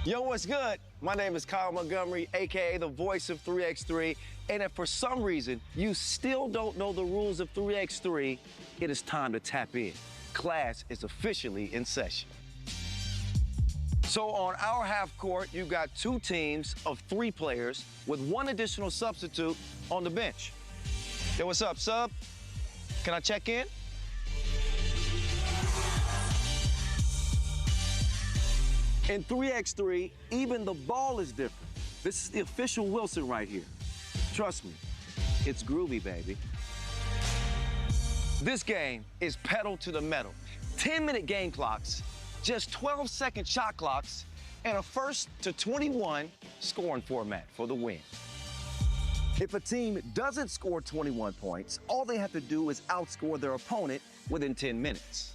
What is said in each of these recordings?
Yo, what's good? My name is Kyle Montgomery, aka the voice of 3x3. And if for some reason you still don't know the rules of 3x3, it is time to tap in. Class is officially in session. So on our half court, you've got two teams of 3 players with 1 additional substitute on the bench. Yo, what's up, sub? Can I check in? In 3x3, even the ball is different. This is the official Wilson right here. Trust me, it's groovy, baby. This game is pedal to the metal. 10-minute game clocks, just 12-second shot clocks, and a 1st to 21 scoring format for the win. If a team doesn't score 21 points, all they have to do is outscore their opponent within 10 minutes.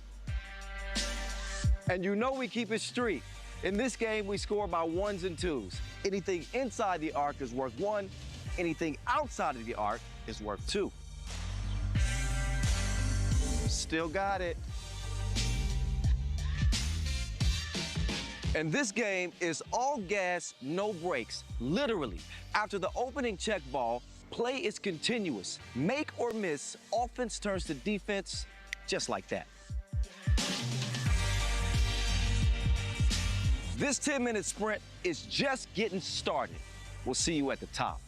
And you know we keep it street. In this game, we score by 1s and 2s. Anything inside the arc is worth 1. Anything outside of the arc is worth 2. Still got it. And this game is all gas, no brakes. Literally, after the opening check ball, play is continuous. Make or miss, offense turns to defense just like that. This 10-minute sprint is just getting started. We'll see you at the top.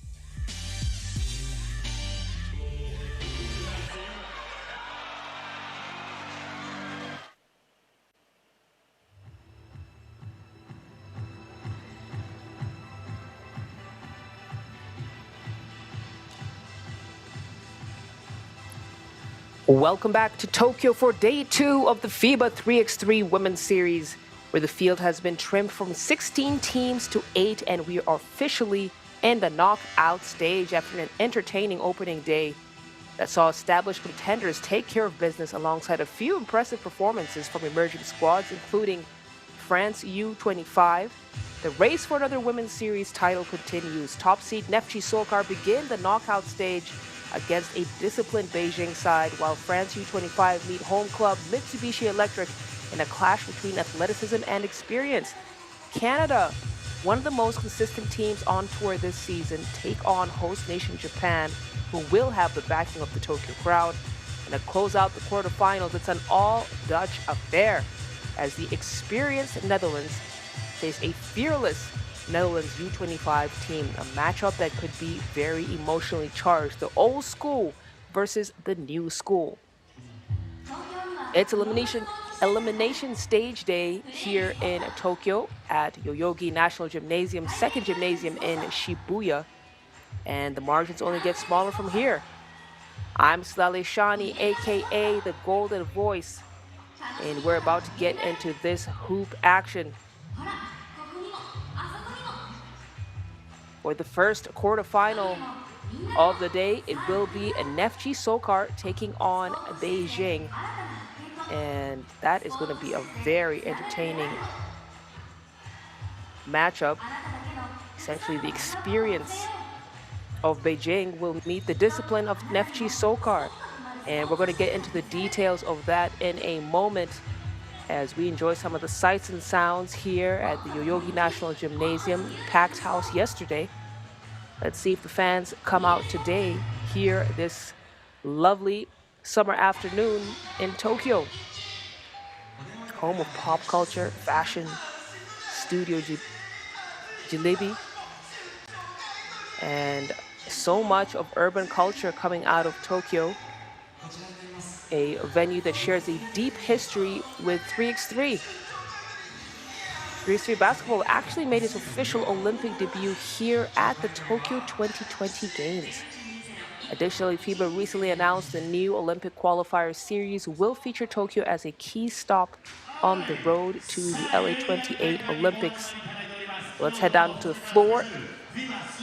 Welcome back to Tokyo for day 2 of the FIBA 3x3 Women's Series, where the field has been trimmed from 16 teams to 8, and we are officially in the knockout stage after an entertaining opening day that saw established contenders take care of business alongside a few impressive performances from emerging squads, including France U25. The race for another Women's Series title continues. Top seed Neftchi SOCAR begin the knockout stage against a disciplined Beijing side, while France U25 meet home club Mitsubishi Electric in a clash between athleticism and experience. Canada, one of the most consistent teams on tour this season, take on host nation Japan, who will have the backing of the Tokyo crowd. And to close out the quarterfinals, it's an all-Dutch affair as the experienced Netherlands face a fearless Netherlands U25 team, a matchup that could be very emotionally charged. The old school versus the new school. It's elimination stage day here in Tokyo at Yoyogi National Gymnasium, second gymnasium in Shibuya, and the margins only get smaller from here. I'm Slale Shani, aka the Golden Voice, and we're about to get into this hoop action. For the first quarterfinal of the day, it will be a Neftchi SOCAR taking on Beijing. And that is going to be a very entertaining matchup. Essentially, the experience of Beijing will meet the discipline of Neftchi SOCAR. And we're going to get into the details of that in a moment as we enjoy some of the sights and sounds here at the Yoyogi National Gymnasium. Packed house yesterday. Let's see if the fans come out today here this lovely summer afternoon in Tokyo. Home of pop culture, fashion, Studio Ghibli, and so much of urban culture coming out of Tokyo. A venue that shares a deep history with 3x3. 3x3 basketball actually made its official Olympic debut here at the Tokyo 2020 Games. Additionally, FIBA recently announced the new Olympic qualifier series will feature Tokyo as a key stop on the road to the LA 28 Olympics. Let's head down to the floor,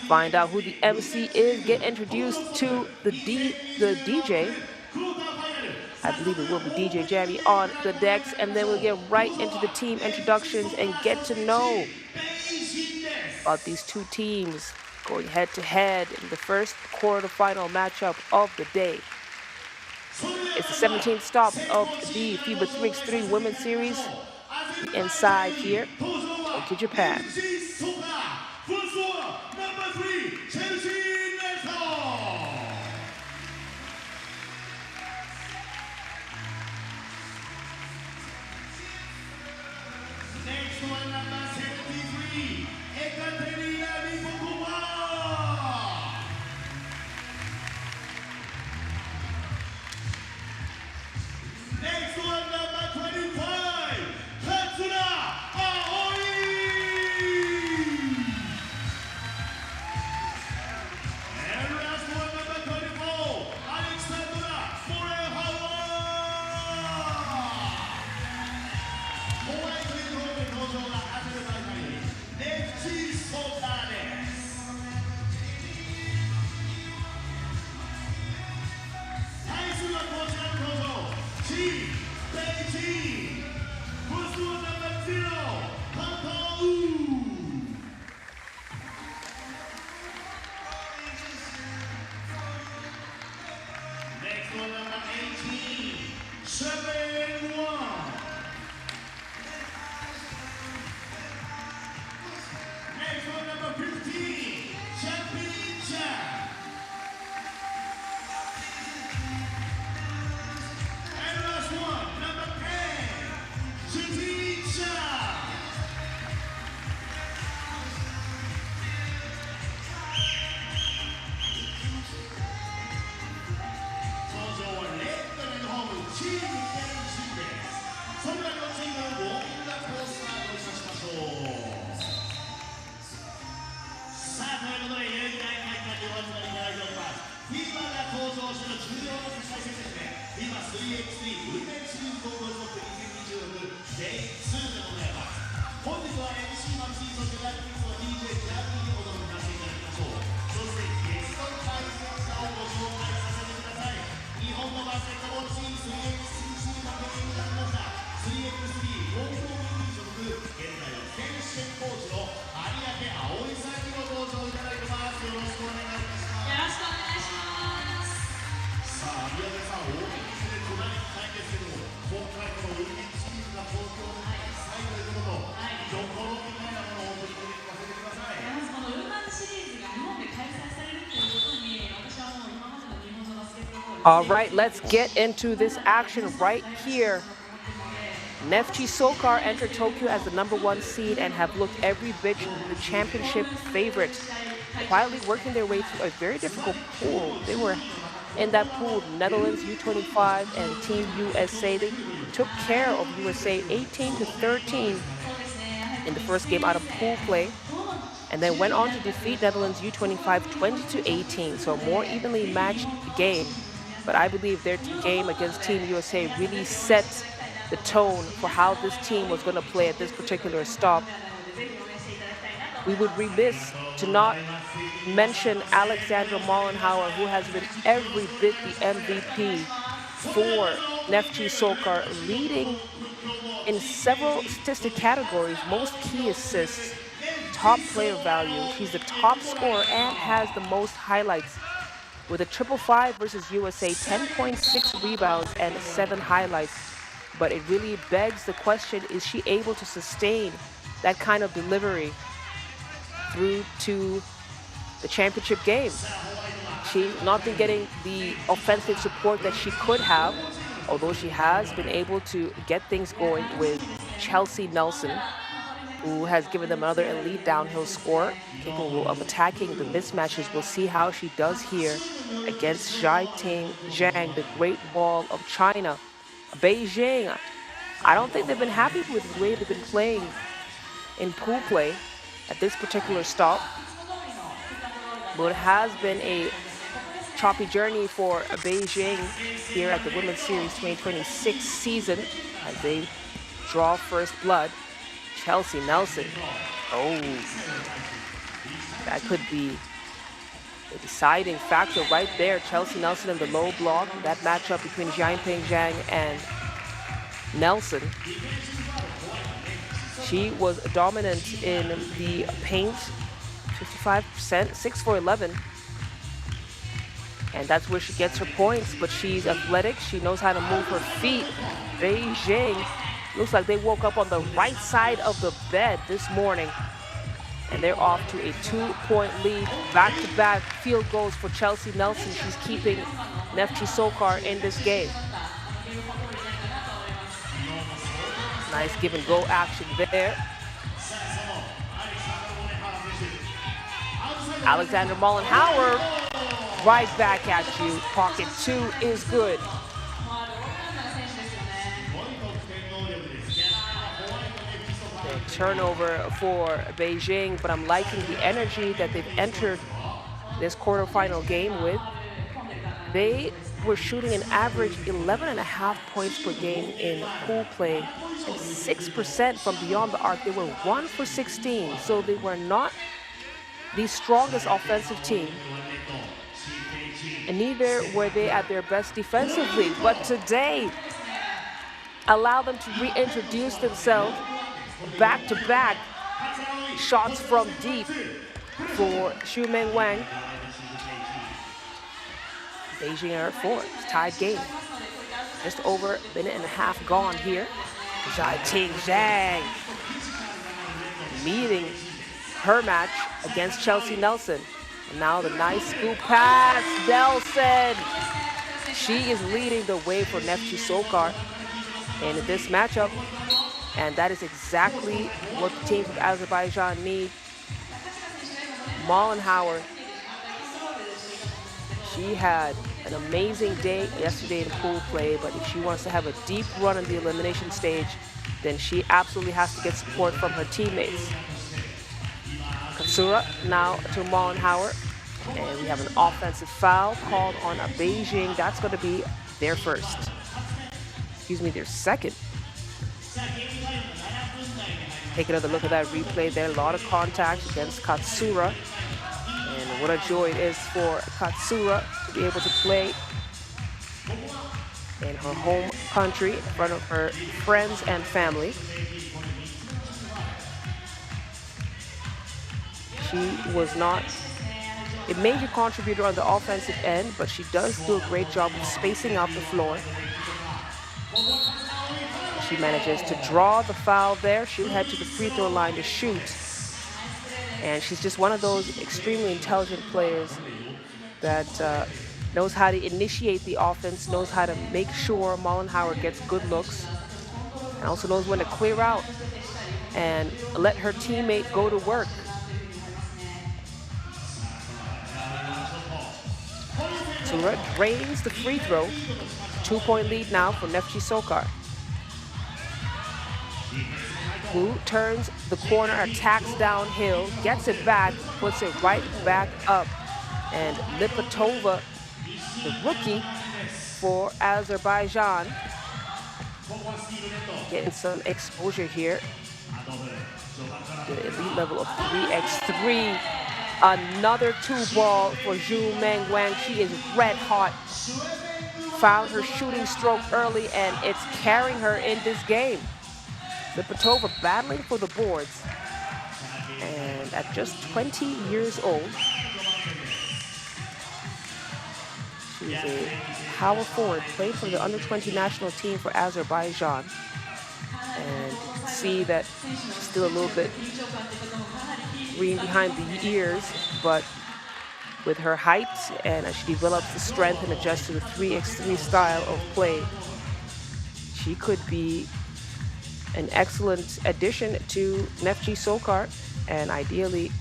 find out who the MC is, get introduced to the DJ. I believe it will be DJ Jammy on the decks, and then we'll get right into the team introductions and get to know about these two teams going head-to-head in the first quarterfinal matchup of the day. It's the 17th stop of the FIBA 3x3 Women's Series. Inside here, to Japan. Next one, number 73, Ekaterina Lipokova. Next one, number 25, Katsura Aoi. And last one, number 24, Alexandra Morehawa. ネフチソーカーです。対するはこちらの登場、チームベイジング、フストナンバー0、カカウ。Next one, number 18, 7-1. Next one, number 15, Champion Chan. And last one, number 10, Judy Chan. FIBA が登場しての重要な世界選手権、FIBA 3x3 ウィメンシリーズゴールドカップ2026 Day2 でございます。本日は MC マキシー、そしてラグビーの DJ ジャーニーをお届けさせていただきましょう。そしてゲスト解説者をご紹介させてください。日本のバスケットボールチーム 3x3 の経験になりました 3x3 東京オリンピック所属、現在は選手権コーチの有明葵さんにご登場いただいてます。よろしくお願いします。よろしくお願いします。さあ、有明さん、大きくして隣に行きたいんですけども、今回このオリンピックシリーズが東京で最後ということ、見どころみたいなものを本当に教えてください。まずこのウーマンシリーズが日本で開催されるということに、私はもう今までの日本のバスケットボール。All right, let's get into this action right here. Neftchi SOCAR entered Tokyo as the #1 seed and have looked every bit the championship favorite, quietly working their way through a very difficult pool. They were in that pool, Netherlands, U25, and Team USA. They took care of USA 18-13 in the first game out of pool play, and then went on to defeat Netherlands U25 20-18, so a more evenly matched game. But I believe their game against Team USA really set the tone for how this team was going to play at this particular stop. We would be remiss to not mention Alexandra Mollenhauer, who has been every bit the MVP for Neftchi SOCAR, leading in several statistic categories, most key assists, top player value. She's the top scorer and has the most highlights with a 555 versus USA, 10.6 rebounds and 7 highlights. But it really begs the question, is she able to sustain that kind of delivery through to the championship game? She's not been getting the offensive support that she could have, although she has been able to get things going with Chelsea Nelson, who has given them another elite downhill scorer, capable of attacking the mismatches. We'll see how she does here against Zhaiting Zhang, the Great Wall of China. Beijing, I don't think they've been happy with the way they've been playing in pool play at this particular stop. But it has been a choppy journey for Beijing here at the Women's Series 2026 season as they draw first blood. Chelsea Nelson. Oh, that could be the deciding factor right there. Chelsea Nelson in the low block. That matchup between Zhaiting Zhang and Nelson. She was dominant in the paint, 55%, 6 for 11. And that's where she gets her points, but she's athletic. She knows how to move her feet. Beijing Looks like they woke up on the right side of the bed this morning. And they're off to a 2-point lead. Back-to-back field goals for Chelsea Nelson. She's keeping Neftchi SOCAR in this game. Nice give and go action there. Alexander Mollenhauer, right back at you. Pocket 2 is good. Turnover for Beijing, but I'm liking the energy that they've entered this quarterfinal game with. They were shooting an average 11.5 points per game in pool play and 6% from beyond the arc. They were 1 for 16, so they were not the strongest offensive team, and neither were they at their best defensively. But today, allow them to reintroduce themselves. Back-to-back shots from deep for Xu Meng Wang. Beijing are at 4. It's tied game. Just over a minute and a half gone here. Zhai-Ting Zhang meeting her match against Chelsea Nelson. And now the nice scoop pass, Nelson. She is leading the way for Neftchi SOCAR in this matchup. And that is exactly what the team from Azerbaijan need. Mollenhauer, she had an amazing day yesterday in pool play, but if she wants to have a deep run in the elimination stage, then she absolutely has to get support from her teammates. Katsura now to Mollenhauer, and we have an offensive foul called on a Beijing. That's going to be their first. Excuse me, their second. Take another look at that replay there. A lot of contact against Katsura. And what a joy it is for Katsura to be able to play in her home country in front of her friends and family. She was not a major contributor on the offensive end, but she does do a great job of spacing out the floor. She manages to draw the foul there. She'll head to the free throw line to shoot. And she's just one of those extremely intelligent players that knows how to initiate the offense, knows how to make sure Mollenhauer gets good looks, and also knows when to clear out and let her teammate go to work. Katsura drains the free throw. 2-point lead now for Neftchi SOCAR. Wu turns the corner, attacks downhill, gets it back, puts it right back up. And Lipatova, the rookie for Azerbaijan, getting some exposure here. The elite level of 3x3. Another 2-ball for Xu Meng Wang. She is red hot. Found her shooting stroke early, and it's carrying her in this game. Lipatova battling for the boards, and at just 20 years old, she's a power forward, played for the under-20 national team for Azerbaijan, and you can see that she's still a little bit green behind the ears, but with her height and as she develops the strength and adjusts to the 3x3 style of play, she could be an excellent addition to Neftchi SOCAR and ideally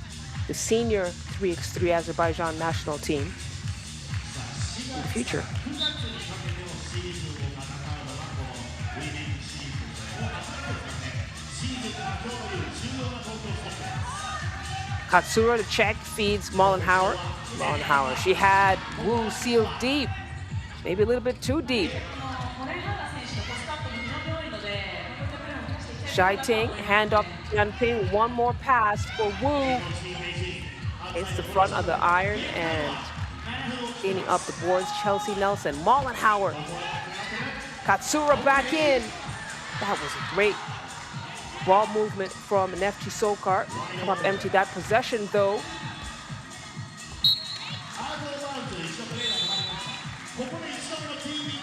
the senior 3x3 Azerbaijan national team in the future. Katsura to check, feeds Mollenhauer. Mollenhauer, she had Wu sealed deep, maybe a little bit too deep. Zhai-Ting, hand up Yanping, one more pass for Wu. Hits the front of the iron and gaining up the boards, Chelsea Nelson. Mollenhauer, Katsura back in. That was a great ball movement from Neftchi SOCAR. Come up empty that possession though.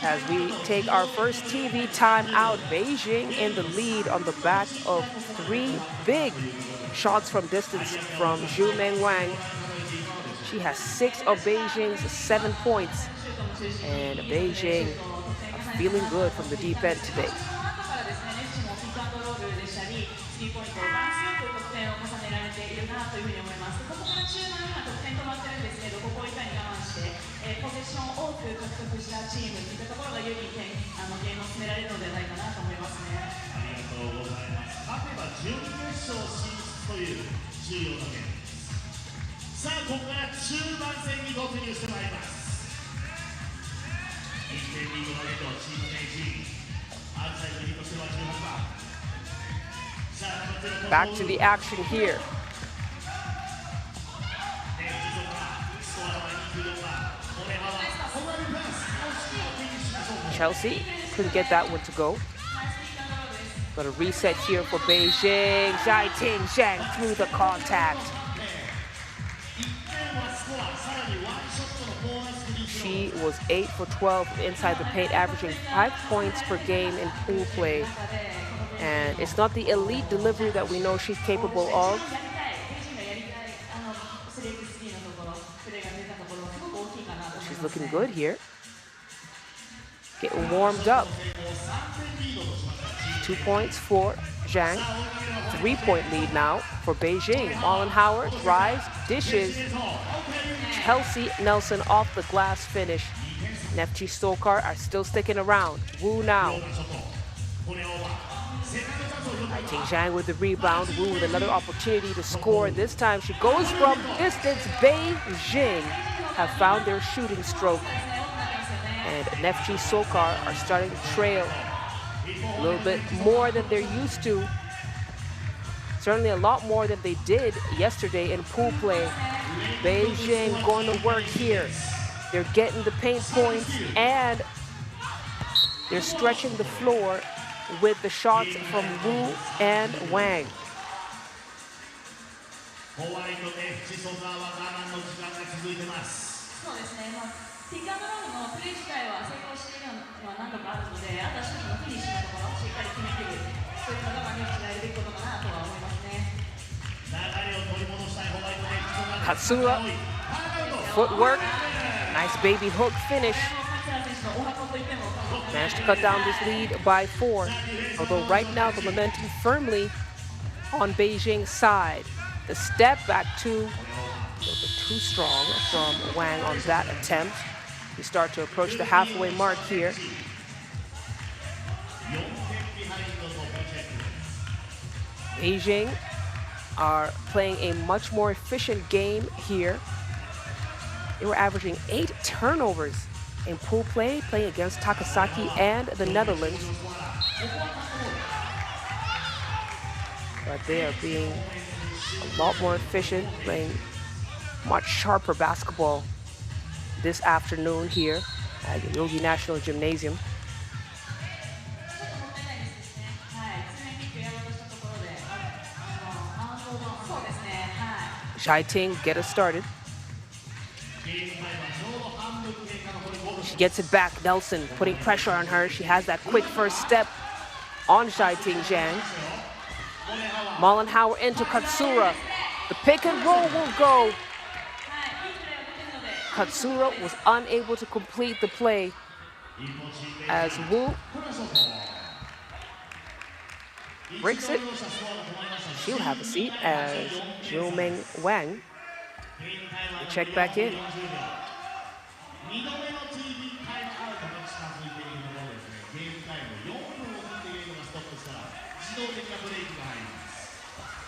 As we take our first TV time out, Beijing in the lead on the back of 3 big shots from distance from Zhu Meng Wang. She has 6 of Beijing's 7 points. And Beijing are feeling good from the deep end today. Back to the action here. Chelsea couldn't get that one to go. Got a reset here for Beijing. Zhaiting Zhang through the contact. She was 8 for 12 inside the paint, averaging 5 points per game in pool play. And it's not the elite delivery that we know she's capable of. She's looking good here. Getting warmed up. 2 points for Zhang. 3-point lead now for Beijing. Mollenhauer drives, dishes. Chelsea Nelson off the glass finish. Neftchi SOCAR are still sticking around. Wu now. Ting Zhang with the rebound. Wu with another opportunity to score. This time she goes from distance. Beijing have found their shooting stroke. And Neftchi SOCAR are starting to trail a little bit more than they're used to. Certainly a lot more than they did yesterday in pool play. Beijing going to work here. They're getting the paint points and they're stretching the floor with the shots from Wu and Wang. Katsura, footwork, nice baby hook finish. Managed to cut down this lead by 4. Although right now the momentum firmly on Beijing's side. The step back 2, a little bit too strong from Wang on that attempt. We start to approach the halfway mark here. Beijing are playing a much more efficient game here. They were averaging 8 turnovers in pool play, playing against Takasaki and the Netherlands. But they are being a lot more efficient, playing much sharper basketball this afternoon here at the Yogi National Gymnasium. Zhaiting get us started. She gets it back. Nelson putting pressure on her. She has that quick first step on Zhaiting Zhang. Mollenhauer into Katsura. The pick and roll will go. Katsura was unable to complete the play as Wu breaks it. She'll have a seat as Zhu Meng Wang will check back in.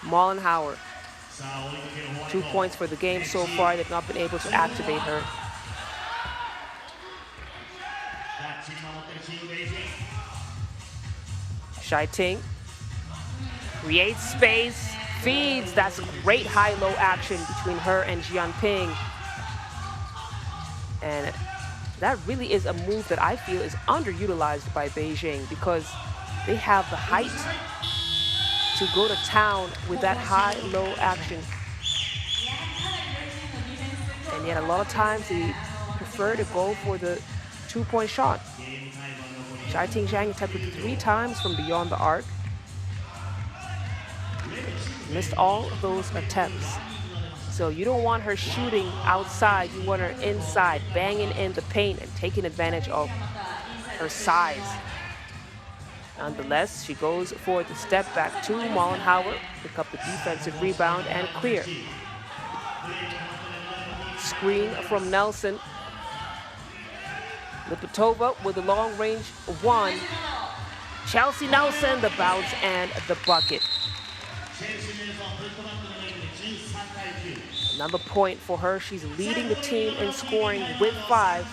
Mollenhauer, 2 points for the game so far. They've not been able to activate her. Zhaiting creates space, feeds. That's great high-low action between her and Jianping. And that really is a move that I feel is underutilized by Beijing because they have the height to go to town with that high-low action. And yet a lot of times they prefer to go for the 2-point shot. Xiaoting Zhang attempted 3 times from beyond the arc. Missed all of those attempts. So you don't want her shooting outside, you want her inside, banging in the paint and taking advantage of her size. Nonetheless, she goes for the step back to Mollenhauer, pick up the defensive rebound and clear. Screen from Nelson. Lipatova with a long range one. Chelsea Nelson, the bounce and the bucket. Another point for her. She's leading the team in scoring with 5.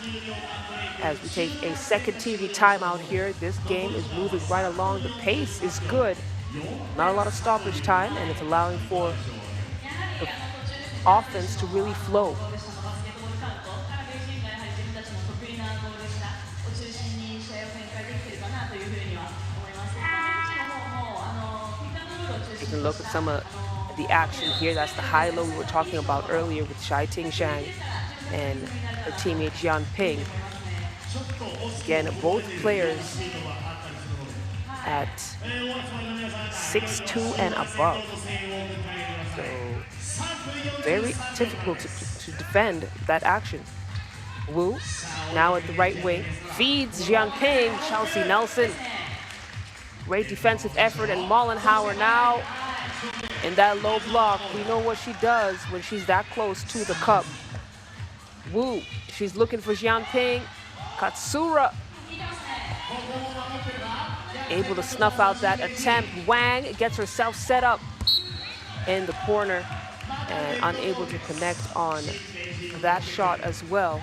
As we take a second TV timeout here, this game is moving right along. The pace is good. Not a lot of stoppage time, and it's allowing for the offense to really flow. Taking a look at some of the action here. That's the high-low we were talking about earlier with Xiaoting Zhang and her teammate Jian Ping. Again, both players at 6'2" and above. So very difficult to defend that action. Wu, now at the right wing, feeds Jian Ping, Chelsea Nelson. Great defensive effort, and Mollenhauer now in that low block. We know what she does when she's that close to the cup. Wu, she's looking for Jian Ping. Katsura able to snuff out that attempt. Wang gets herself set up in the corner and unable to connect on that shot as well.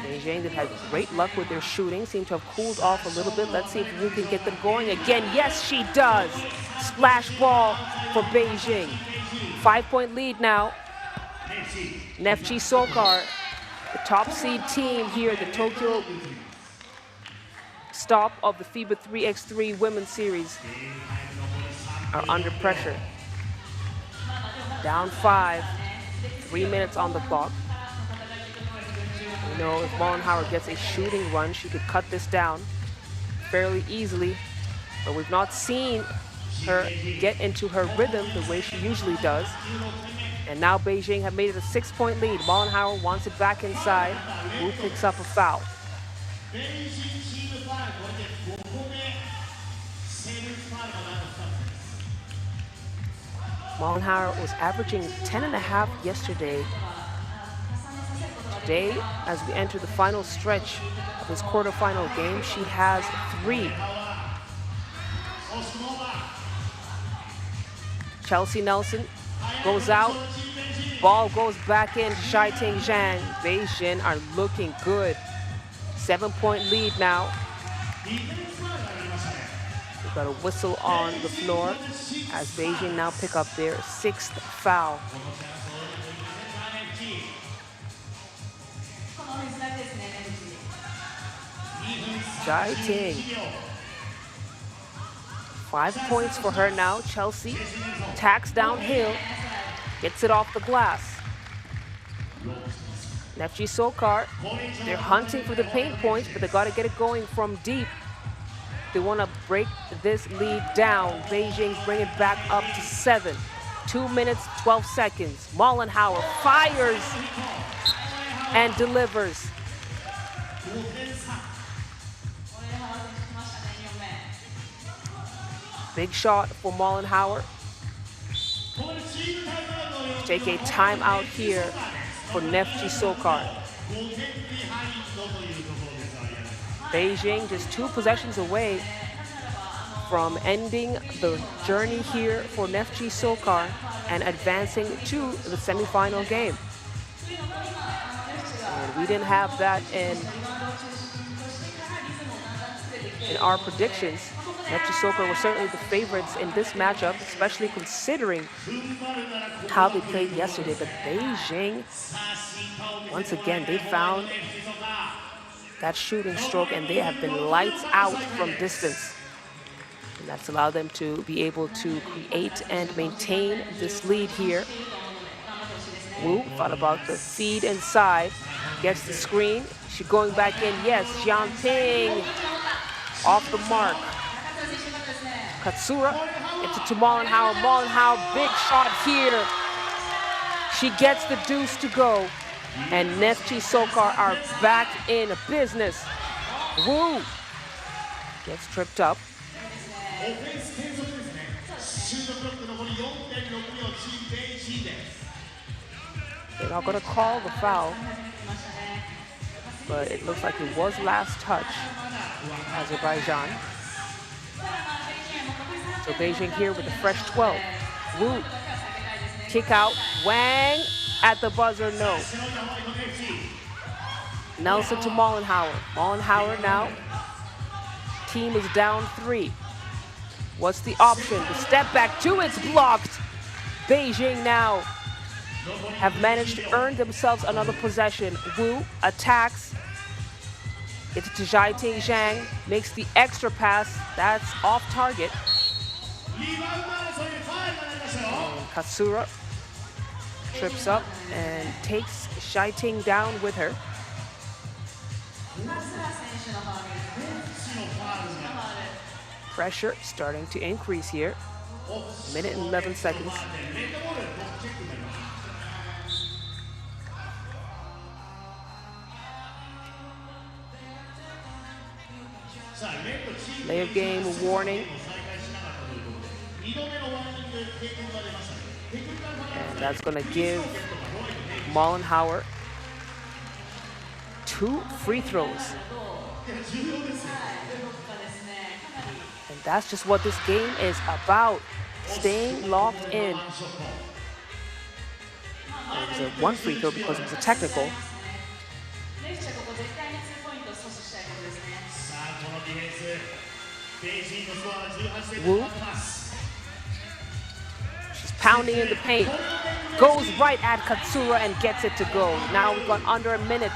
Beijing, they've had great luck with their shooting, seem to have cooled off a little bit. Let's see if Wu can get them going again. Yes, she does. Splash ball for Beijing. 5-point lead now. Neftchi SOCAR, the top seed team here, the Tokyo stop of the FIBA 3x3 Women's Series, are under pressure. Down 5, 3 minutes on the clock. You know, if Mollenhauer gets a shooting run, she could cut this down fairly easily, but we've not seen her get into her rhythm the way she usually does. And now Beijing have made it a 6-point lead. Mollenhauer wants it back inside. Wu picks up a foul. Mollenhauer was averaging 10.5 yesterday. Today, as we enter the final stretch of this quarterfinal game, she has 3. Chelsea Nelson goes out. Ball goes back in to Xiaoting Zhang. Beijing are looking good. 7-point lead now. We've got a whistle on the floor as Beijing now pick up their 6th foul. Xiaoting. 5 points for her now. Chelsea tacks downhill, gets it off the glass. Neftchi SOCAR, they're hunting for the paint points, but they got to get it going from deep. They want to break this lead down. Beijing bring it back up to 7. 2 minutes, 12 seconds. Mollenhauer fires and delivers. Big shot for Mollenhauer. Take a timeout here for Neftchi SOCAR. Beijing just 2 possessions away from ending the journey here for Neftchi SOCAR and advancing to the semifinal game. And we didn't have that in our predictions. Neftchi SOCAR were certainly the favorites in this matchup, especially considering how they played yesterday. But Beijing, once again, they found that shooting stroke and they have been lights out from distance. And that's allowed them to be able to create and maintain this lead here. Wu thought about the feed inside, gets the screen. She going back in, yes, Jiangping off the mark. Katsura into Mollenhauer. Mollenhauer, big shot here. She gets the deuce to go. And Neftchi SOCAR are back in business. Wu gets tripped up. They're not going to call the foul, but it looks like it was last touch, Azerbaijan. So Beijing here with a fresh 12. Wu, kick out, Wang at the buzzer, no. Nelson to Mollenhauer. Mollenhauer now. Team is down 3. What's the option? The step back, 2, it's blocked. Beijing now have managed to earn themselves another possession. Wu attacks. It's to Jiating Zhang, makes the extra pass. That's off target. And Katsura trips up and takes Jiating down with her. Pressure starting to increase here. Minute and 11 seconds. Play of game warning. And that's going to give Mollenhauer 2 free throws. And that's just what this game is about. Staying locked in. It was a 1 free throw because it was a technical. Wu. She's pounding in the paint. Goes right at Katsura and gets it to go. Now we've got under a minute.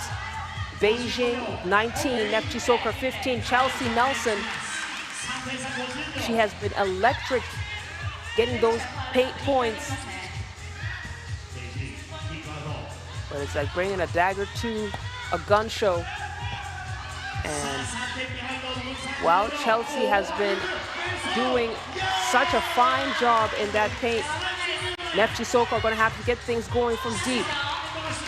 Beijing 19, Neftchi SOCAR 15. Chelsea Nelson. She has been electric getting those paint points. But it's like bringing a dagger to a gun show. And while Chelsea has been doing such a fine job in that paint, Neftchi SOCAR are going to have to get things going from deep.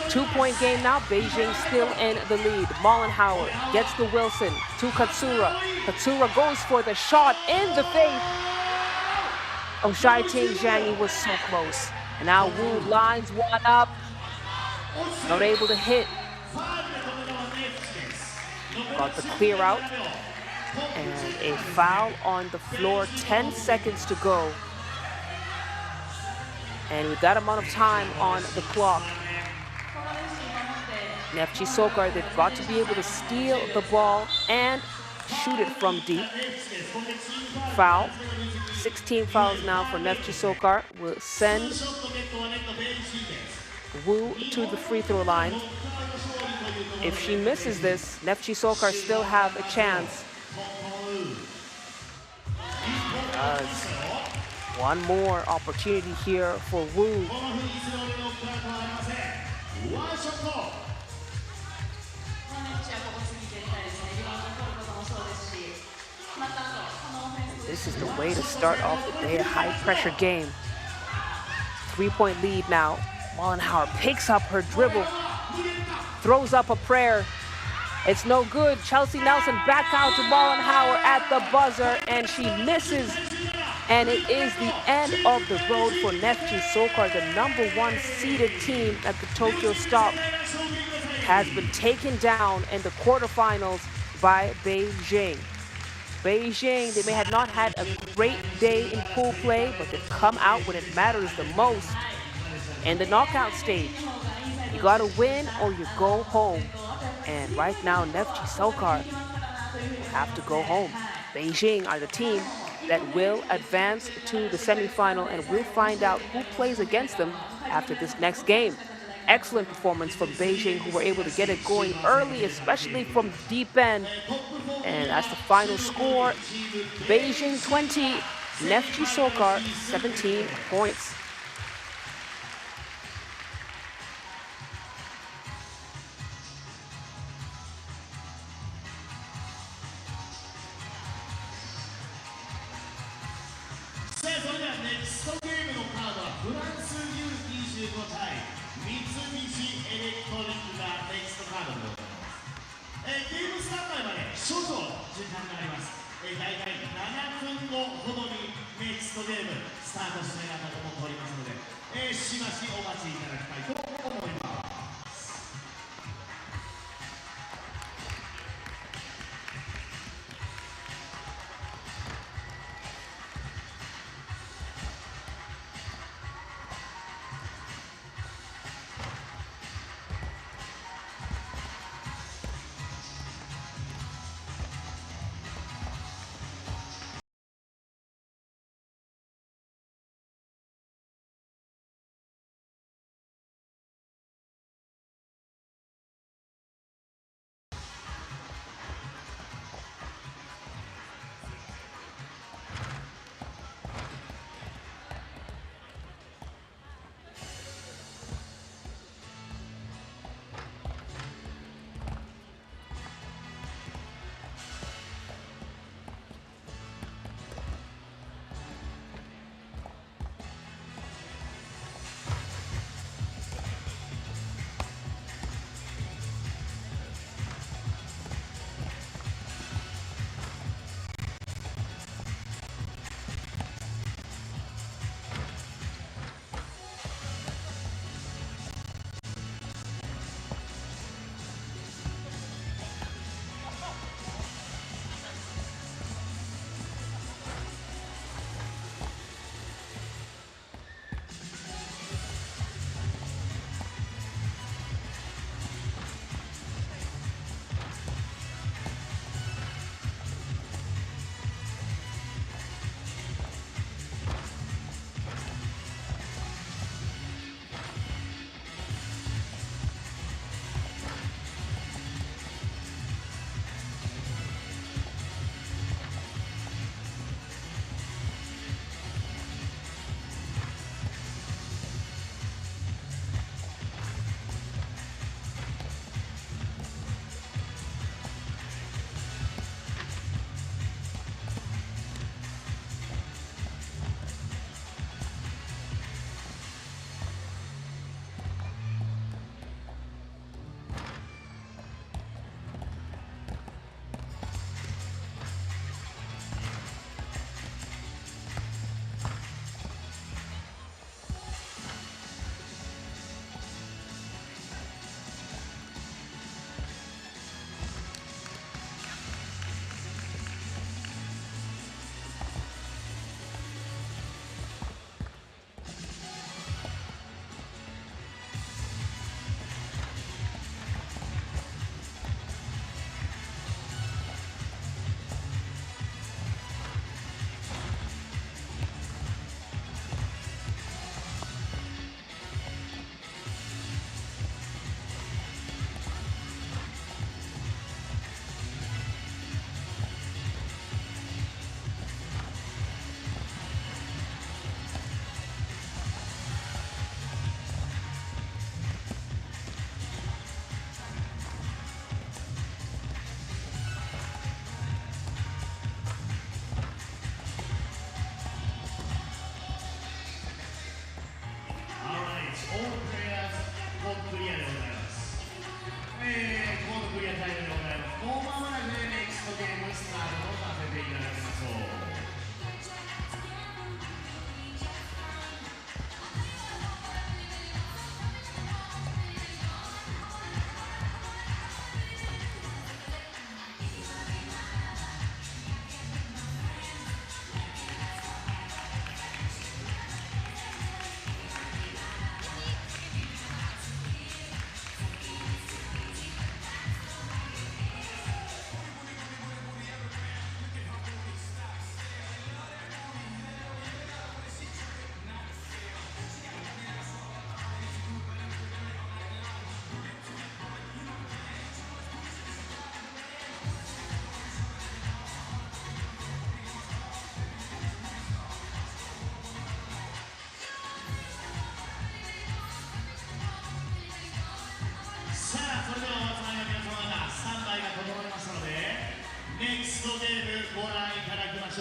2-point game now, Beijing still in the lead. Mollenhauer gets the Wilson to Katsura. Katsura goes for the shot in the face. Oh, Jiating Zhang was so close. And now Wu lines one up. Not able to hit. Got the clear out. And a foul on the floor. 10 seconds to go. And with that amount of time on the clock, Neftchi SOCAR, they've got to be able to steal the ball and shoot it from deep. Foul. 16 fouls now for Neftchi SOCAR. Will send Wu to the free throw line. If she misses this, Neftchi SOCAR still have a chance. One more opportunity here for Wu. This is the way to start off the day, a high-pressure game. 3-point lead now. Mollenhauer picks up her dribble, throws up a prayer. It's no good. Chelsea Nelson back out to Mollenhauer at the buzzer, and she misses. And it is the end of the road for Neftchi SOCAR, the #1 seeded team at the Tokyo Stop, has been taken down in the quarterfinals by Beijing. Beijing, they may have not had a great day in pool play, but they've come out when it matters the most. In the knockout stage, you gotta win or you go home. And right now, Neftchi SOCAR have to go home. Beijing are the team that will advance to the semifinal, and we'll find out who plays against them after this next game. Excellent performance from Beijing, who were able to get it going early, especially from deep end. And that's the final score. Beijing 20, Neftchi SOCAR 17 points. Mitsubishi エレクトリックがネクストカードでございます。ゲームスタートまで少々時間があります。大体7分後ほどにネクストゲームスタートしたいなと思っておりますので、しばしお待ちいただきたいと思います。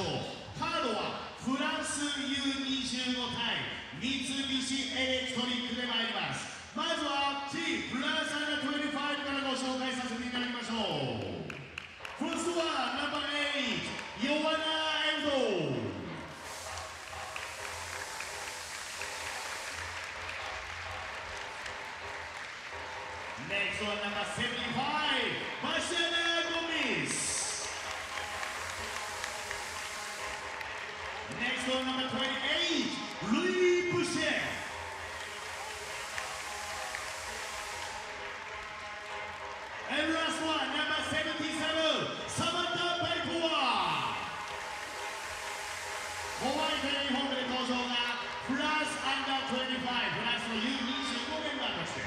ょう。カードはフランス U25 対三菱エレクトリックで参ります。まずは T フランス U25 からご紹介させていただきましょう。First one, number 8, Joanna Endo. Next one, number 75, Marcela Gomez. Next one, number 28, Louis Boucher. And last one, number 77, Samantha Paipua. ホワイトユニフォームで登場がフランス U25 フランスの U25 メンバーとして。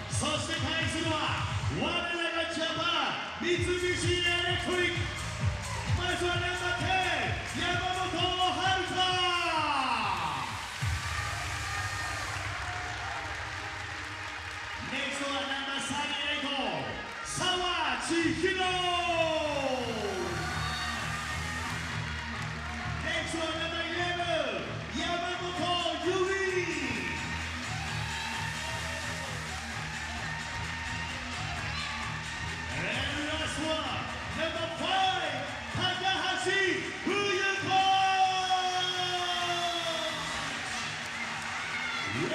そして対するは我らがジャパン三菱エレクトリック。まずはナンバー10山本遥。Next one, number 38, 澤千尋。Next one, number 11, 山本優里。And last one, number 5, 高橋冬子。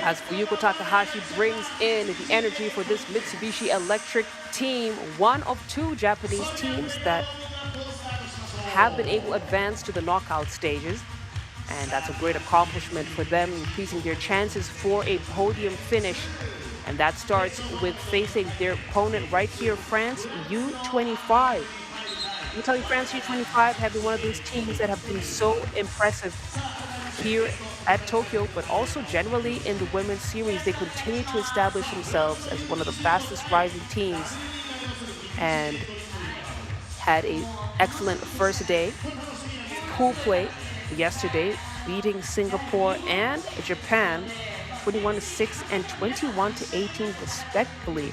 As Fuyuko Takahashi brings in the energy for this Mitsubishi Electric team, one of two Japanese teams that have been able to advance to the knockout stages. And that's a great accomplishment for them, increasing their chances for a podium finish. And that starts with facing their opponent right here, France U25. Let me tell you, France U25 have been one of those teams that have been so impressive here at Tokyo, but also generally in the women's series. They continue to establish themselves as one of the fastest rising teams and had an excellent first day pool play yesterday, beating Singapore and Japan 21-6 and 21-18 respectively,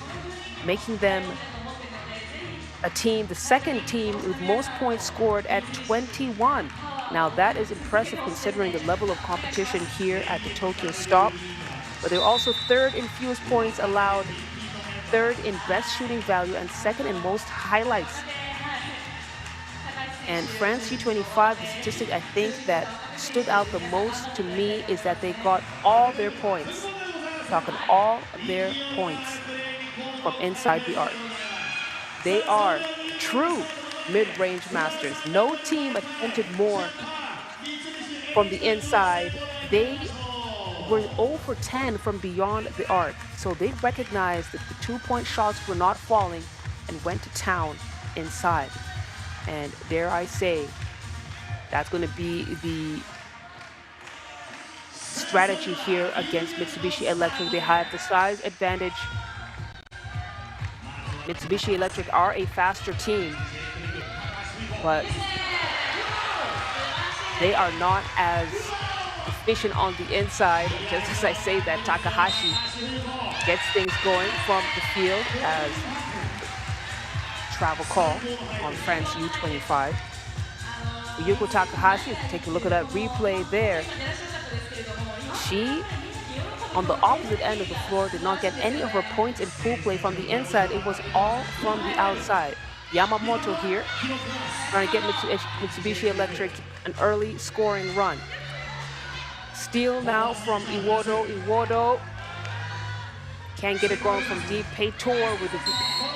making them a team, the second team with most points scored at 21. Now that is impressive considering the level of competition here at the Tokyo stop. But they're also third in fewest points allowed, third in best shooting value, and second in most highlights. And France U25, the statistic I think that stood out the most to me is that they got all their points, talking all their points from inside the arc. They are true mid-range masters. No team attempted more from the inside. They were 0 for 10 from beyond the arc. So they recognized that the two-point shots were not falling and went to town inside. And dare I say, that's going to be the strategy here against Mitsubishi Electric. They have the size advantage. Mitsubishi Electric are a faster team, but they are not as efficient on the inside. Just as I say that, Takahashi gets things going from the field as travel call on France U25. Yuko Takahashi, take a look at that replay there. She, on the opposite end of the floor, did not get any of her points in pool play from the inside. It was all from the outside. Yamamoto here, trying to get Mitsubishi Electric an early scoring run. Steal now from Iwodo. Iwodo can't get it going from deep. Peitor with the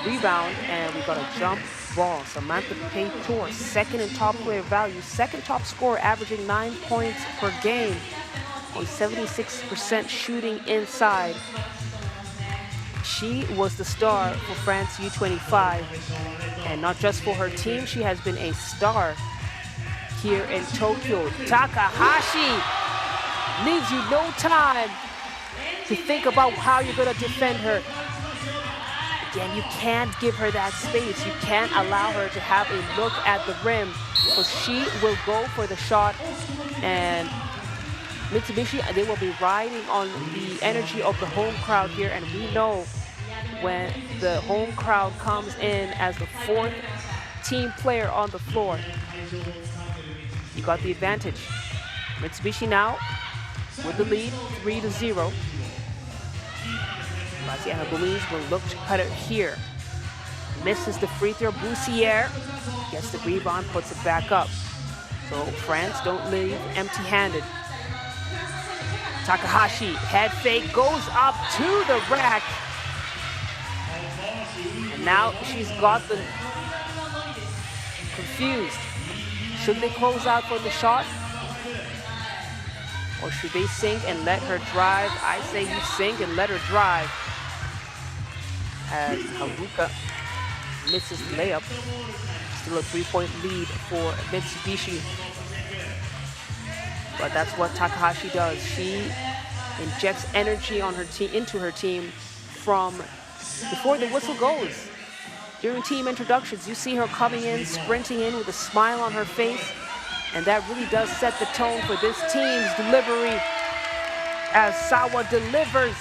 rebound, and we got a jump ball. Samantha Peitor, second in top player value, second top scorer, averaging 9 points per game on 76% shooting inside. She was the star for France U25, and not just for her team, she has been a star here in Tokyo. Takahashi leaves you no time to think about how you're going to defend her. Again, you can't give her that space. You can't allow her to have a look at the rim, because she will go for the shot. And Mitsubishi, they will be riding on the energy of the home crowd here, and we know when the home crowd comes in as the fourth team player on the floor. You got the advantage. Mitsubishi now with the lead, 3-0. Graziano Louise will look to cut it here. Misses the free throw. Boussiere gets the rebound, puts it back up. So France don't leave empty-handed. Takahashi, head fake, goes up to the rack. And now she's got the confused. Should they close out for the shot? Or should they sink and let her drive? I say you sink and let her drive. As Haruka misses the layup. Still a 3-point lead for Mitsubishi. But that's what Takahashi does. She injects energy on her team, into her team from before the whistle goes. During team introductions, you see her coming in, sprinting in with a smile on her face. And that really does set the tone for this team's delivery as Sawa delivers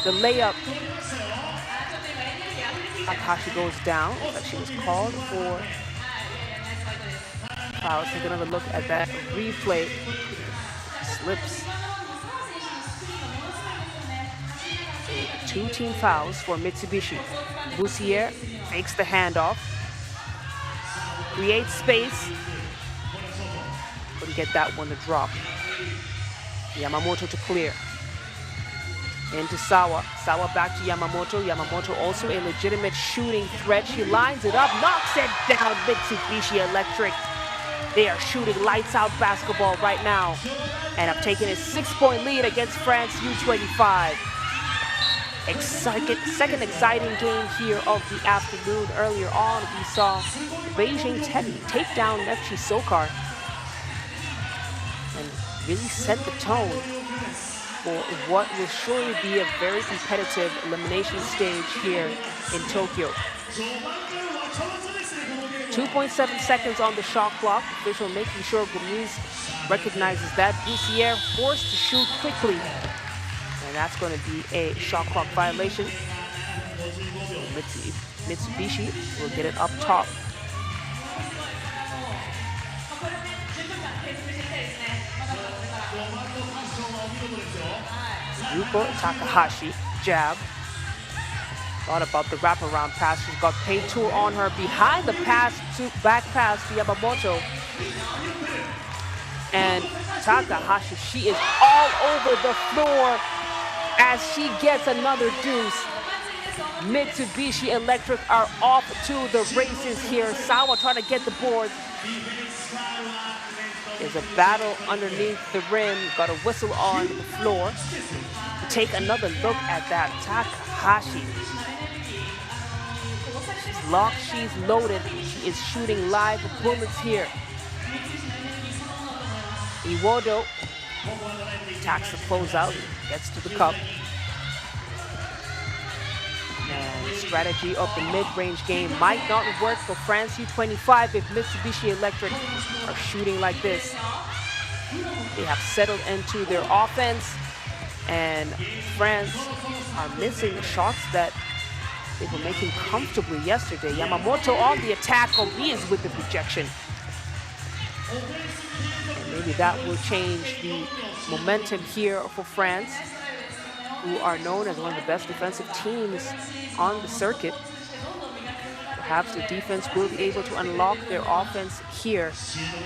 the layup. Takahashi goes down, but she was called for foul. Take another look at that replay. Slips. 2 team fouls for Mitsubishi. Boussiere fakes the handoff, creates space. Couldn't get that one to drop. Yamamoto to clear. Into Sawa. Sawa back to Yamamoto. Yamamoto also a legitimate shooting threat. She lines it up, knocks it down. Mitsubishi Electric. They are shooting lights out basketball right now and have taken a 6-point lead against France U25. Second exciting game here of the afternoon. Earlier on, we saw Beijing take down Neftchi SOCAR and really set the tone for what will surely be a very competitive elimination stage here in Tokyo. 2.7 seconds on the shot clock. Official making sure Gomez recognizes that. Boussiere forced to shoot quickly. And that's going to be a shot clock violation. Mitsubishi will get it up top. Yuko Takahashi, jab. Thought about the wraparound pass. She's got paid tool on her behind the pass to back pass to Yamamoto. And Takahashi, she is all over the floor as she gets another deuce. Mitsubishi Electric are off to the races here. Sawa trying to get the board. There's a battle underneath the rim. Got a whistle on the floor. Take another look at that. Takahashi. She's locked, she's loaded. She is shooting live bullets here. Iwodo attacks the closeout, gets to the cup. And the strategy of the mid-range game might not work for France U25 if Mitsubishi Electric are shooting like this. They have settled into their offense, and France are missing shots that they were making comfortably yesterday. Yamamoto on the attack, Gomez with the rejection. And maybe that will change the momentum here for France, who are known as one of the best defensive teams on the circuit. Perhaps the defense will be able to unlock their offense here.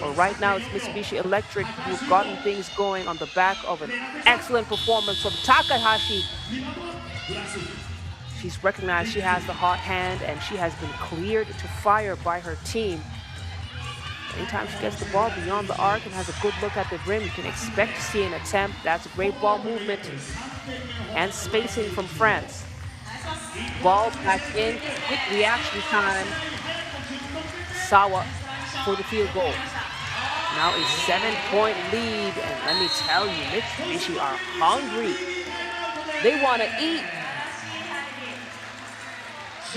But right now, it's Mitsubishi Electric who've gotten things going on the back of an excellent performance from Takahashi. She's recognized she has the hot hand, and she has been cleared to fire by her team. Anytime she gets the ball beyond the arc and has a good look at the rim, you can expect to see an attempt. That's a great ball movement and spacing from France. Ball back in, quick reaction time. Sawa for the field goal. Now a 7-point lead, and let me tell you, Mitsubishi are hungry. They want to eat.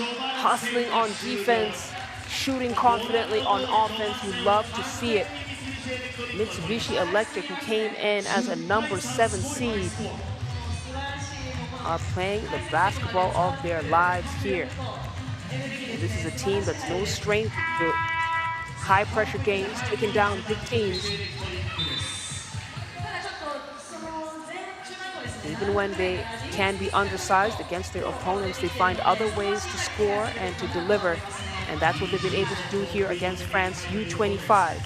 Hustling on defense, shooting confidently on offense. You love to see it. Mitsubishi Electric, who came in as a number 7 seed, are playing the basketball of their lives here. And this is a team that's no stranger to high-pressure games, taking down big teams. Even when they can be undersized against their opponents, they find other ways to score and to deliver. And that's what they've been able to do here against France U25.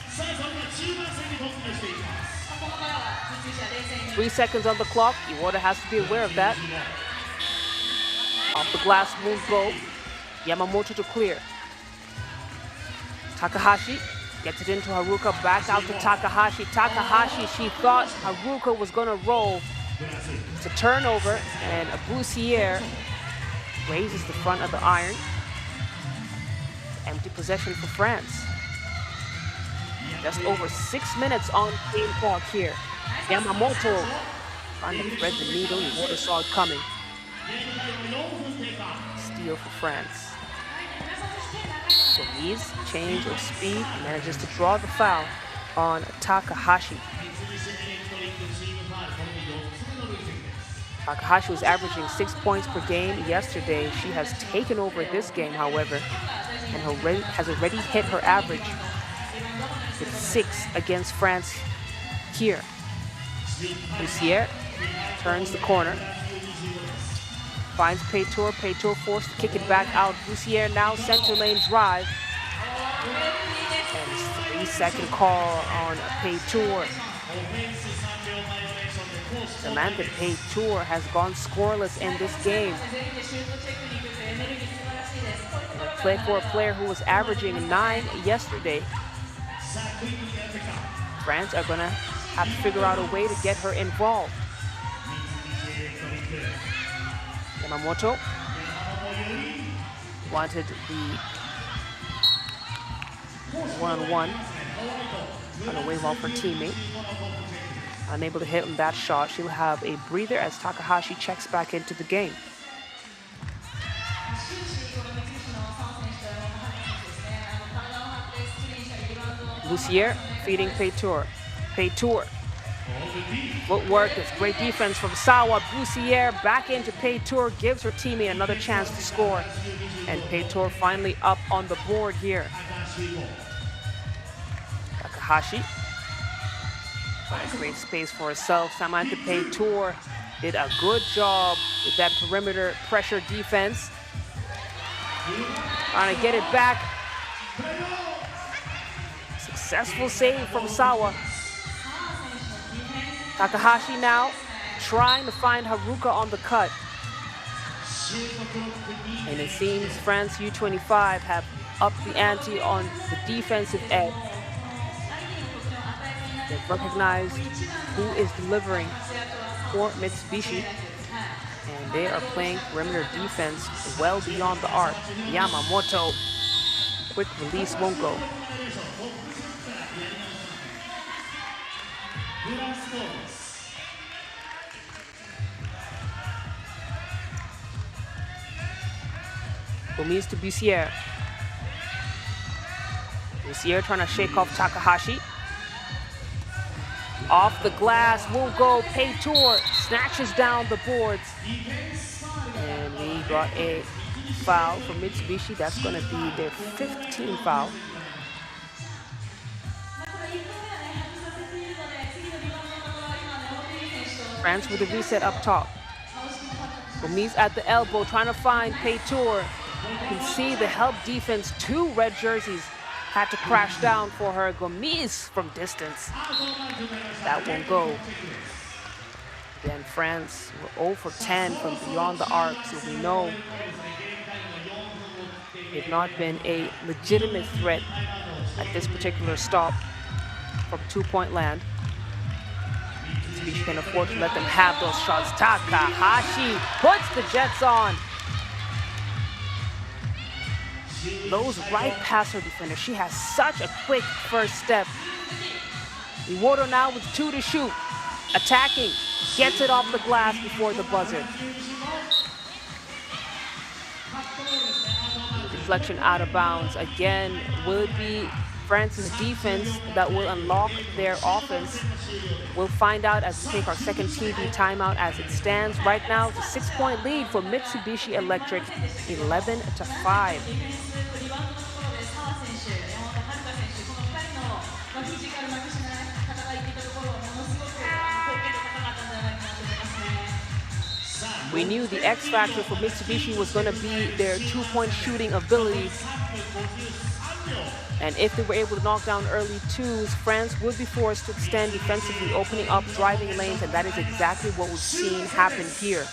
3 seconds on the clock. Iwata has to be aware of that. Off the glass won't go. Yamamoto to clear. Takahashi gets it into Haruka. Back out to Takahashi. Takahashi, she thought Haruka was going to roll. It's a turnover, and Boussiere raises the front of the iron. Empty possession for France. Just over 6 minutes on game clock here. Yamamoto trying to thread the needle. You would have saw it coming. Steal for France. Gomis, change of speed, manages to draw the foul on Takahashi. Takahashi was averaging 6 points per game yesterday. She has taken over this game, however, and has already hit her average with 6 against France here. Boussiere turns the corner, finds Peytour. Peytour forced to kick it back out. Boussiere now center lane drive. And 3-second call on Peytour. Samantha Peytour has gone scoreless in this game. Play for a player who was averaging 9 yesterday. France are going to have to figure out a way to get her involved. Yamamoto wanted the one-on-one on a wave off her teammate. Unable to hit on that shot. She'll have a breather as Takahashi checks back into the game. Boussiere feeding Peytour. Peytour. Footwork, it's great defense from Sawa. Boussiere back into Peytour, gives her teammate another chance to score. And Peytour finally up on the board here. Takahashi. Great space for herself. Samantha Peytour did a good job with that perimeter pressure defense. Trying to get it back. Successful save from Sawa. Takahashi now trying to find Haruka on the cut. And it seems France U25 have upped the ante on the defensive end. They've recognized who is delivering for Mitsubishi, and they are playing perimeter defense well beyond the arc. Yamamoto, quick release won't go. Gomis to Boussiere. Boussiere trying to shake off Takahashi. Off the glass, won't go. Peytour snatches down the boards. And we got a foul from Mitsubishi. That's going to be their 15th foul. France with a reset up top. Gomis at the elbow, trying to find Peytour. You can see the help defense. 2 red jerseys had to crash down for her. Gomis from distance. That won't go. Then France were 0 for 10 from beyond the arc, so we know they've not been a legitimate threat at this particular stop from 2-point land. Mitsubishi can afford to let them have those shots. Takahashi puts the Jets on. Blows right past her defender. She has such a quick first step. Iwata now with 2 to shoot. Attacking. Gets it off the glass before the buzzer. Deflection out of bounds. Again, will it be France's defense that will unlock their offense. We'll find out as we take our second TV timeout. As it stands right now, it's a 6-point lead for Mitsubishi Electric, 11-5. We knew the X factor for Mitsubishi was going to be their 2-point shooting ability. And if they were able to knock down early twos, France would be forced to extend defensively, opening up driving lanes, and that is exactly what we've seen happen here.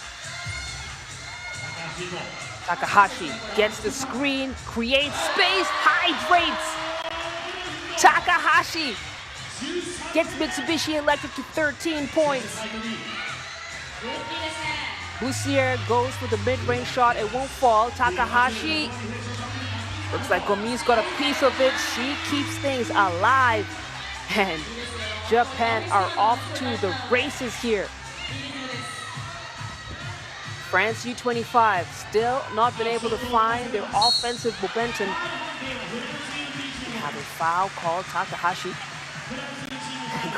Takahashi gets the screen, creates space, hydrates. Takahashi gets Mitsubishi Electric to 13 points. Bussiere goes for the mid-range shot. It won't fall. Takahashi. Looks like Gomi's got a piece of it. She keeps things alive. And Japan are off to the races here. France U25 still not been able to find their offensive momentum. We have a foul called. Takahashi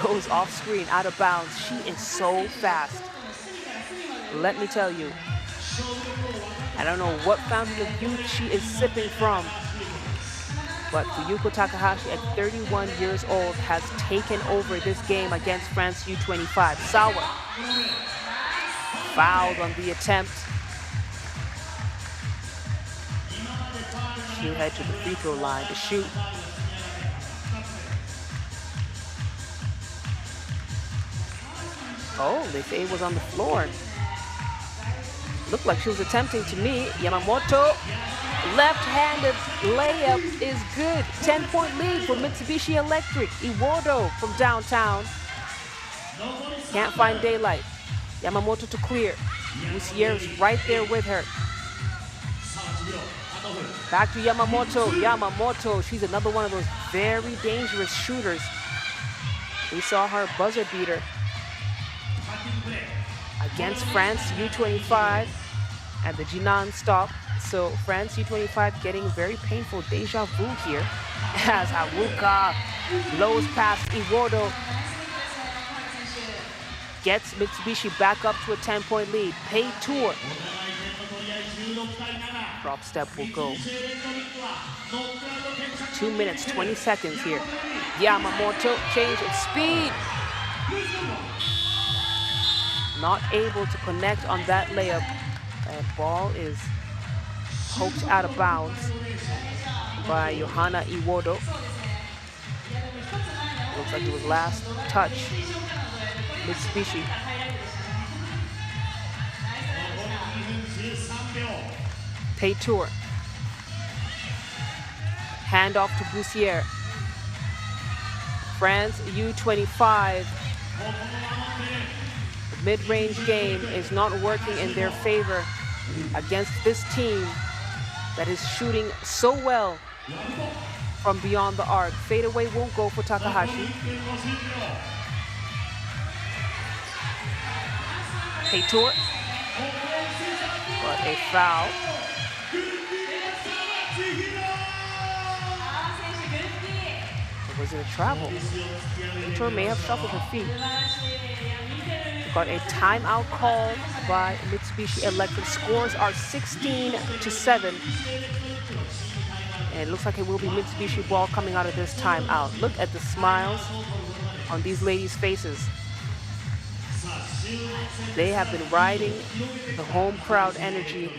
goes off screen, out of bounds. She is so fast. Let me tell you, I don't know what fountain of youth she is sipping from, but Fuyuko Takahashi at 31 years old has taken over this game against France U25. Sawa fouled on the attempt. She'll head to the free throw line to shoot. Oh, they say it was on the floor. Looked like she was attempting to me. Yamamoto, left-handed layup is good. 10-point lead for Mitsubishi Electric. Iwodo from downtown. Can't find daylight. Yamamoto to clear. Bussiere is right there with her. Back to Yamamoto. Yamamoto, she's another one of those very dangerous shooters. We saw her buzzer beater against France U25 at the Jinan stop. So France U25 getting very painful deja vu here as Hawuka blows past Iwodo. Gets Mitsubishi back up to a 10-point lead. Pei Tour. Drop step will go. 2 minutes, 20 seconds here. Yamamoto change of speed. Not able to connect on that layup. That ball is poked out of bounds by Johanna Iwodo. Looks like it was last touch. Mitsubishi. Pei Tour. Hand off to Bussiere. France U25. The mid-range game is not working in their favor against this team that is shooting so well from beyond the arc. Fadeaway won't go for Takahashi. Pei Tour. But a foul. Or was it a travel? Pei Tour may have shuffled her feet. Got a timeout called by Mitsubishi Electric. Scores are 16-7. And it looks like it will be Mitsubishi ball coming out of this timeout. Look at the smiles on these ladies' faces. They have been riding the home crowd energy,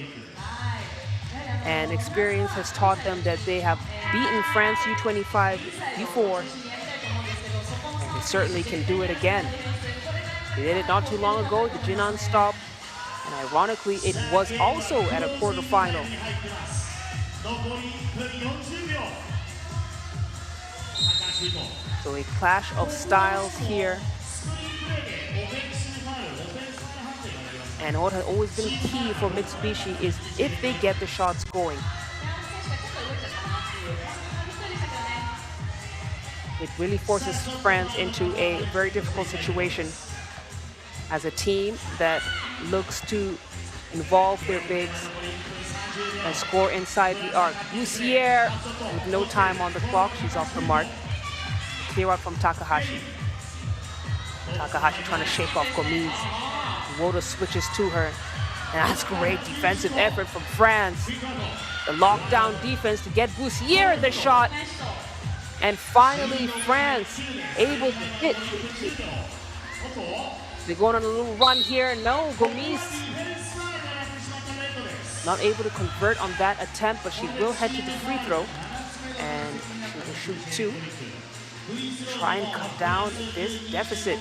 and experience has taught them that they have beaten France U25 before, and they certainly can do it again. They did it not too long ago, the Jinan stop, and ironically, it was also at a quarterfinal. So a clash of styles here. And what has always been key for Mitsubishi is if they get the shots going. It really forces France into a very difficult situation as a team that looks to involve their bigs and score inside the arc. Bussiere, with no time on the clock, she's off her mark. Clear out from Takahashi. Takahashi trying to shake off Gomis. Iwodo switches to her. And that's great defensive effort from France. The lockdown defense to get Bussiere the shot. And finally, France able to hit. They're going on a little run here. No, Gomis not able to convert on that attempt, but she will head to the free throw. And she will shoot 2. Try and cut down this deficit.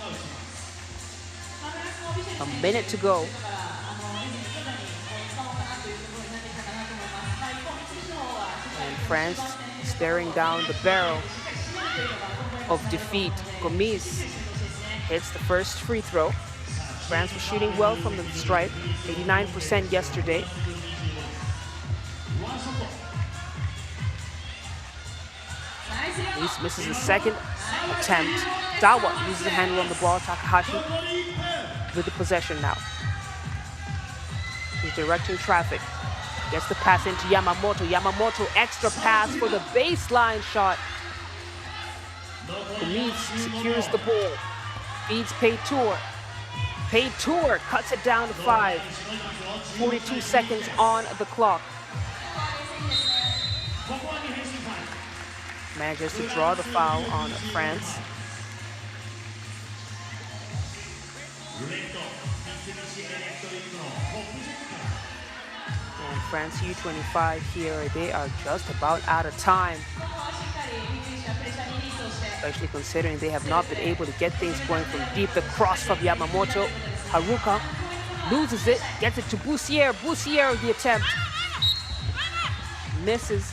A minute to go. And France staring down the barrel of defeat. Gomis hits the first free throw. France was shooting well from the stripe, 89% yesterday. Gomis misses the second attempt. Dawa loses the handle on the ball. Takahashi with the possession now. He's directing traffic. Gets the pass into Yamamoto. Yamamoto extra pass for the baseline shot. Gomis secures the ball. Feeds Paytour. Paytour cuts it down to 5. 42 seconds on the clock. Manages to draw the foul on France. And France U25 here, they are just about out of time. Especially considering they have not been able to get things going from deep. The cross from Yamamoto. Haruka loses it, gets it to Bussiere. Bussiere, the attempt. Misses.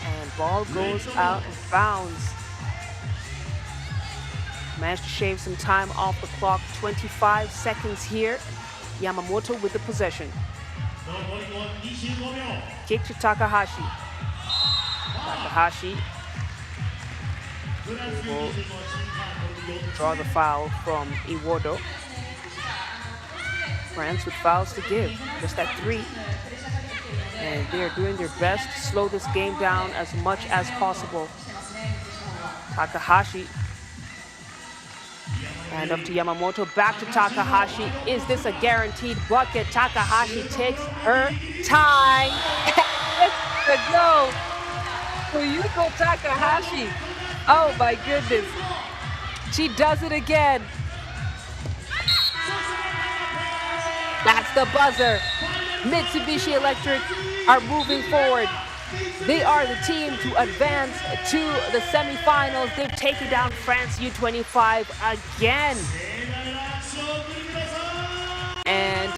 And ball goes out of bounds. Managed to shave some time off the clock. 25 seconds here. Yamamoto with the possession. Kick to Takahashi. Takahashi will draw the foul from Iwodo. France with fouls to give, just at 3. And they are doing their best to slow this game down as much as possible. Takahashi. And up to Yamamoto, back to Takahashi. Is this a guaranteed bucket? Takahashi takes her time. Let's go. Fuyuko Takahashi. Oh my goodness. She does it again. That's the buzzer. Mitsubishi Electric are moving forward. They are the team to advance to the semifinals. They've taken down France U25 again. And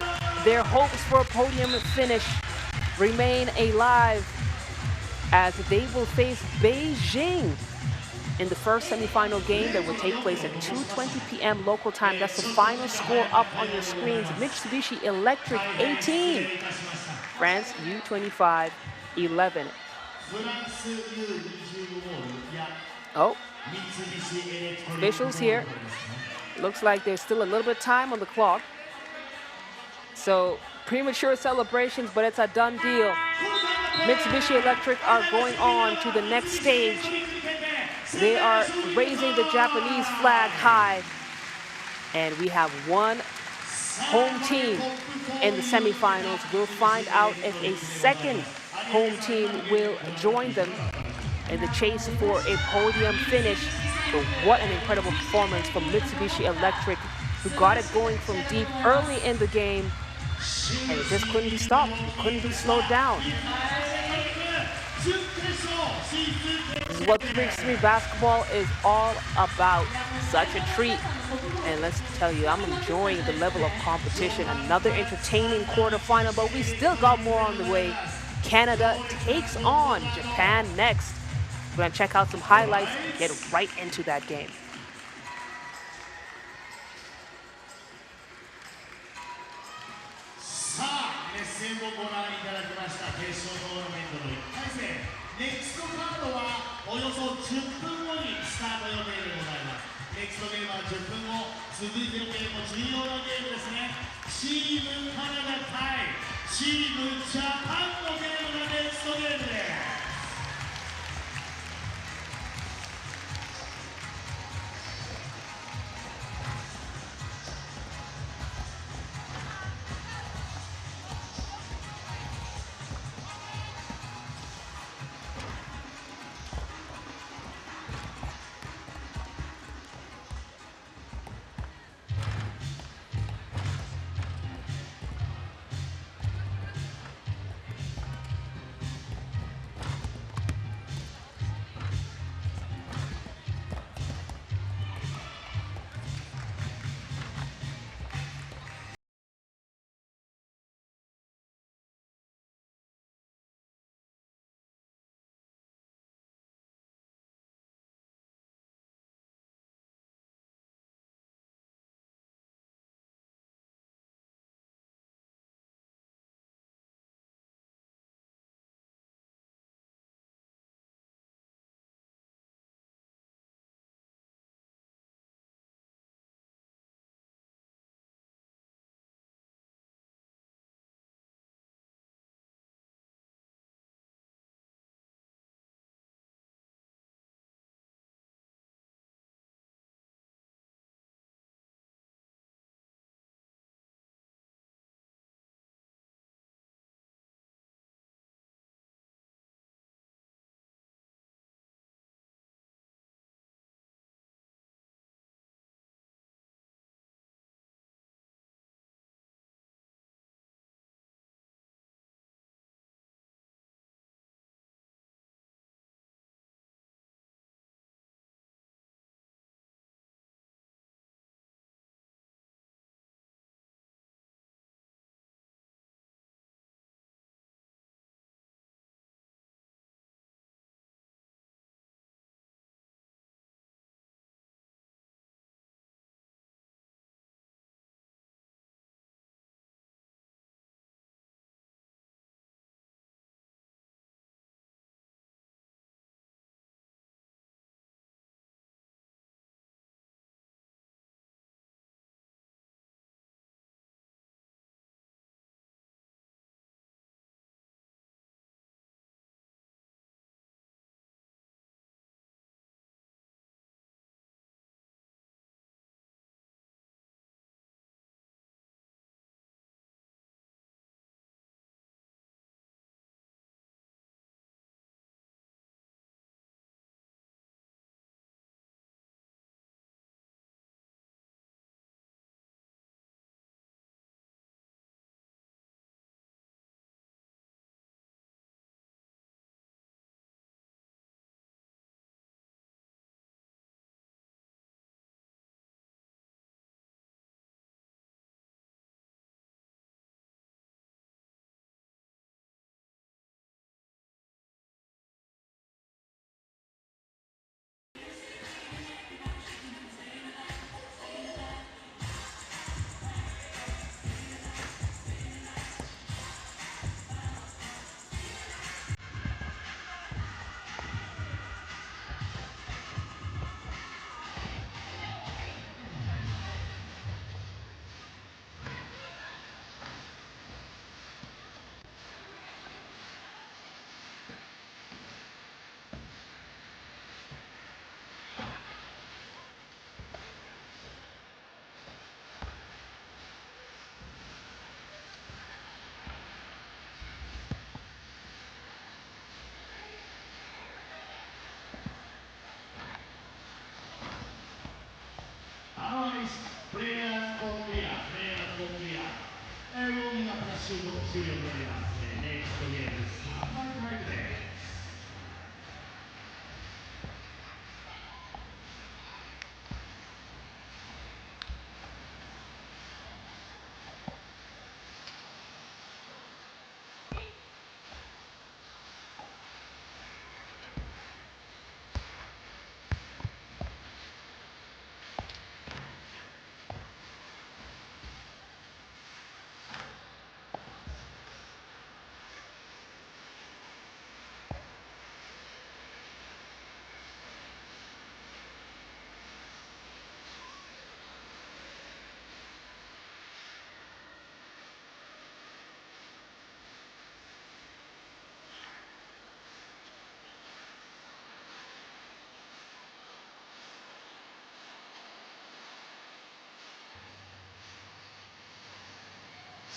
their hopes for a podium finish remain alive as they will face Beijing in the first semifinal game that will take place at 2:20 p.m. local time. That's the final score up on your screens. Mitsubishi Electric 18, France U25 11. Oh, officials here. Looks like there's still a little bit of time on the clock. So premature celebrations, but it's a done deal. Mitsubishi Electric are going on to the next stage. They are raising the Japanese flag high. And we have one home team in the semifinals. We'll find out if a second home team will join them in the chase for a podium finish. But what an incredible performance from Mitsubishi Electric, who got it going from deep early in the game. And it just couldn't be stopped. It couldn't be slowed down. This is what 3x3 basketball is all about. Such a treat. And let's tell you, I'm enjoying the level of competition. Another entertaining quarterfinal, but we still got more on the way. Canada takes on Japan next. We're going to check out some highlights and get right into that game. Next カードはおよそ10分後にスタート予定でございます。ネクストゲームは10分後、続いてのゲームも重要なゲームですね。チームカナダ対チームジャパンのゲームがネクストゲームです。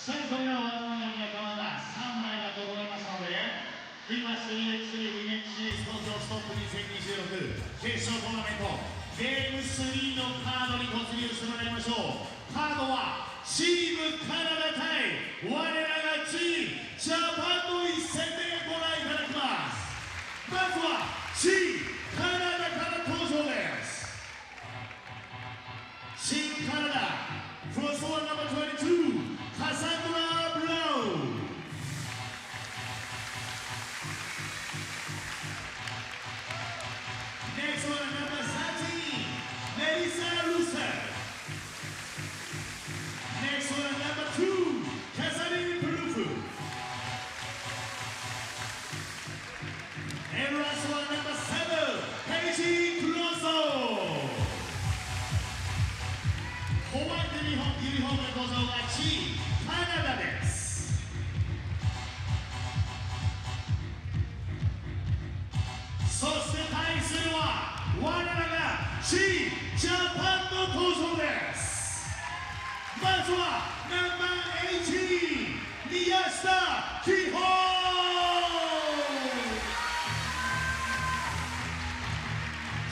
さあこれは技のようにはまだ3枚だと思いますので、FIBA 3x3 ネッチ東京ストップ2026決勝トーナメントゲーム3のカードに突入してまいりましょう。カードはチームカナダ対我らがチームジャパンの一戦でご覧いただきます。まずはチームカナダから登場です。チームカナダFirst one, number 22, Cassandra Brown. Next one, number 13, Melissa Russo. Next one, number 2, Casarin Perufu. And last one, number 7, Beijing Closo.ホワイトユニフォームの登場はチームカナダです。そして対するは我らがチームジャパンの登場です。まずはナンバー18宮下希穂。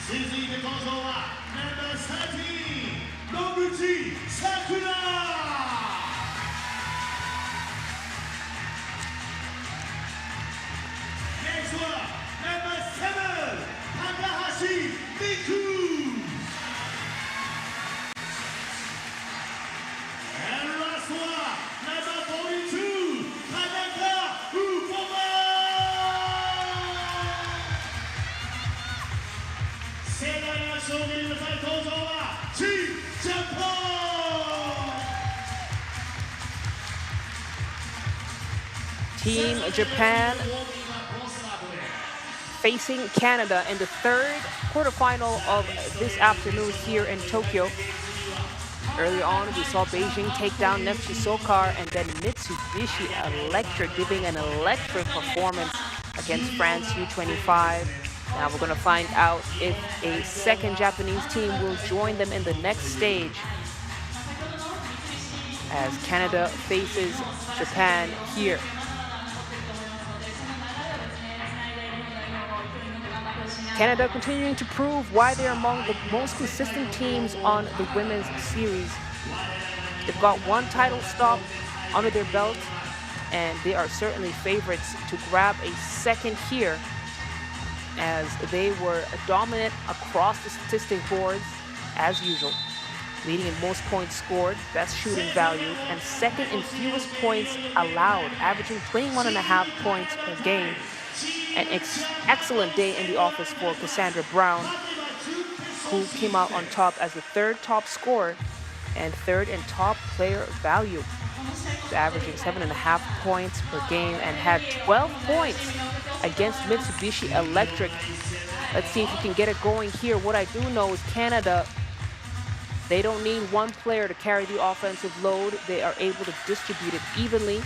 続いて登場はナンバー13野口さくら。Next one, number 7, 高橋美久。And last one, number 42, 田中ウフォマ。世代が証言の際登場はチームTeam Japan facing Canada in the third quarterfinal of this afternoon here in Tokyo. Early on, we saw Beijing take down Neftchi SOCAR and then Mitsubishi Electric giving an electric performance against France U25. Now we're going to find out if a second Japanese team will join them in the next stage as Canada faces Japan here. Canada continuing to prove why they're among the most consistent teams on the women's series. They've got one title stop under their belt, and they are certainly favorites to grab a second here, as they were dominant across the statistic boards as usual, leading in most points scored, best shooting value, and second in fewest points allowed, averaging 21.5 points per game. An excellent day in the office for Cassandra Brown, who came out on top as the third top scorer and third in top player value, averaging 7.5 points per game and had 12 points against Mitsubishi Electric. Let's see if we can get it going here. What I do know is Canada, they don't need one player to carry the offensive load. They are able to distribute it evenly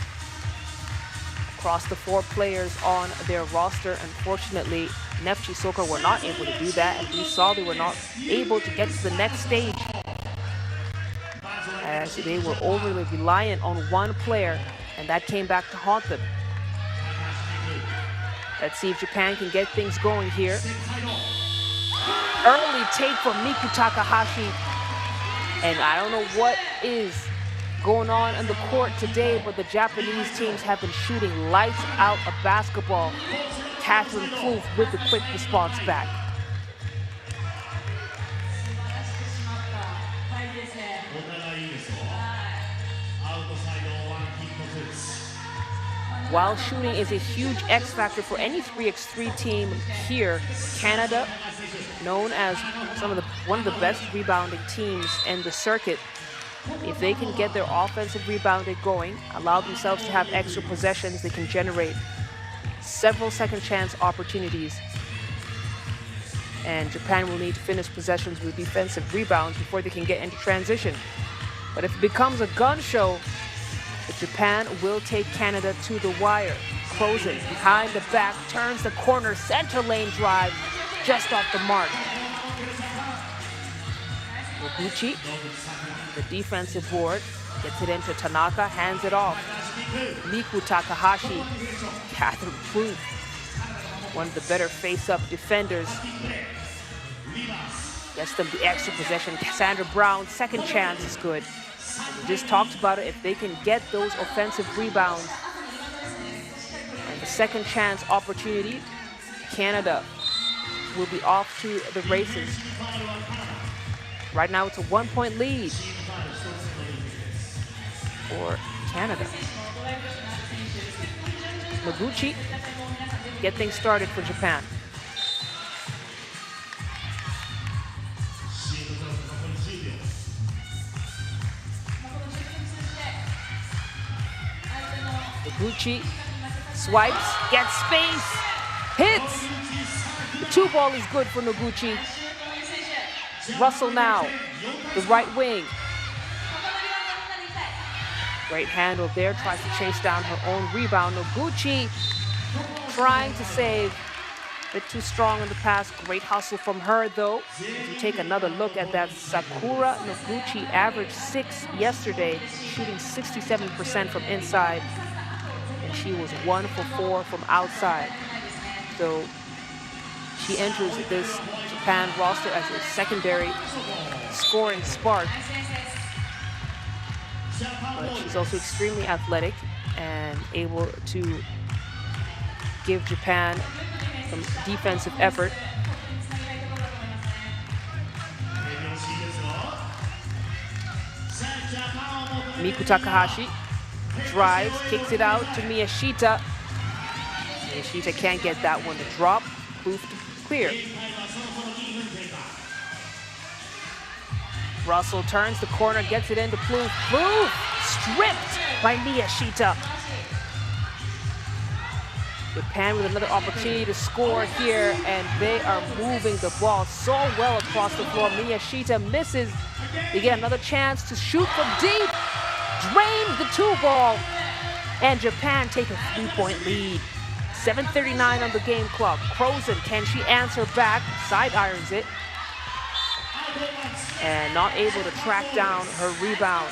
across the 4 players on their roster. Unfortunately, Neftchi SOCAR were not able to do that, and we saw they were not able to get to the next stage as they were overly reliant on one player, and that came back to haunt them. Let's see if Japan can get things going here. Early take from Miku Takahashi, and I don't know what is going on the court today, but the Japanese teams have been shooting lights out of basketball. Catherine Kloof with the quick response back. While shooting is a huge X factor for any 3x3 team here, Canada, known as one of the best rebounding teams in the circuit, if they can get their offensive rebounding going, allow themselves to have extra possessions, they can generate several second chance opportunities. And Japan will need to finish possessions with defensive rebounds before they can get into transition. But if it becomes a gun show, Japan will take Canada to the wire. Closing behind the back, turns the corner, center lane drive, just off the mark. Noguchi, the defensive board, Gets it into Tanaka, hands it off. Miku Takahashi, Catherine Plouffe, one of the better face-up defenders. Gets them the extra possession. Cassandra Brown, second chance is good. And we just talked about it. If they can get those offensive rebounds and the second chance opportunity, Canada will be off to the races. Right now it's a 1-point lead for Canada. Noguchi get things started for Japan. Noguchi swipes, gets space, hits. The 2-ball is good for Noguchi. Russell now, the right wing. Great handle there, tries to chase down her own rebound. Noguchi trying to save, a bit too strong in the pass. Great hustle from her though. If you take another look at that, Sakura Noguchi averaged 6 yesterday, shooting 67% from inside. And she was 1 for 4 from outside. So she enters this Japan roster as a secondary scoring spark. But she's also extremely athletic and able to give Japan some defensive effort. Miku Takahashi drives, kicks it out to Miyashita. Miyashita can't get that one to drop. Plouffe to clear. Russell turns the corner, gets it into Plouffe. Plouffe stripped by Miyashita. Japan with another opportunity to score here, and they are moving the ball so well across the floor. Miyashita misses. They get another chance to shoot from deep. Drains the 2-ball, and Japan take a 3-point lead. 7:39 on the game clock. Crozen, can she answer back? Side irons it. And not able to track down her rebound.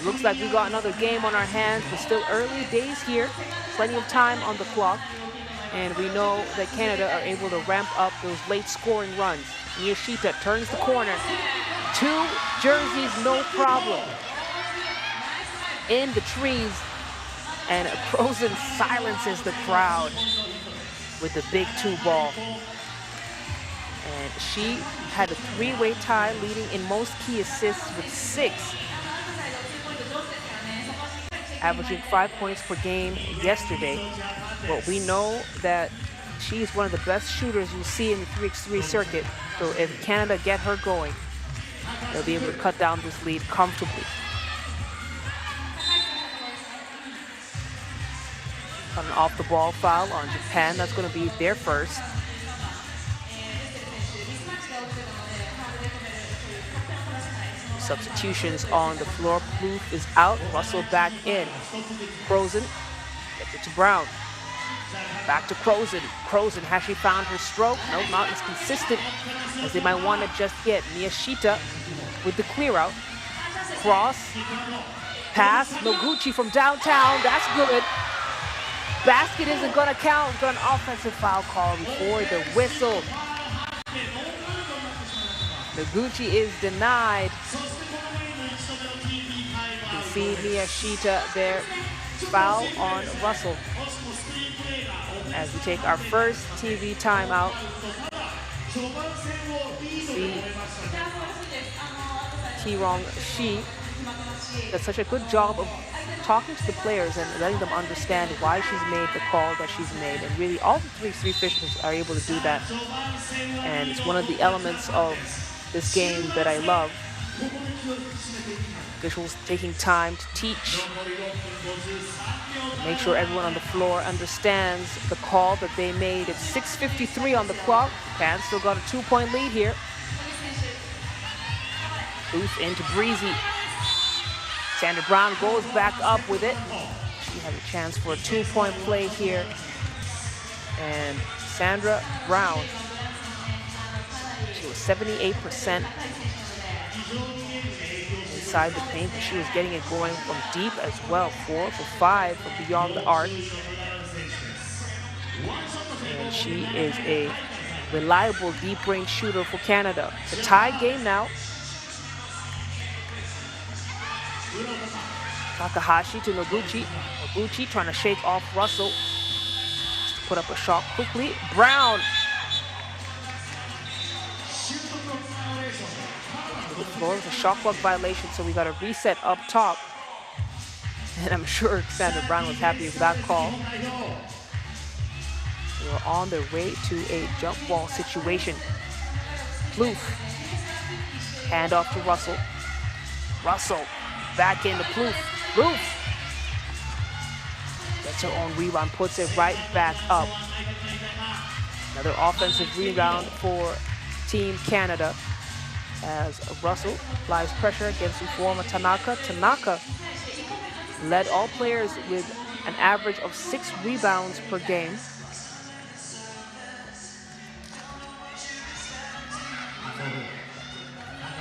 Looks like we got another game on our hands, but still early days here. Plenty of time on the clock. And we know that Canada are able to ramp up those late scoring runs. Miyashita turns the corner. 2 jerseys, no problem. In the trees. And Crozen silences the crowd with the big 2-ball. And she had a 3-way tie, leading in most key assists with 6. Averaging 5 points per game yesterday. But we know that she's one of the best shooters you see in the 3x3 circuit. So if Canada get her going, they'll be able to cut down this lead comfortably. An off-the-ball foul on Japan. That's going to be their first. Substitutions on the floor. Plouffe is out. Russell back in. Crozen gets it to Brown. Back to Crozen. Crozen, has she found her stroke? No, not as consistent as they might want it just yet. Miyashita with the clear out. Cross. Pass. Noguchi from downtown. That's good. Basket isn't going to count. Got an offensive foul call before the whistle. Noguchi is denied. You see Miyashita there. Foul on Russell. As we take our first TV timeout. See Ki-Rong Shi does such a good job of talking to the players and letting them understand why she's made the call that she's made. And really all the 3x3 officials are able to do that. And it's one of the elements of this game that I love. Officials taking time to teach. Make sure everyone on the floor understands the call that they made. It's 6:53 on the clock. Japan still got a 2-point lead here. Plouffe into Breezy. Sandra Brown goes back up with it. She has a chance for a 2-point play here. And Sandra Brown, she was 78% inside the paint, but she was getting it going from deep as well. 4 for 5 from beyond the arc. And she is a reliable deep range shooter for Canada. It's a tie game now. Takahashi to Noguchi. Noguchi trying to shake off Russell. Put up a shot quickly. Brown. To the floor with a shot clock violation, so we got a reset up top. And I'm sure Sandra Brown was happy with that call. They were on their way to a jump ball situation. Plouffe. Hand off to Russell. Russell. Back into Plouffe. Plouffe. Gets her own rebound, puts it right back up. Another offensive rebound for Team Canada as Russell applies pressure against the former Tanaka. Tanaka led all players with an average of 6 rebounds per game.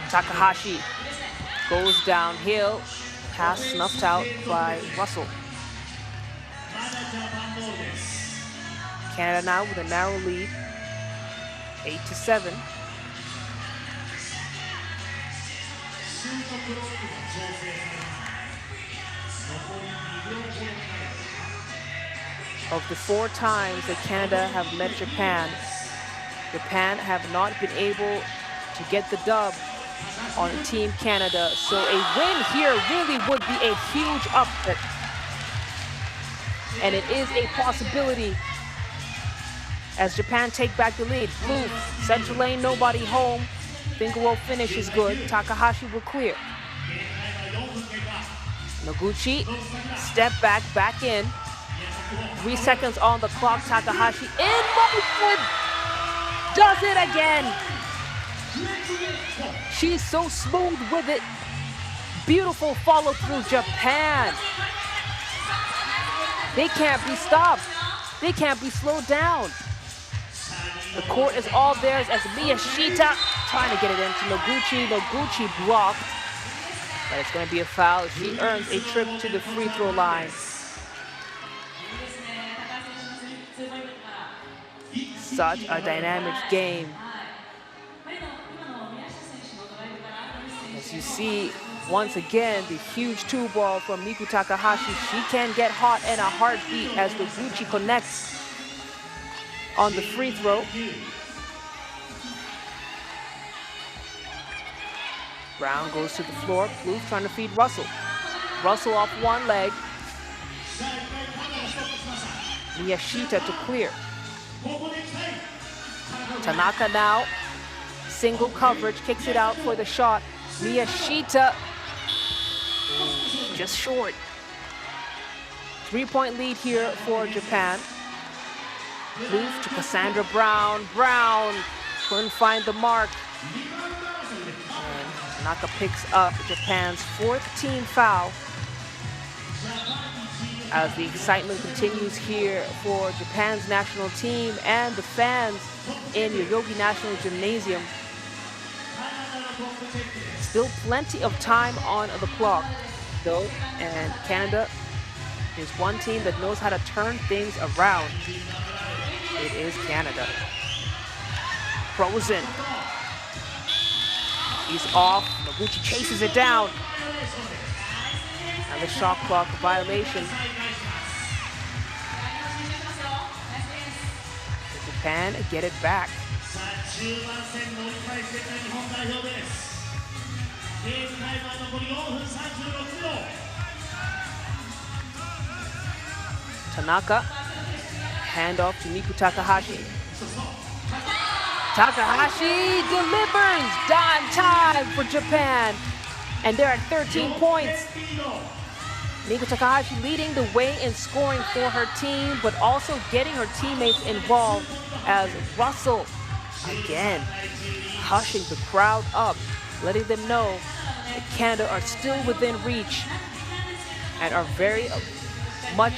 Takahashi goes downhill, pass snuffed out by Russell. Canada now with a narrow lead, 8-7. Of the 4 times that Canada have met Japan, Japan have not been able to get the dub on Team Canada. So a win here really would be a huge upset. And it is a possibility as Japan take back the lead. Blue, central lane, nobody home. Finger roll finish is good. Takahashi will clear. Noguchi, step back, back in. 3 seconds on the clock. Takahashi in motion. Does it again. She's so smooth with it. Beautiful follow through. Japan. They can't be stopped. They can't be slowed down. The court is all theirs as Miyashita trying to get it into Noguchi. Noguchi blocked. But it's going to be a foul. She earns a trip to the free throw line. Such a dynamic game. As you see, once again, the huge 2-ball from Miku Takahashi. She can get hot in a heartbeat as Noguchi connects on the free throw. Brown goes to the floor. Plouffe trying to feed Russell. Russell off one leg. Miyashita to clear. Tanaka now. Single coverage, kicks it out for the shot. Miyashita just short. 3-point lead here for Japan. Plouffe to Cassandra Brown. Brown couldn't find the mark. And Tanaka picks up Japan's 4th team foul. As the excitement continues here for Japan's national team and the fans in Yoyogi National Gymnasium. Still plenty of time on the clock, though, and Canada is one team that knows how to turn things around. It is Canada. Frozen. He's off. Noguchi chases it down. And the shot clock violation. Japan get it back. Tanaka, handoff to Miku Takahashi. Takahashi delivers! Dime time for Japan. And they're at 13 points. Miku Takahashi leading the way in scoring for her team, but also getting her teammates involved as Russell, again, hushing the crowd up, letting them know that Canada are still within reach and are very much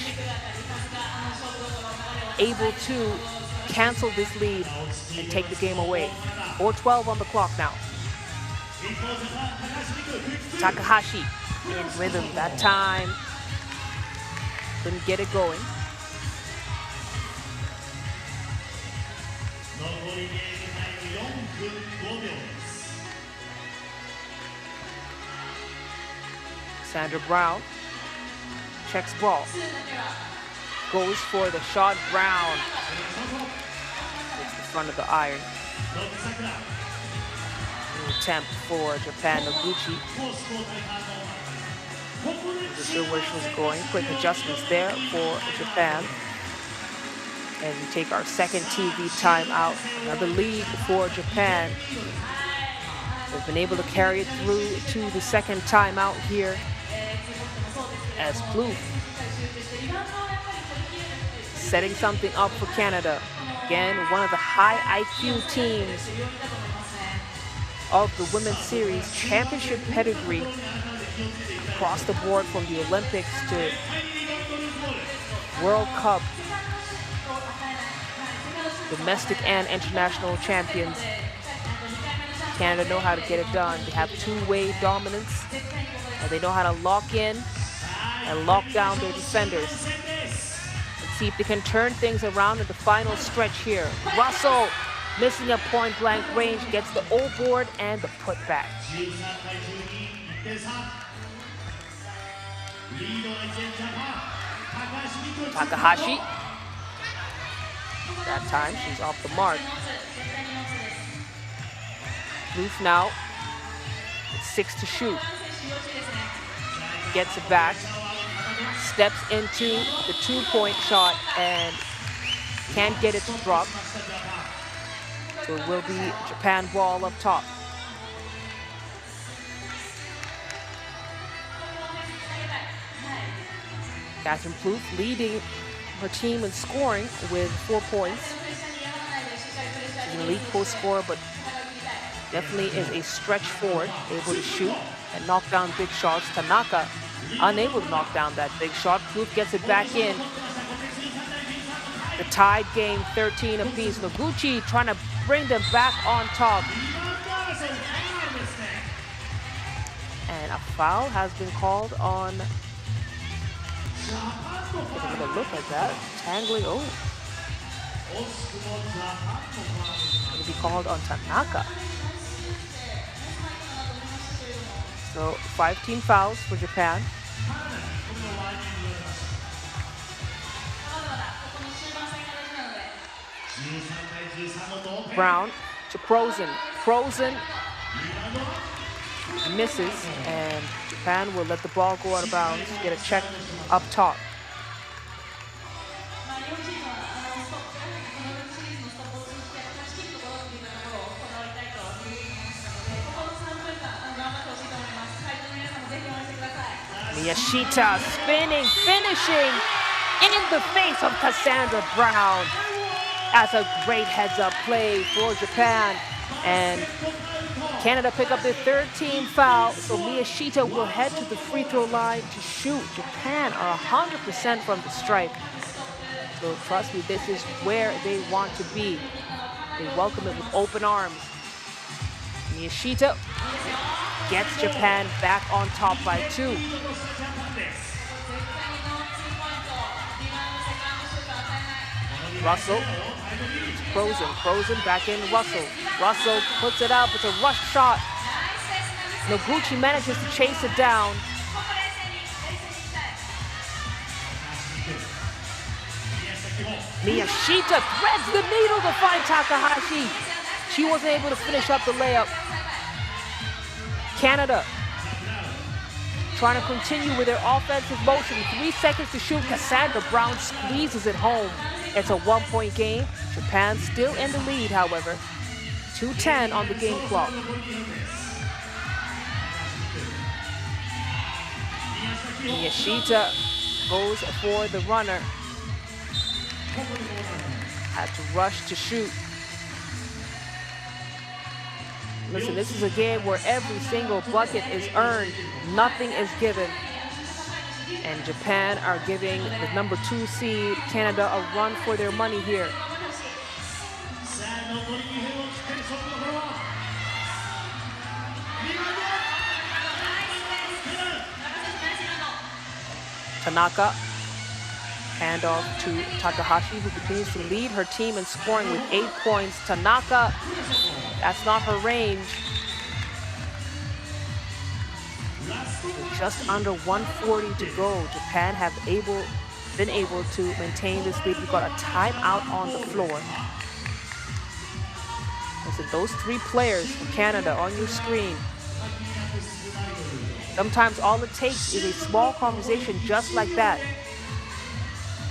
able to cancel this lead and take the game away. 4:12 on the clock now. Takahashi in rhythm that time. Couldn't get it going. Sandra Brown checks ball. Goes for the shot. Brown hits the front of the iron. New attempt for Japan. Noguchi. Wasn't sure where she was going. Quick adjustments there for Japan. And we take our second TV timeout. Another lead for Japan. They've been able to carry it through to the second timeout here as Blue setting something up for Canada. Again, one of the high IQ teams of the Women's Series. Championship pedigree across the board from the Olympics to World Cup. Domestic and international champions. Canada know how to get it done. They have two-way dominance, and they know how to lock in and lock down their defenders. Let's see if they can turn things around in the final stretch here. Russell missing a point-blank range, gets the O board and the putback. Takahashi. That time she's off the mark. Ruth now, 6 to shoot. Gets it back, steps into the two-point shot and can't get it to drop. So it will be Japan ball up top. Catherine Plouffe leading her team in scoring with 4 points. She's an elite post scorer, but definitely is a stretch forward, able to shoot and knock down big shots. Tanaka unable to knock down that big shot. Plouffe gets it back in. The tied game, 13 apiece. Noguchi trying to bring them back on top. And a foul has been called on. Take a look at that. Tangling. Oh. It'll be called on Tanaka. So 5 team fouls for Japan. Brown to Prosen. Prosen misses, and Japan will let the ball go out of bounds. Get a check up top. Miyashita spinning, finishing in the face of Cassandra Brown. That's a great heads-up play for Japan. And Canada pick up their 3rd team foul, so Miyashita will head to the free throw line to shoot. Japan are 100% from the stripe. So trust me, this is where they want to be. They welcome it with open arms. Miyashita gets Japan back on top by 2. Russell, Prosen back in Russell. Russell puts it up, it's a rush shot. Noguchi manages to chase it down. Miyashita threads the needle to find Takahashi. She wasn't able to finish up the layup. Canada trying to continue with their offensive motion. 3 seconds to shoot. Cassandra Brown squeezes it home. It's a 1-point game. Japan still in the lead, however. 2:10 on the game clock. Miyashita goes for the runner. Had to rush to shoot. Listen, this is a game where every single bucket is earned. Nothing is given. And Japan are giving the number 2 seed, Canada, a run for their money here. Tanaka. Handoff to Takahashi, who continues to lead her team in scoring with 8 points. Tanaka, that's not her range. With just under 140 to go, Japan have been able to maintain this lead. We've got a timeout on the floor. Listen, those 3 players for Canada on your screen. Sometimes all it takes is a small conversation just like that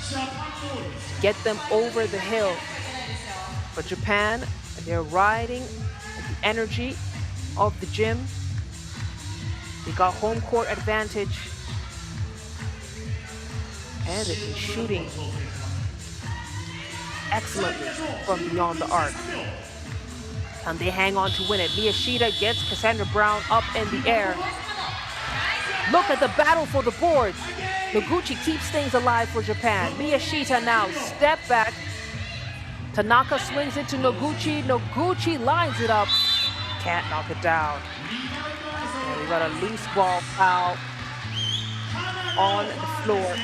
to get them over the hill. For Japan, they're riding the energy of the gym. They got home court advantage. And they've been shooting excellently from beyond the arc. And they hang on to win it. Miyashita gets Cassandra Brown up in the air. Look at the battle for the boards. Noguchi keeps things alive for Japan. Miyashita now step back. Tanaka swings it to Noguchi. Noguchi lines it up. Can't knock it down. And we got a loose ball foul on the floor.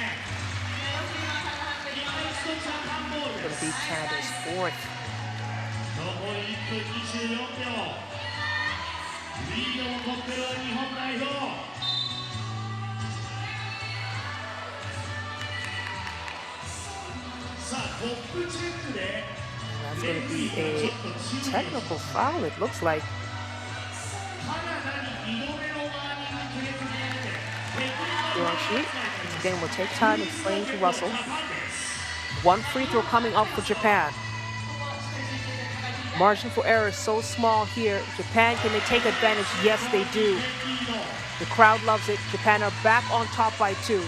It's going to be Canada's 4th. 残り1分24秒リードを取ってる日本代表さあトップチェックで That's going to be a technical foul, it looks like. カナダに2度目のワーニングプレーになって This game will take time explaining to Russell. 1 free throw coming up for Japan. Margin for error is so small here. Japan, can they take advantage? Yes, they do. The crowd loves it. Japan are back on top by 2.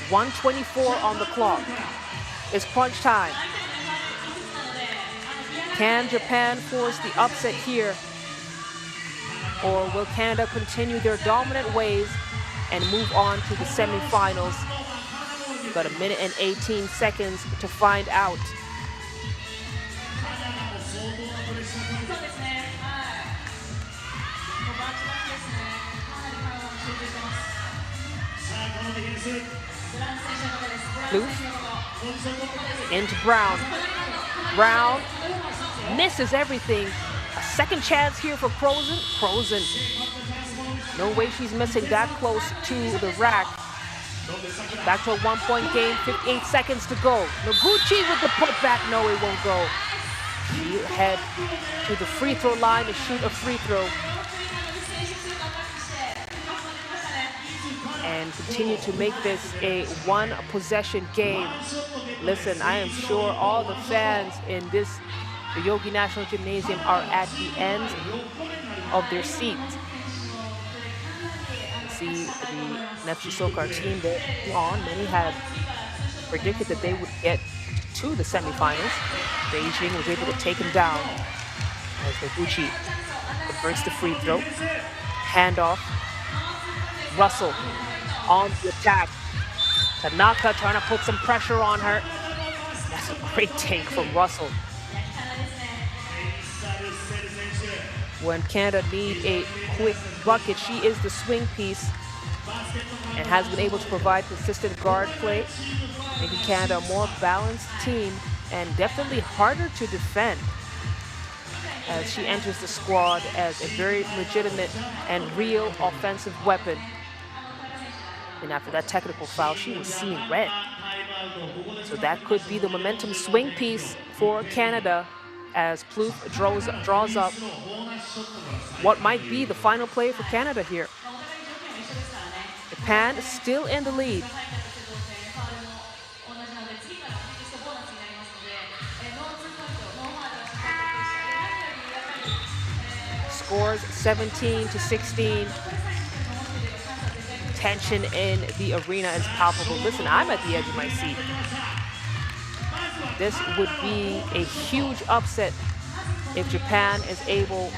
1:24 on the clock. It's crunch time. Can Japan force the upset here? Or will Canada continue their dominant ways and move on to the semifinals? We've got 1 minute and 18 seconds to find out. そうですね。はい。もうバチバチですね。かなり体も集中してます。さあこのディフェンスブラウン選手のことです。ブラウン選手のこと。 Into Brown. Brown misses everything. A second chance here for Crozen. Crozen. No way she's missing that close to the rack. Back to a 1-point game. 58 seconds to go. Noguchi with the putback. No, it won't go. She head to the free throw line to shoot a free throw. And continue to make this a 1-possession game. Listen, I am sure all the fans in the Yogi National Gymnasium are at the end of their seats. See the Neftchi SOCAR team there on. Many had predicted that they would get to the semifinals. Beijing was able to take him down as Noguchi converts the free throw. Handoff. Russell on the attack. Tanaka trying to put some pressure on her. That's a great take from Russell. When Canada need a quick bucket, she is the swing piece and has been able to provide consistent guard play, making Canada a more balanced team and definitely harder to defend as she enters the squad as a very legitimate and real offensive weapon. And after that technical foul, she was seeing red. So that could be the momentum swing piece for Canada as Plouffe draws up what might be the final play for Canada here. Japan still in the lead. Scores 17-16. Tension in the arena is palpable. Listen, I'm at the edge of my seat. This would be a huge upset if Japan is able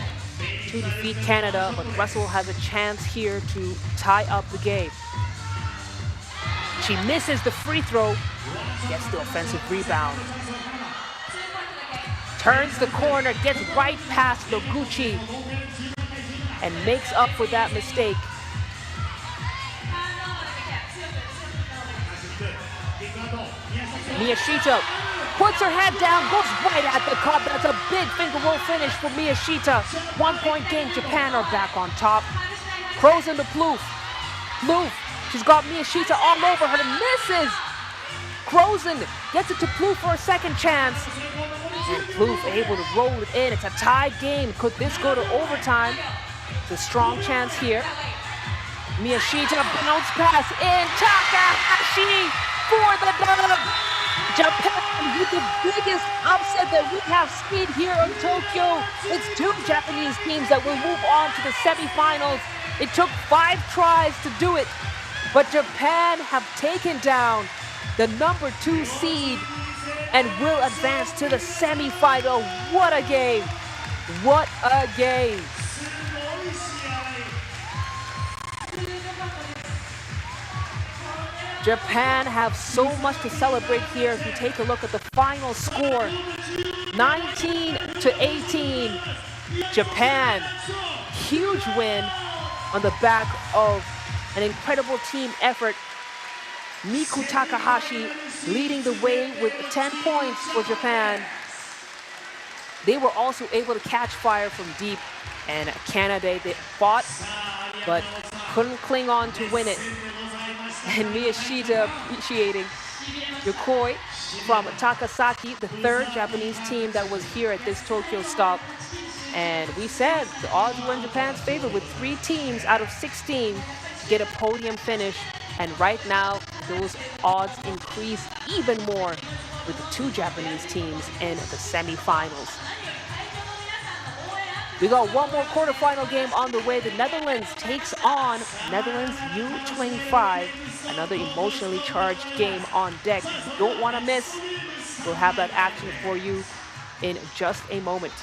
to defeat Canada, but Russell has a chance here to tie up the game. She misses the free throw, gets the offensive rebound. Turns the corner, gets right past Noguchi, and makes up for that mistake. Miyashita puts her head down, goes right at the cup. That's a big finger roll finish for Miyashita. 1 point game. Japan are back on top. Crows into Plouffe. Plouffe, she's got Miyashita all over her. Misses. Crozen gets it to Plouffe for a second chance. And Plouffe able to roll it in. It's a tied game. Could this go to overtime? It's a strong chance here. Miyashita bounce pass in. Takahashi for the dub. Japan with the biggest upset that we have seen here in Tokyo. It's 2 Japanese teams that will move on to the semifinals. It took 5 tries to do it, but Japan have taken down the number 2 seed and will advance to the semifinal. What a game! What a game! Japan have so much to celebrate here. If you take a look at the final score, 19-18. Japan, huge win on the back of an incredible team effort. Miku Takahashi leading the way with 10 points for Japan. They were also able to catch fire from deep, and Canada, they fought but couldn't cling on to win it. And Miyashita appreciating Yokoi from Takasaki, the 3rd Japanese team that was here at this Tokyo stop. And we said the odds were in Japan's favor with 3 teams out of 16 get a podium finish. And right now, those odds increase even more with the 2 Japanese teams in the semifinals. We got one more quarterfinal game on the way. The Netherlands takes on Netherlands U25. Another emotionally charged game on deck. You don't want to miss. We'll have that action for you in just a moment.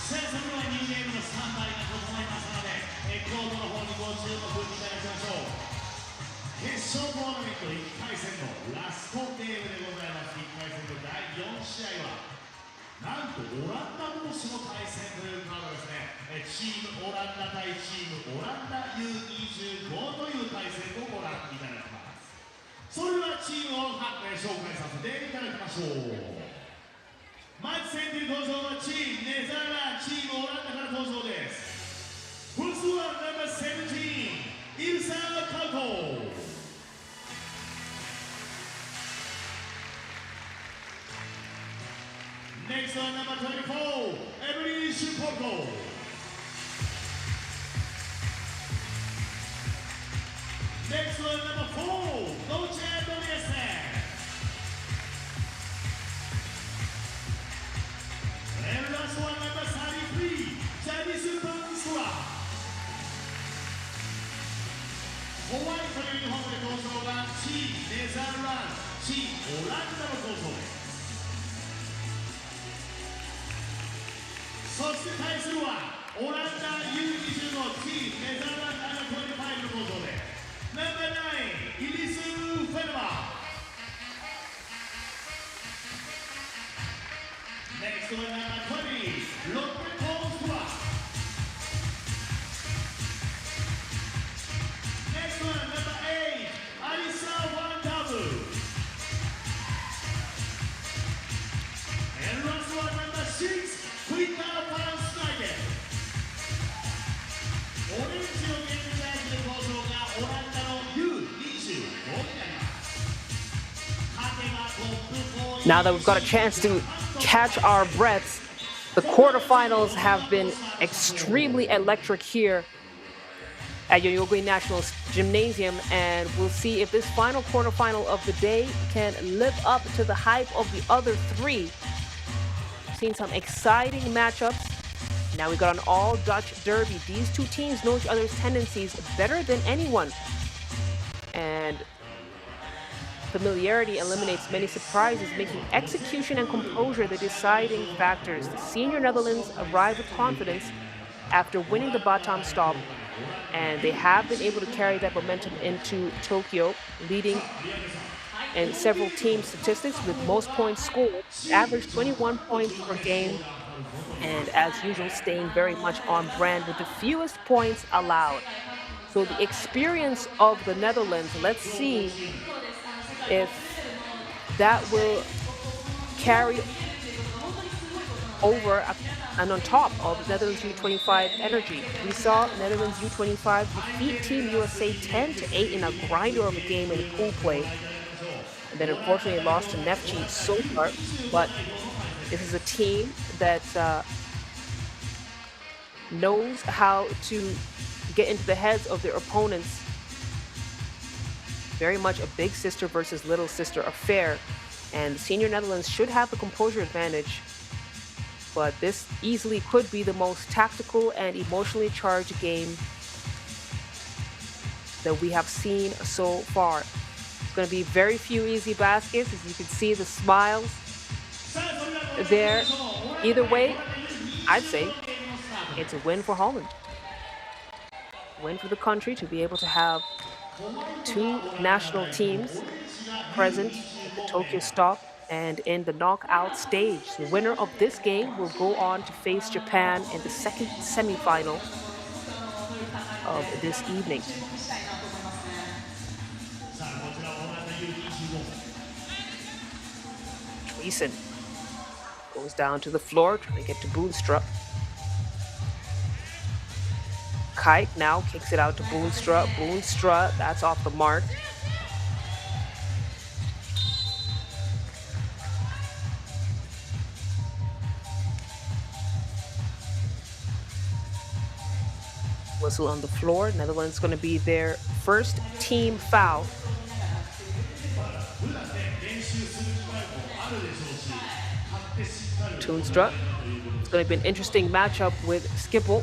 それでは2ゲームのスタンバイが整いますので、コートの方にご注目いただきましょう。決勝トーナメント1回戦のラストゲームでございます。1回戦の第4試合はなんとオランダ同士の対戦というカードですね。チームオランダ対チームオランダ U25 という対戦をご覧いただきます。それではチームを紹介させていただきましょう。まず先手に登場のチームネザーランドチームオランダから登場です。フルスワンナンバー17イルサーカウト。Next one, number 24, Emily Shuporto. Next one, number 4, Noche Doniese. And last one, number 33, Janice Pansua. ホワイトのユニフォームで登場がチームネザーランド、チームオランダの登場です。そして対するはオランダ U20 のチームネザーランド25の登場でナンバー9イリス・フェルマー。 Next one, number 20 ロッテ・コーストラ。 Next one, number 8アリサ・ワンダブ。 And last one, number 6クイッターファンスナイデン。オレンジのゲームライフで登場がオランダの U25 になります。勝てばトップ4。 Now that we've got a chance to catch our breaths, the quarterfinals have been extremely electric here at Yoyogi National's Gymnasium, and we'll see if this final quarterfinal of the day can live up to the hype of the other three. Seen some exciting matchups. Now we got an all-Dutch derby. These two teams know each other's tendencies better than anyone. And familiarity eliminates many surprises, making execution and composure the deciding factors. The senior Netherlands arrive with confidence after winning the Batam stop, and they have been able to carry that momentum into Tokyo, leading in several team statistics with most points scored, average 21 points per game, and as usual staying very much on brand with the fewest points allowed. So the experience of the Netherlands, let's see if that will carry over and on top of Netherlands U25 energy. We saw Netherlands U25 defeat Team USA 10-8 in a grinder of a game in pool play. And then unfortunately lost to Neftchi SOCAR, but this is a team that knows how to get into the heads of their opponents. Very much a big sister versus little sister affair, and the senior Netherlands should have the composure advantage, but this easily could be the most tactical and emotionally charged game that we have seen so far. It's going to be very few easy baskets, as you can see the smiles there. Either way, I'd say it's a win for Holland. Win for the country to be able to have two national teams present at the Tokyo stop and in the knockout stage. The winner of this game will go on to face Japan in the second semifinal of this evening. Dreesen goes down to the floor, trying to get to Boonstra. Kite now kicks it out to Boonstra. Boonstra, that's off the mark. Whistle on the floor. Netherlands going to be their first team foul. Toonstra. It's going to be an interesting matchup with Skippel.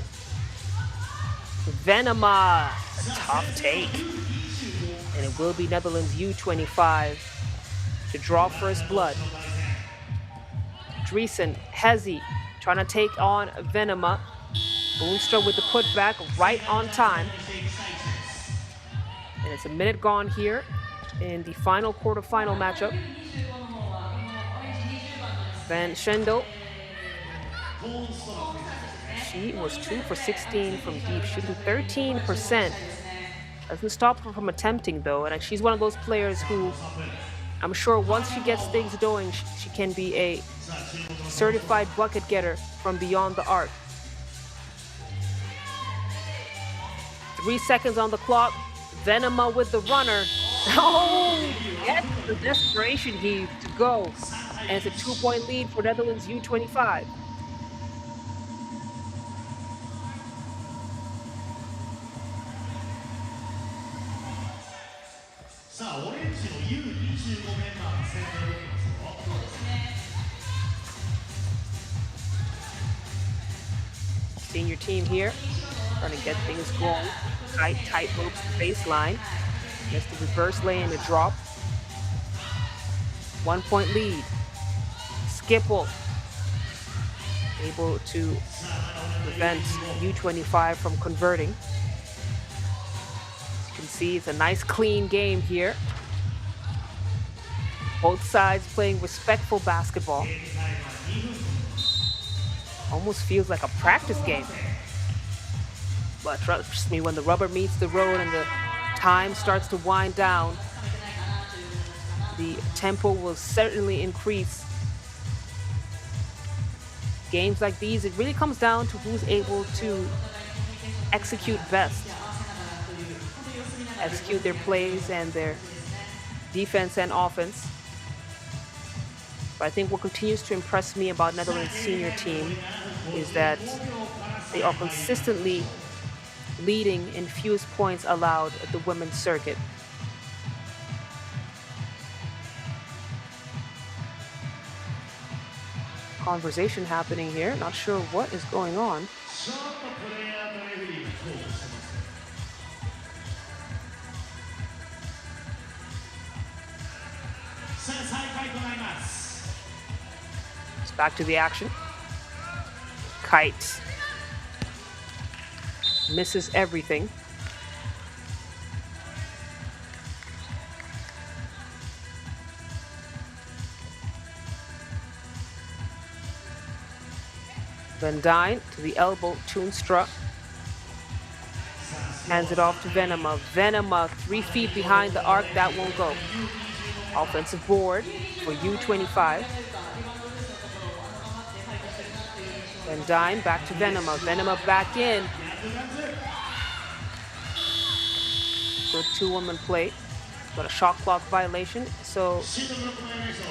Venema, a tough take. And it will be Netherlands U25 to draw first blood. Dreesen, Hezi, trying to take on Venema. Boonstra with the putback right on time. And And it's a minute gone here in the final quarterfinal matchup. Van Schendel. She was 2 for 16 from deep, shooting 13%. Doesn't stop her from attempting, though. And she's one of those players who I'm sure once she gets things going, she can be a certified bucket getter from beyond the arc. 3 seconds on the clock. Venema with the runner. Oh, yes, the desperation heave to go. And it's a 2-point lead for Netherlands U25. Senior team here, trying to get things going. Tight ropes the baseline. Gets the reverse lay and a drop. 1-point lead. Skipple able to prevent U25 from converting. As you can see, it's a nice clean game here. Both sides playing respectful basketball. Almost feels like a practice game. But trust me, when the rubber meets the road and the time starts to wind down, the tempo will certainly increase. Games like these, it really comes down to who's able to execute best. Execute their plays and their defense and offense. But I think what continues to impress me about Netherlands' senior team is that they are consistently leading in fewest points allowed at the women's circuit. Conversation happening here. Not sure what is going on. It's back to the action. Kite misses everything. Van Dyne to the elbow, Toonstra. Hands it off to Venema. Venema 3 feet behind the arc, that won't go. Offensive board for U25. Van Dyne back to Venema. Venema back in. Good 2-woman play. Got a shot clock violation. So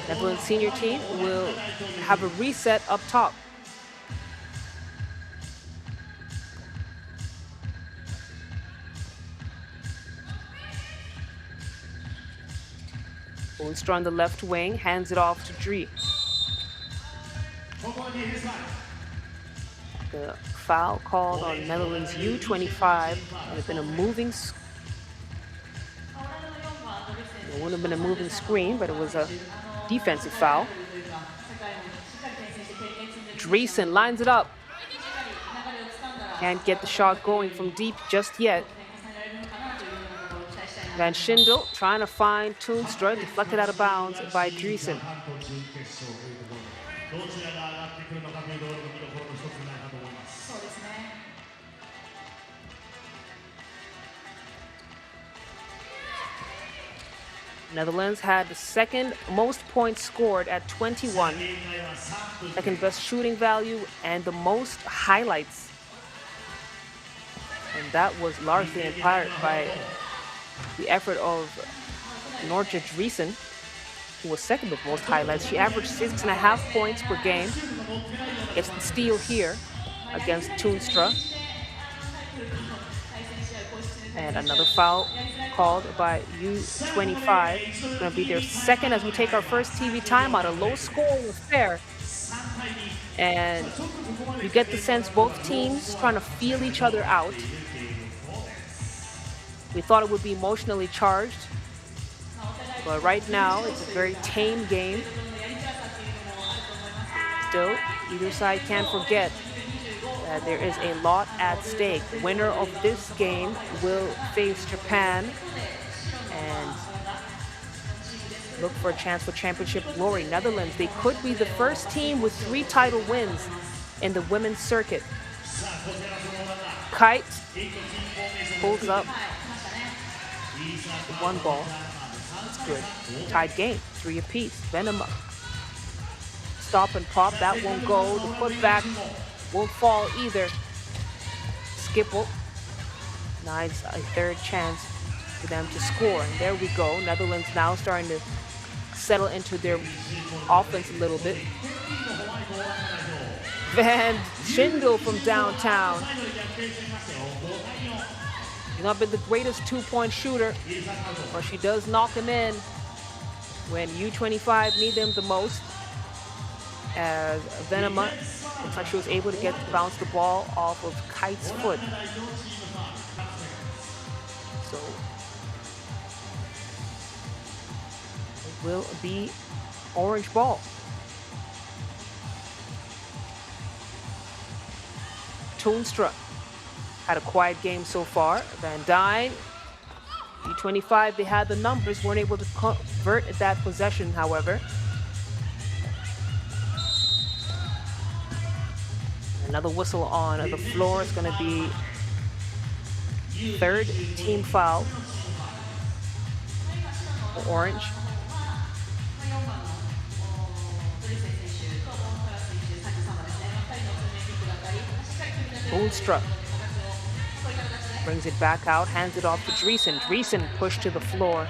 Netherlands senior team will have a reset up top. Boonstra on the left wing, hands it off to Drie. The foul called on Netherlands U25. It would have been a moving it wouldn't have been a moving screen, but it was a defensive foul. Driesen lines it up. Can't get the shot going from deep just yet. Van Schendel trying to find Toonstra, deflected out of bounds by Driesen. Netherlands had the second most points scored at 21, second best shooting value, and the most highlights. And that was largely inspired by the effort of Nortje Driesen, who was second with most highlights. She averaged 6.5 points per game. Gets the steal here against Toonstra. And another foul called by U25. It's going to be their second as we take our first TV timeout. A low-scoring affair. And you get the sense both teams trying to feel each other out. We thought it would be emotionally charged. But right now, it's a very tame game. Still, either side can't forget that there is a lot at stake. Winner of this game will face Japan look for a chance for championship glory. Netherlands, they could be the first team with 3 title wins in the women's circuit. Kite pulls up one ball. That's good. Tied game, 3 apiece. Venema. Stop and pop, that won't go. The putback won't fall either. Skipple. Nice, a third chance for them to score. And there we go. Netherlands now starting to settle into their offense a little bit. Van Schindel from downtown. She's not been the greatest 2-point shooter, but she does knock them in when U25 need them the most. As Venema, looks like she was able to bounce the ball off of Kite's foot. So it will be orange ball. Toonstra had a quiet game so far. Van Dyne, U25, they had the numbers, weren't able to convert that possession, however. Another whistle on the floor is going to be third team foul for Orange. Boonstra brings it back out, hands it off to Dreesen. Dreesen pushed to the floor.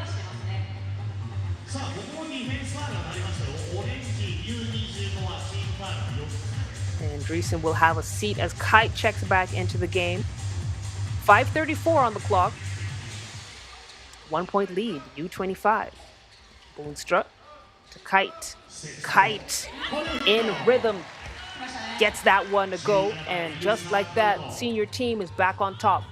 And Dreesen will have a seat as Kite checks back into the game. 5:34 on the clock. 1-point lead, U25. Boonstra to Kite. Kite in rhythm. Gets that one to go, and just like that, senior team is back on top.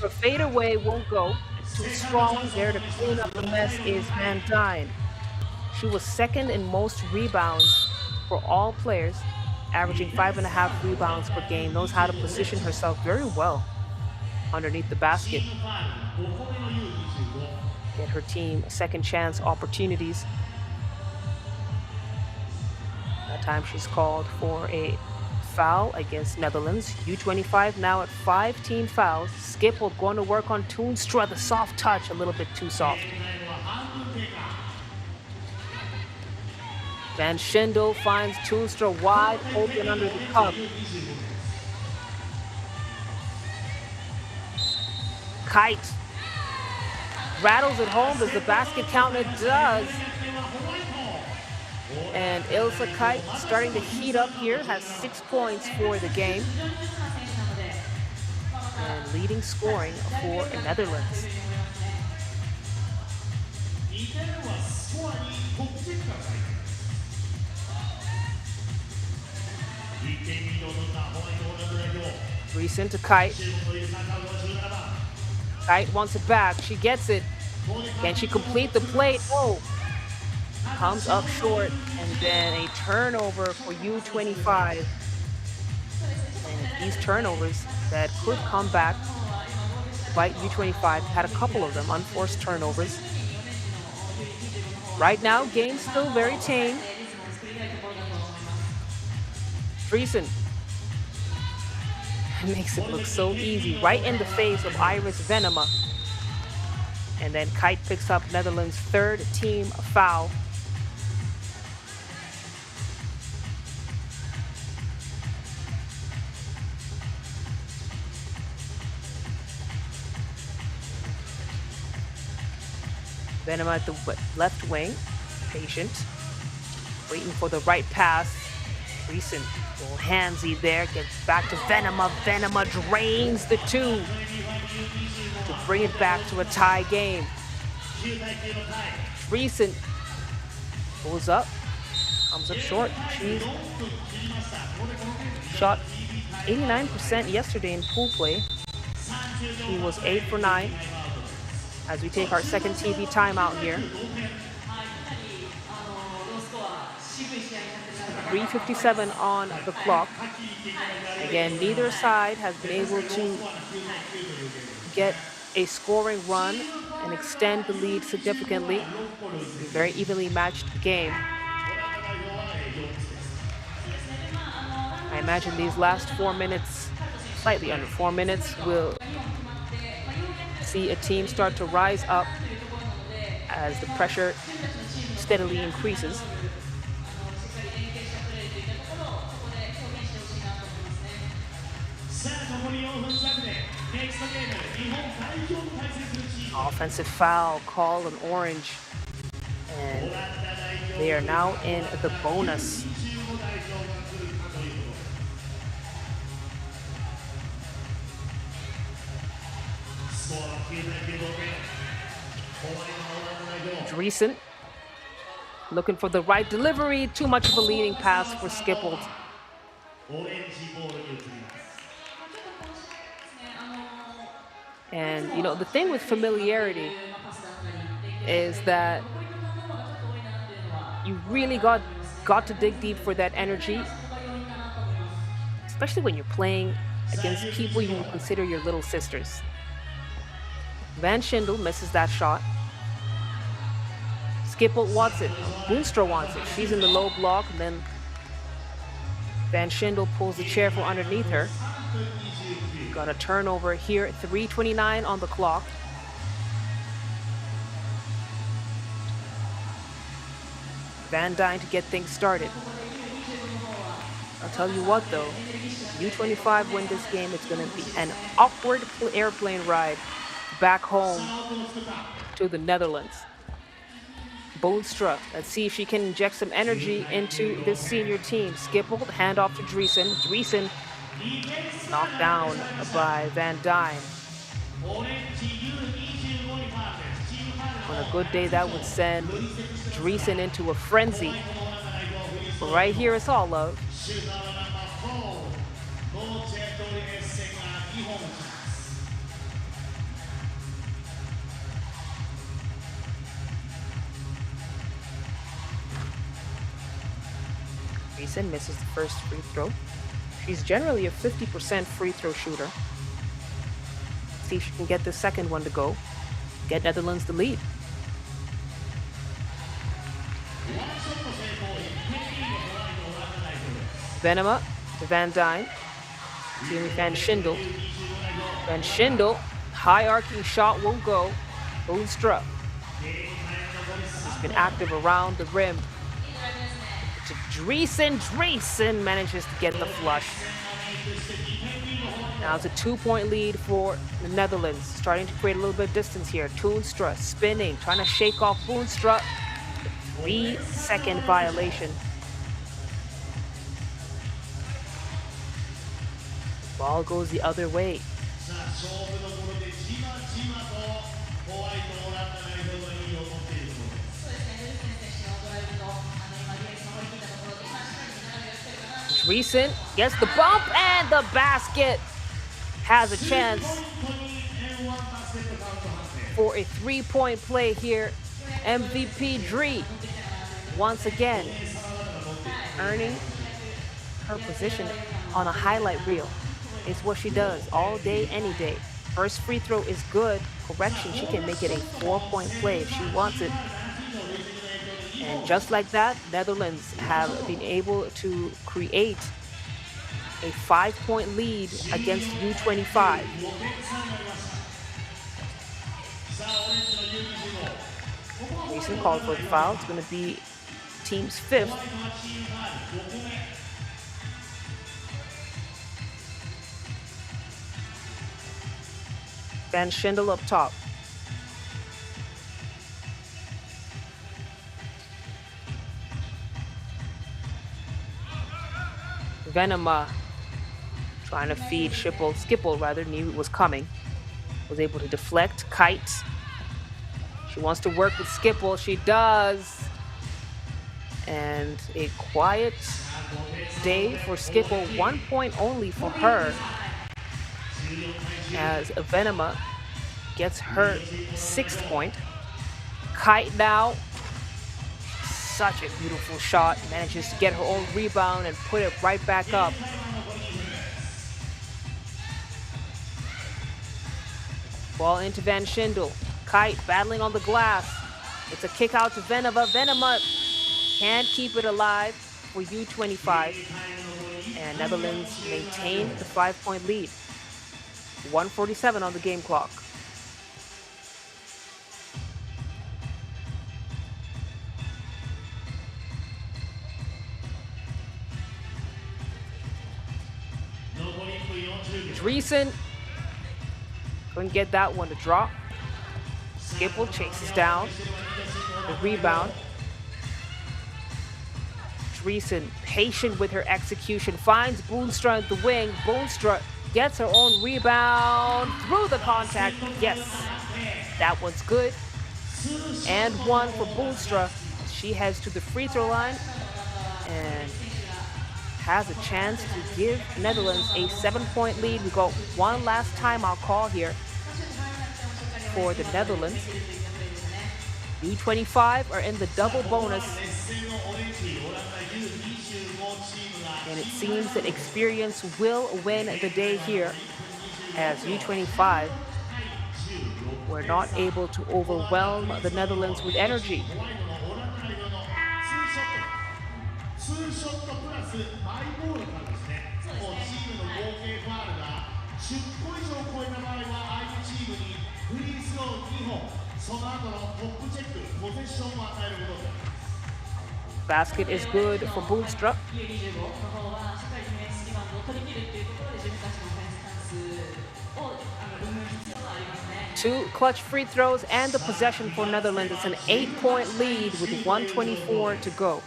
A fadeaway won't go. Too strong. There to clean up the mess is Van Dyne. She was second in most rebounds for all players, averaging 5.5 rebounds per game. Knows how to position herself very well underneath the basket. Get her team second chance opportunities. That time she's called for a foul against Netherlands. U25 now at 5 team fouls. Skipple going to work on Toonstra. The soft touch, a little bit too soft. Van Schindel finds Toonstra wide open under the cup. Kite rattles it home as the basket counter does. And Ilse Kite starting to heat up here, has 6 points for the game. And leading scoring for the Netherlands. Recent to Kite. Kite wants it back. She gets it. Can she complete the play? Oh. Comes up short, and then a turnover for U25. And these turnovers that could come back bite U25. Had a couple of them, unforced turnovers. Right now, game still very tame. Dreesen makes it look so easy, right in the face of Iris Venema. And then Kite picks up Netherlands' third team foul. Venema at the left wing, patient, waiting for the right pass. Recent, little handsy there, gets back to Venema. Venema drains the 2 to bring it back to a tie game. Recent pulls up, comes up short. She shot 89% yesterday in pool play. He was 8 for 9. As we take our second TV timeout here. 3:57 on the clock. Again, neither side has been able to get a scoring run and extend the lead significantly. A very evenly matched game. I imagine these last 4 minutes, slightly under 4 minutes, will see a team start to rise up as the pressure steadily increases. Offensive foul, call an orange, and they are now in the bonus. Dreesen looking for the right delivery. Too much of a leading pass for Skippled. And you know, the thing with familiarity is that you really got to dig deep for that energy, especially when you're playing against people you would consider your little sisters. Van Schindel misses that shot. Skippled wants it. Boonstra wants it. She's in the low block, and then Van Schindel pulls the chair from underneath her. Got a turnover here, 3:29 on the clock. Van Dyne to get things started. I'll tell you what though, U25 win this game, it's going to be an upward airplane ride back home to the Netherlands. Boonstra, let's see if she can inject some energy into this senior team. Skippled, handoff to Dreesen. Dreesen knocked down by Van Dyne. On a good day, that would send Dreesen into a frenzy. But right here, it's all love. Dreesen misses the first free throw. She's generally a 50% free throw shooter. See if she can get the second one to go. Get Netherlands the lead. Venema to Van Dyne. Team Van Schindel. Van Schindel, high arcing shot will go. Boonstra. He's been active around the rim. To Dreesen. Dreesen manages to get the flush. Now it's a 2-point lead for the Netherlands. Starting to create a little bit of distance here. Toonstra spinning, trying to shake off Boonstra. 3-second violation. Ball goes the other way. Dreesen gets the bump and the basket. Has a chance for a 3-point play here. MVP Dree once again earning her position on a highlight reel. It's what she does all day, any day. First free throw is good. Correction, she can make it a 4-point play if she wants it. And just like that, Netherlands have been able to create a 5-point lead against U25. Recent call for the foul. It's going to be team's 5th. Van Schindel up top. Venema trying to feed Skipple rather, knew it was coming. Was able to deflect. Kite. She wants to work with Skipple. She does. And a quiet day for Skipple. 1 point only for her. As Venema gets her 6th point. Kite now. Such a beautiful shot. Manages to get her own rebound and put it right back up. Ball into Van Schindel. Kite battling on the glass. It's a kick out to Venema. Venema can't keep it alive for U25. And Netherlands maintain the 5-point lead. 1:47 on the game clock. Dreesen couldn't get that one to drop. Skipple chases down the rebound. Dreesen, patient with her execution, finds Boonstra at the wing. Boonstra gets her own rebound through the contact. Yes, that one's good. And one for Boonstra. She heads to the free throw line and has a chance to give Netherlands a 7-point lead. We got one last timeout call here for the Netherlands. U25 are in the double bonus. And it seems that experience will win the day here, as U25 were not able to overwhelm the Netherlands with energy. Basket is good for Boonstra. 2 clutch free throws and the possession for Netherlands. It's an 8-point lead with 1:24 to go.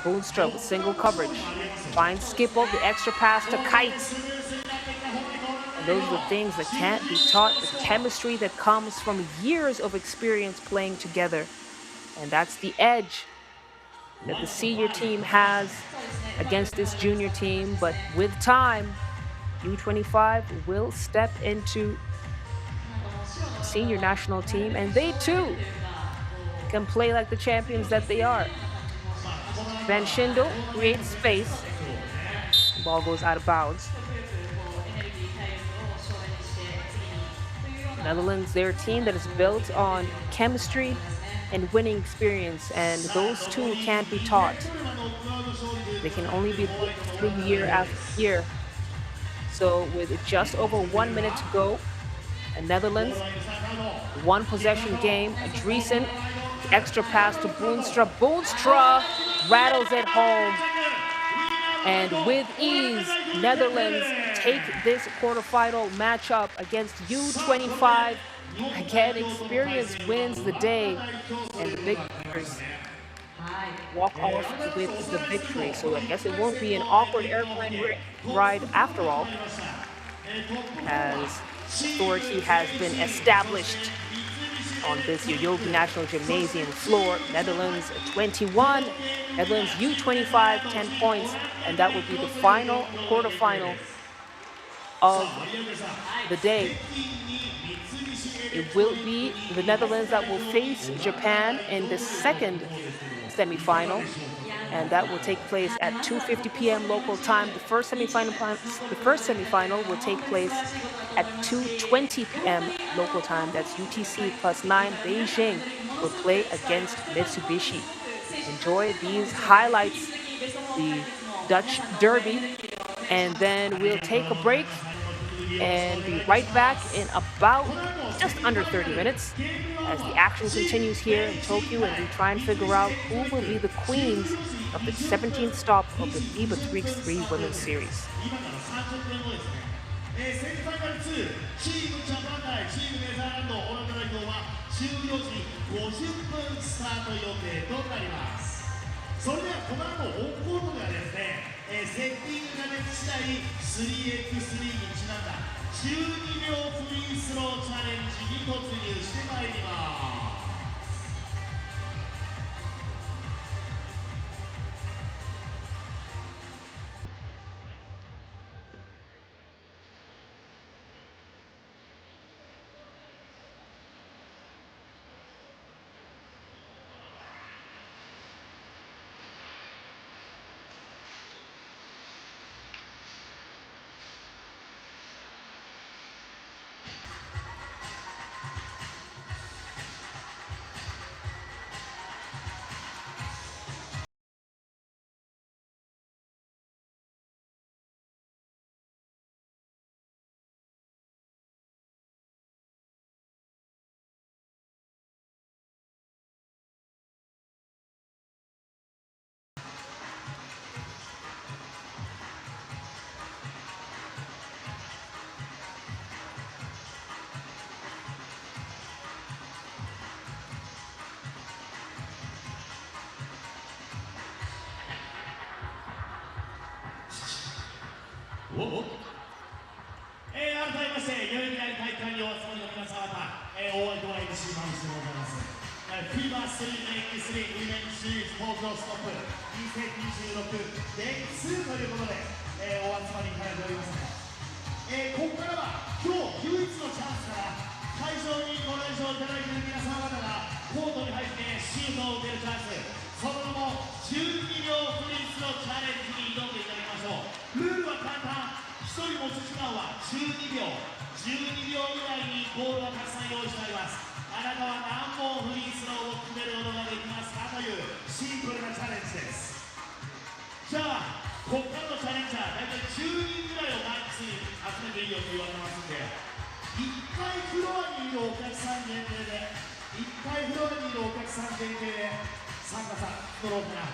Boonstra with single coverage. Finds Skipple, the extra pass to Kite. And those are the things that can't be taught, the chemistry that comes from years of experience playing together. And that's the edge that the senior team has against this junior team. But with time, U25 will step into senior national team, and they too can play like the champions that they are. Van Schindel creates space. The ball goes out of bounds. Netherlands, they're a team that is built on chemistry and winning experience, and those two can't be taught. They can only be built through year after year. So with just over 1 minute to go, the Netherlands, 1 possession game. Dreesen, extra pass to Boonstra. Boonstra rattles it home. And with ease, Netherlands take this quarterfinal matchup against U25. Again, experience wins the day, and the Big Bears walk off with the victory. So I guess it won't be an awkward airplane ride after all, as authority has been established on this Yoyogi National Gymnasium floor. Netherlands 21, Netherlands U25 10 points, and that will be the final quarterfinal of the day. It will be the Netherlands that will face Japan in the second semifinal, and that will take place at 2:50 p.m. local time. The first semifinal will take place at 2:20 p.m. local time. That's UTC +9. Beijing will play against Mitsubishi. Enjoy these highlights, the Dutch Derby, and then we'll take a break and be right back in about just under 30 minutes as the action continues here in Tokyo, and we try and figure out who will be the queens of the 17th stop of the FIBA 3x3 Women's Series. それではこの後オンコートではですね、セッティングができ次第 3x3 にちなんだ12秒フリースローチャレンジに突入してまいります。改めまして代々木第一体育館にお集まりの皆様方、大相手は MC マウスでございます。FIBA 3x3 ウィメンシリーズ東京ストップ2026 Day2 ということで、お集まりいただいておりますが、ここからは今日唯一のチャンスから会場にご来場いただいている皆様方がコートに入ってシュートを打てるチャンス、その名も12秒フリースローチャレンジに挑んでいただきましょう。ルールは簡単、1人持ち時間は12秒、12秒以内にボールはたくさん用意してあります。あなたは何本フリースローを決めることができますかというシンプルなチャレンジです。じゃあここからのチャレンジャー大体10人ぐらいをマックスに集めていいよと言われてますんで、1回フロアにいるお客さん限定で参加さ乗ろうかな。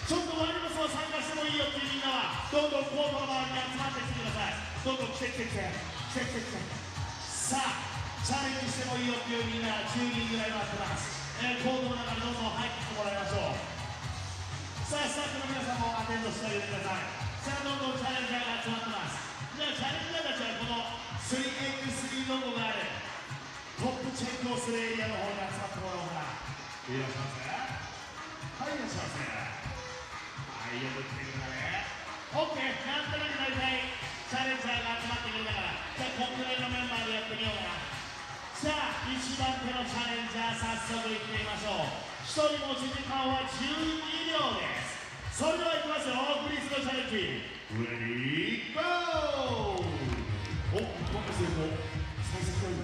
ちょっと我々も参加してもいいよっていうみんなはどんどんコートの周りに集まってきてください。どんどん来てさあチャレンジしてもいいよっていうみんな10人ぐらい待ってます。コートの中にどんどん入ってきてもらいましょう。さあスタッフの皆さんもアテンドしてあげてください。さあどんどんチャレンジャーが集まってます。じゃあチャレンジャーたちはこの 3x3 ロゴがあるトップチェックをするエリアの方に集まってもらおうかな。いらっしゃいませ。はいいらっしゃいませ。はいよく来てくだね。 OK、 なんとなく大体チャレンジャーが集まってくるんだから、じゃあこんくらいのメンバーでやってみようかな。さあ1番手のチャレンジャー早速いってみましょう。1人持ち時間は12秒です。それではいきますよ、フリースローチャレンジレディーゴー。おっ1本目成功、幸先がいい。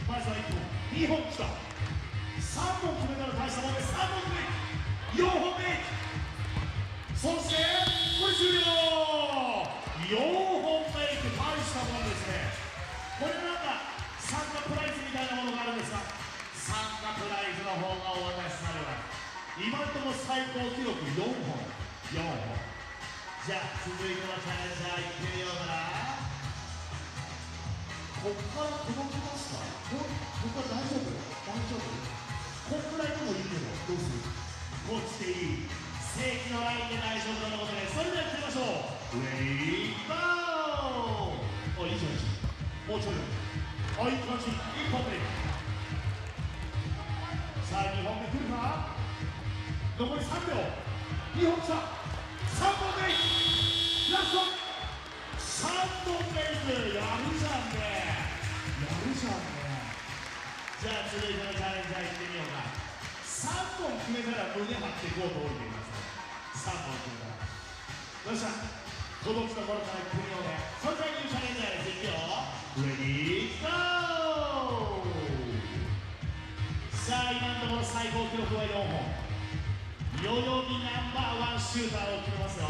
まずは1本2本きた、3本決めたら大したもんです。3本目4本目、そしてこれ終了。4本目いって大したもんですね。これなんか参加プライズみたいなものがあるんですが、参加プライズの方がお渡しされます。今のところ最高記録4本。じゃあ続いてのチャレンジャーいってみようかな。こっから届きますか。ここは大丈夫こっくらいでもいいけどどうする。こっちでいい、正規のラインで大丈夫なので、それではやってみましょう。レディーゴー。いいじゃんいいじゃん、もうちょい、いい感じ、1本目。さあ2本目来るか。残り3秒、2本来た、3本目ラスト3本目いく。やるじゃんね。じゃあ続いてのチャレンジャーいってみようか。3本決めたら胸張ってコート降りてください。3本決めたらどうした、届くところからいってみようね。それではニューチャレンジャーです。いくよ、レディーゴー。さあ今のところ最高記録は4本。代々木ナンバーワンシューターを決めますよ。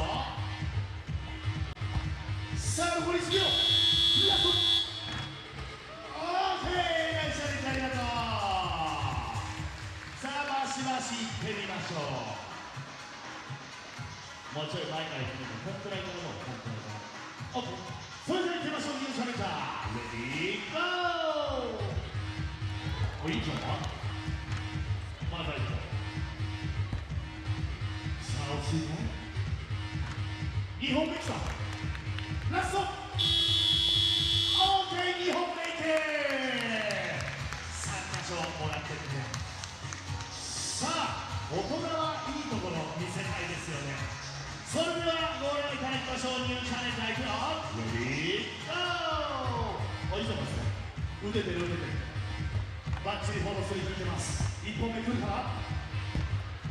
さあ残り1秒、ラスト。オーケー、ナイスチャレンジありがとう。さあバシバシいってみましょう。もうちょい前からいってみる。こんくらいからのこんくらいから。オッケー、それではいってみましょう。ニューチャレンジャーレディーゴー。お、いいじゃん、まだいいか。さあ落ち着いて、2本目きた、ラスト。オーケー、2本目いけ。3箇所もらってって。さあ大人はいいところ見せたいですよね。それではご覧いただきましょう。ニューチャレンジャーいくよ、レディーゴー。いいぞ打ててるバッチリフォロースリー引いてます。1本目来るかな。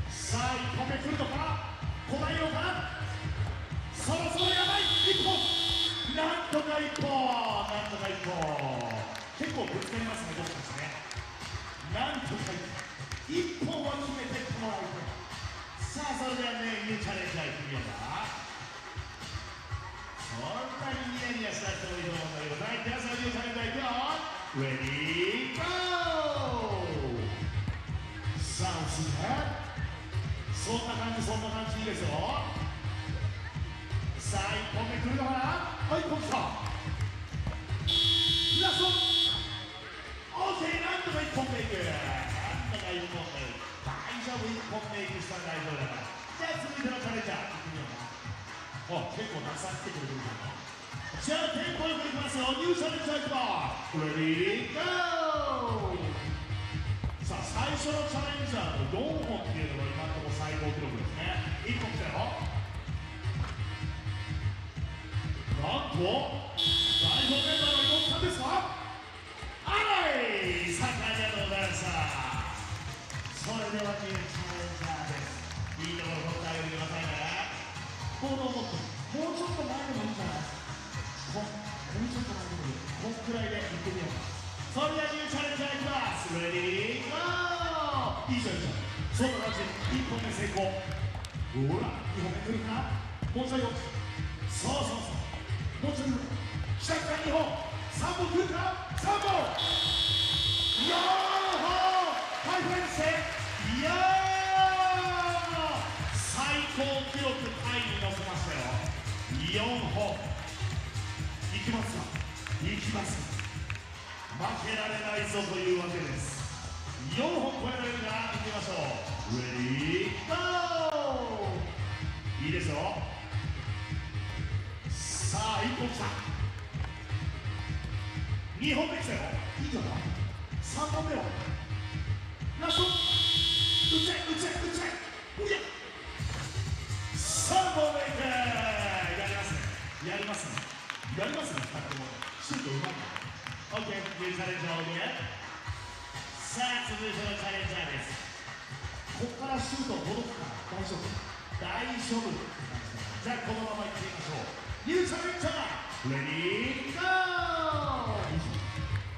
さあ1本目来るのか、来ないのかな。そろそろやばい。1本、なんとか1本、結構ぶつかりますね、僕たちね。なんとか1本は決めてってもらいたい。さあそれではね、ニューチャレンジャーいってみようか。そんなにニヤニヤした人もいると思うんだけど、はい、皆さんニューチャレンジャーいくよ、レディーゴー。さあ落ち着いて、そんな感じいいですよ。さあ1本目来るのかな。はい、1本来た、ラスト。オーケー、なんとか1本目いく。なんとか1本目大丈夫、1本目いくしたら大丈夫だから。じゃあ続いてのチャレンジャーいってみようか。結構たくさん来てくれてるじゃん。じゃあテンポよくいきますよ。ニューチャレンジャーいきます。レディーゴー。さあ最初のチャレンジャーの4本っていうのが今のところ最高記録ですね。1本来たよ。なんと代表メンバーの伊藤さんですか。あらい、さあありがとうございました。それではニューチャレンジャーです。いいところ取ってあげてくださいね。ボールを持ってもうちょっと前でもいいんじゃない。もうちょっと前でもいい。こんくらいでいってみようか。それではニューチャレンジャーいきます。レディーゴー。いいじゃんいいじゃん。そうだなじ1本目成功。ほら2本目来るかな。もうちょいよ。そうそうそう、もうちょいよ。下から2本3本来るか。3本4本ハイフライにして、いやー最高記録タイに乗せましたよ。4本いきますか。いきますか。負けられないぞというわけです。4本超えられるかな。いきましょう。レディーゴー。いいですよ。さあ1本きた。2本目きたよ。いいんじゃない。3本目はラスト。打ち合い打ち合い打ち合い。おや3本目いく。やりますねやりますねやりますね。2人ともシュートうまいな。OK、ニューチャレンジャーをね。さあ続いてのチャレンジャーです。ここからシュート届くから大丈夫大丈夫。じゃあこのままいってみましょう。ニューチャレンジャーレディーゴー。あ、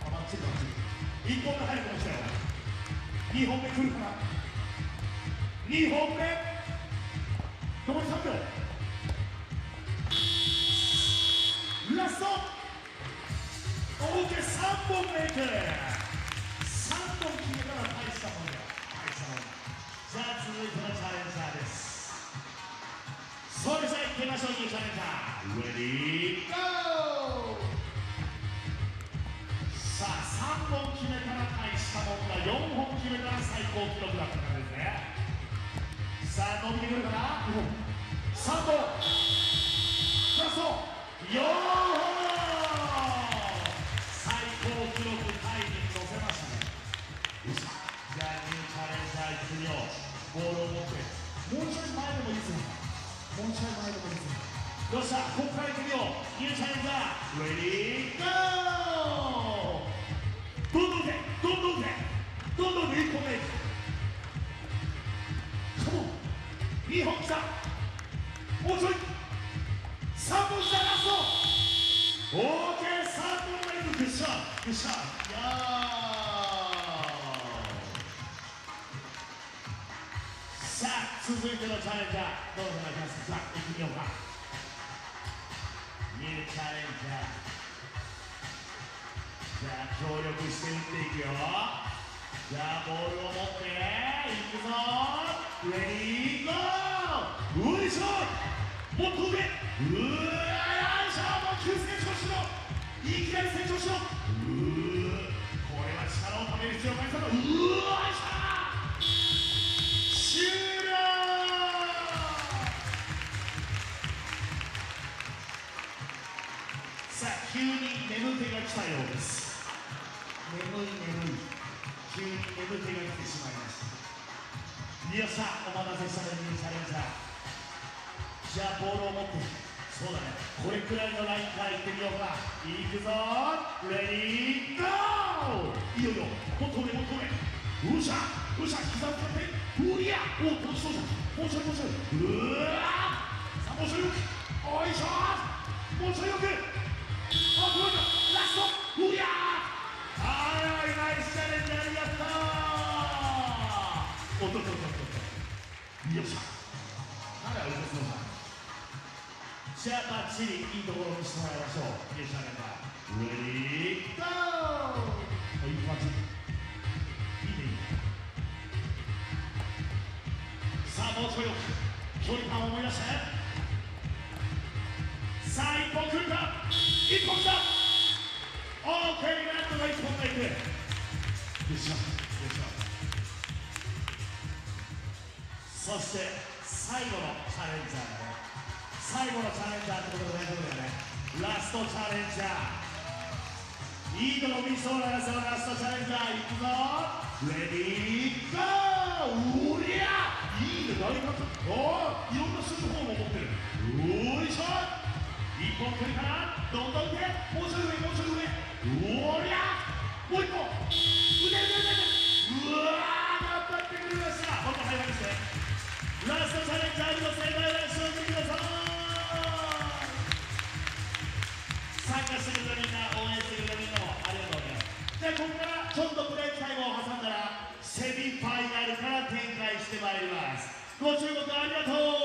バッチリバッチリ。1本目入ってましたよ。2本目来るかな。2本目残り3秒。ラスト OK、 3本目いく。3本決めたら大したもんだよ。大したもんだ。じゃあ続いてのチャレンジャーです。それじゃあいってみましょう。ニューチャレンジャーレディーゴー。さあ3本決めたら大したもんだ。4本決めたら最高記録だったからですね。さあ伸びてくるかな。3本ラスト4本最高記録タイに乗せましたね。よし、じゃあニューチャレンジャーいってみよう。ボールを持ってもうちょい前でもいいですね。もうちょい前でもいいですね。よっしゃ、ここからいってみよう。ニューチャレンジャーレディーゴー。どんどん打てどんどん打てどんどん1本目いく。カモン2本きた。もうちょい3本きた。ラスト OK、 3本目いく。グッシャーグッシャー。いやさあ続いてのチャレンジャーどうぞなります。さあ行ってみようか。ニューチャレンジャーじゃあ協力して打っていくよ。じゃあボールを持っていくぞ。レディーゴー。ういしょもっと上。うわよいしょ。もう急成長しろ。いきなり成長しろ。これは力をためる必要がありそうだ。うわよいしょ終了。さあ急に眠気が来たようです。眠い急に眠気が来てしまいました。よっしゃ、お待たせしたのにチャレンジャー。じゃあボールを持って、そうだね、これくらいのラインからいってみようか。いくぞレディーゴー。いいよいいよ、もっと上もっと上。うしゃうしゃ、膝を使ってうりゃ。おお、楽しそうじゃん。もうちょいもうちょい。うわさあもうちょいよく。おいしょもうちょいよく。あ、これだラスト。うりゃあら、ナイスチャレンジありがとう。おっとっとっとっと。よっしゃ。あら、うれしそうだ。じゃあバッチリいいところにしてもらいましょう。ニューチャレンジャーレディーゴー。いい感じ。いいねいいね。さあもうちょいよく距離感を思い出して。さあ1本来るか。1本来た。OK、なんとか1本がいく。よっしゃよっしゃ。そして最後のチャレンジャーだね。最後のチャレンジャーってことで大丈夫だよね。ラストチャレンジャーいいとこ見そうなんですよ。ラストチャレンジャーいくぞ。レディーゴー。うりゃいいね大活躍。おおいろんなシュートフォームを持ってる。よいしょ一本距離からどんどん打て。もうちょい上もうちょい上。おりゃもう一個打てうわー頑張ってくれました。本当早いですね。ラストチャレンジャーの世界ラッシュを見てください。参加してくれたみんな応援してくれたみんなもありがとうございます。じゃあここからちょっとブレイクタイムを挟んだらセミファイナルから展開してまいります。ご注目ありがとう。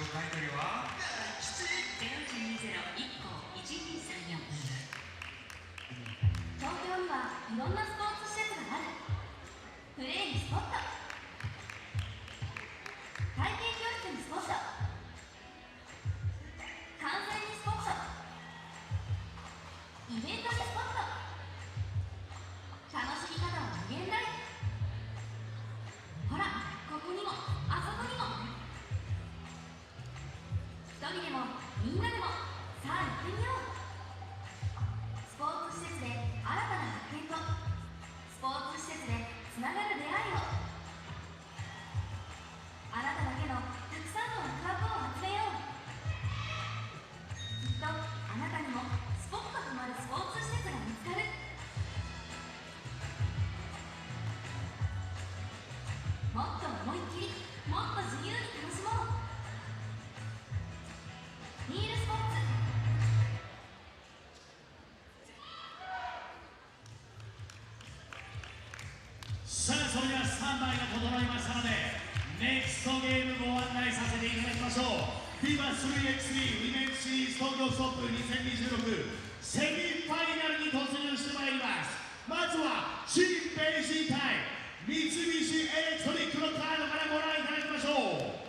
タイトルは東京にはいろんなスポーツ施設がある。プレーにスポット、体験教室にスポット、観戦にスポット、イベントにスポット。楽しみ方は無限大。ほら、ここにもあそこにも。一人でもみんなでも、さあ行ってみよう。スポーツ施設で新たな発見と、スポーツ施設でつながる出会いを。あなただけのたくさんのワクワクを集めよう。きっとあなたにもスポッとハマるスポーツ施設が見つかる。もっと思いっきり、もっと自由に楽しもう。ニールスポーツ。さあ、それではスタンバイが整いましたので、ネクストゲームご案内させていただきましょう。FIBA 3x3 ウィメンズシリーズ東京ストップ2026セミファイナルに突入してまいります。まずはチームベイジン対三菱エレクトリックのカードからご覧いただきましょう。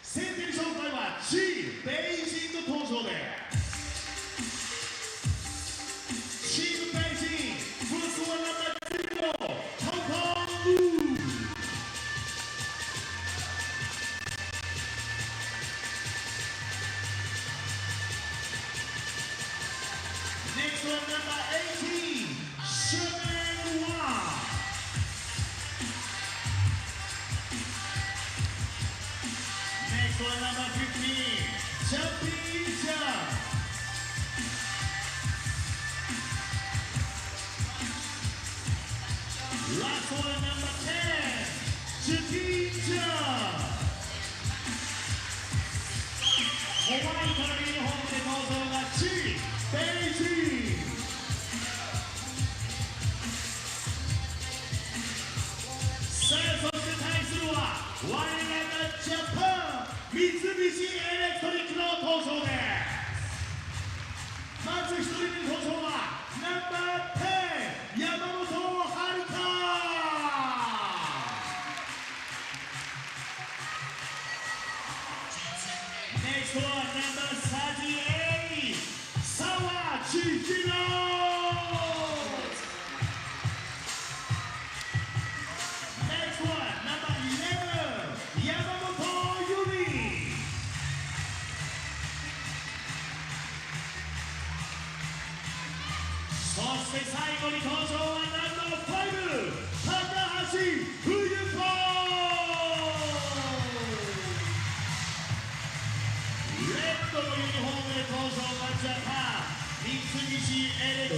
先手紹介はチームベイジンの登場です。チームベイジンフルスワンナンバー2のトントン。Next one, number 18, Sherman Wang. Next one, number 15, Jumpy Jump. Last one, number 10, Jumpy Jump. ホワイトのユニフォームで登場がチーベイジン。さあ、そして対するは我らがジャパン三菱エレクトリックの登場です。まず1人目の登場はナンバー10山本遥。Next one, number 38, Sawa Chijino. Next one, number 11, Yamamoto Yuri. So して最後に登場はナンバー5、高橋冬子。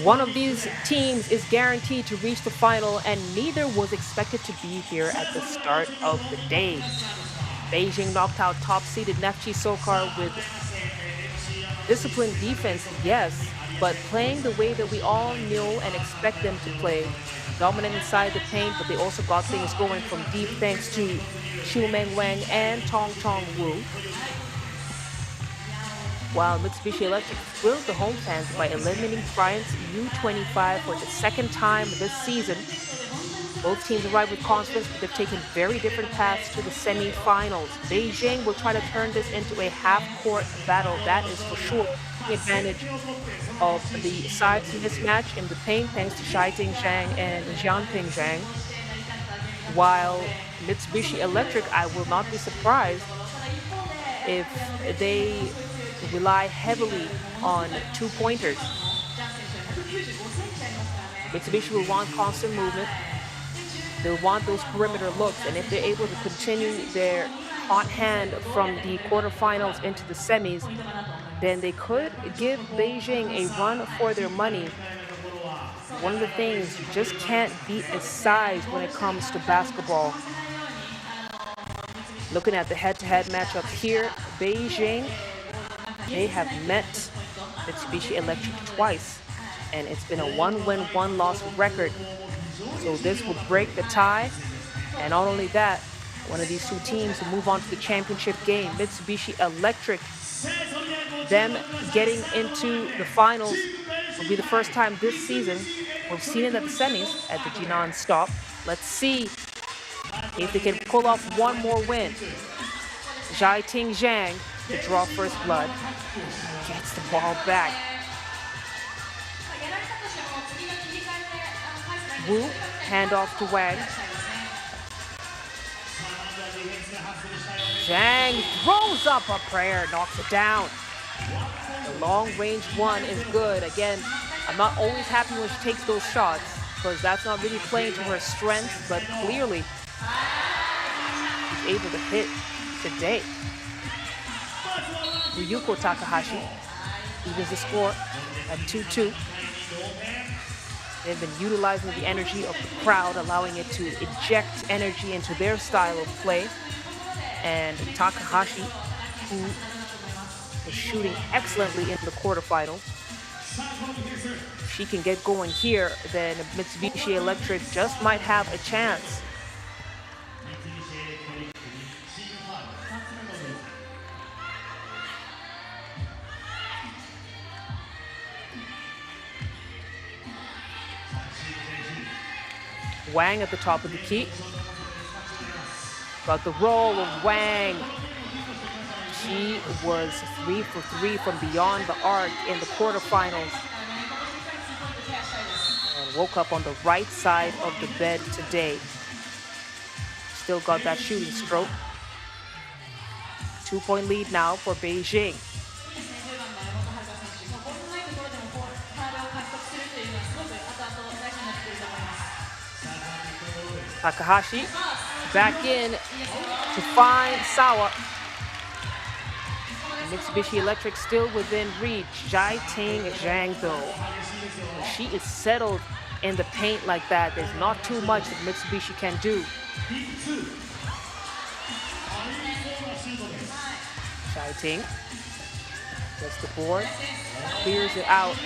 One of these teams is guaranteed to reach the final, and neither was expected to be here at the start of the day. Beijing knocked out top-seeded Neftchi SOCAR with disciplined defense, yes, but playing the way that we all knew and expect them to play. Dominant inside the paint, but they also got things going from deep thanks to Xiumeng Wang and Tong Chong Wu. While Mitsubishi Electric thrilled the home fans by eliminating Bryant's U25 for the second time this season. Both teams arrived with confidence, but they've taken very different paths to the semi-finals. Beijing will try to turn this into a half-court battle, that is for sure, taking advantage of the size mismatch in the paint thanks to Shaiting Zhang and Jianping Zhang. While Mitsubishi Electric, I will not be surprised if they rely heavily on two-pointers. Mitsubishi will want constant movement. They'll want those perimeter looks, and if they're able to continue their hot hand from the quarterfinals into the semis, then they could give Beijing a run for their money. One of the things, you just can't beat is size when it comes to basketball. Looking at the head-to-head matchups here, Beijing, they have met Mitsubishi Electric twice, and it's been a 1-win, 1-loss record. So this will break the tie, and not only that, One of these two teams will move on to the championship game. Mitsubishi Electric, them getting into the finals will be the first time this season. We've seen it at the semis at the Jinan stop. Let's see if they can pull off one more win. Jiating Zhang to draw first blood. Gets the ball back. Wu, handoff to Wang. Zhang throws up a prayer, knocks it down. The long range one is good. Again, I'm not always happy when she takes those shots because that's not really playing to her strengths, but clearly she's able to hit today. Ryuko Takahashi evens the score at 2-2. They've been utilizing the energy of the crowd, allowing it to inject energy into their style of play. And Takahashi, who is shooting excellently in the quarterfinals. If she can get going here, then Mitsubishi Electric just might have a chance. Wang at the top of the key. Got the roll of Wang. She was 3 for 3 from beyond the arc in the quarterfinals. And woke up on the right side of the bed today. Still got that shooting stroke. 2-point lead now for Beijing. Takahashi back in to find Sawa. Mitsubishi Electric still within reach. Jiating Zhang though. She is settled in the paint like that. There's not too much that Mitsubishi can do. Jiating gets the board, clears it out.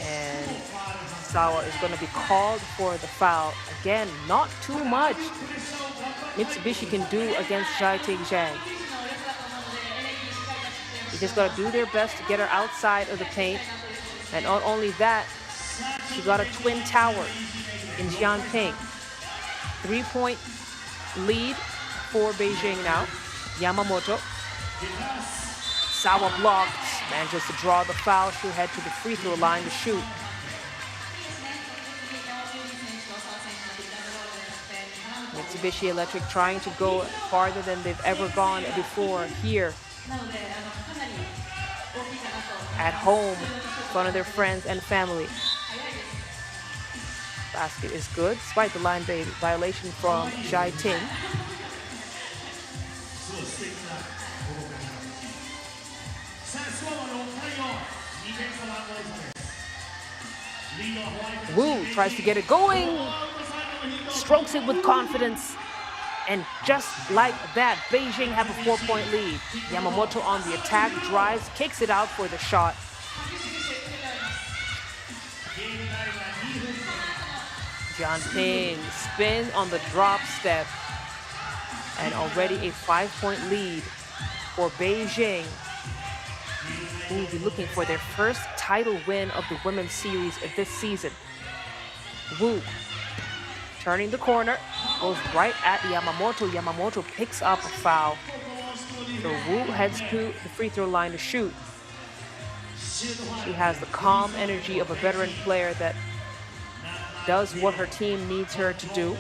And Sawa is going to be called for the foul. Again, not too much Mitsubishi can do against Jiating Zhang. They just got to do their best to get her outside of the paint. And not only that, she got a twin tower in Jianping. 3-point lead for Beijing now. Yamamoto. Sawa blocks, manages to draw the foul. She'll head to the free throw line to shoot. Mitsubishi Electric trying to go farther than they've ever gone before here at home in front of their friends and family. Basket is good despite the line violation from Jiating. Wu tries to get it going, strokes it with confidence, and just like that, Beijing have a 4-point lead. Yamamoto on the attack, drives, kicks it out for the shot. Jianping spins on the drop step, and already a 5-point lead for Beijing, who will be looking for their first title win of the women's series of this season. Wu turning the corner, goes right at Yamamoto. Yamamoto picks up a foul. So Wu heads to the free throw line to shoot. She has the calm energy of a veteran player that does what her team needs her to do.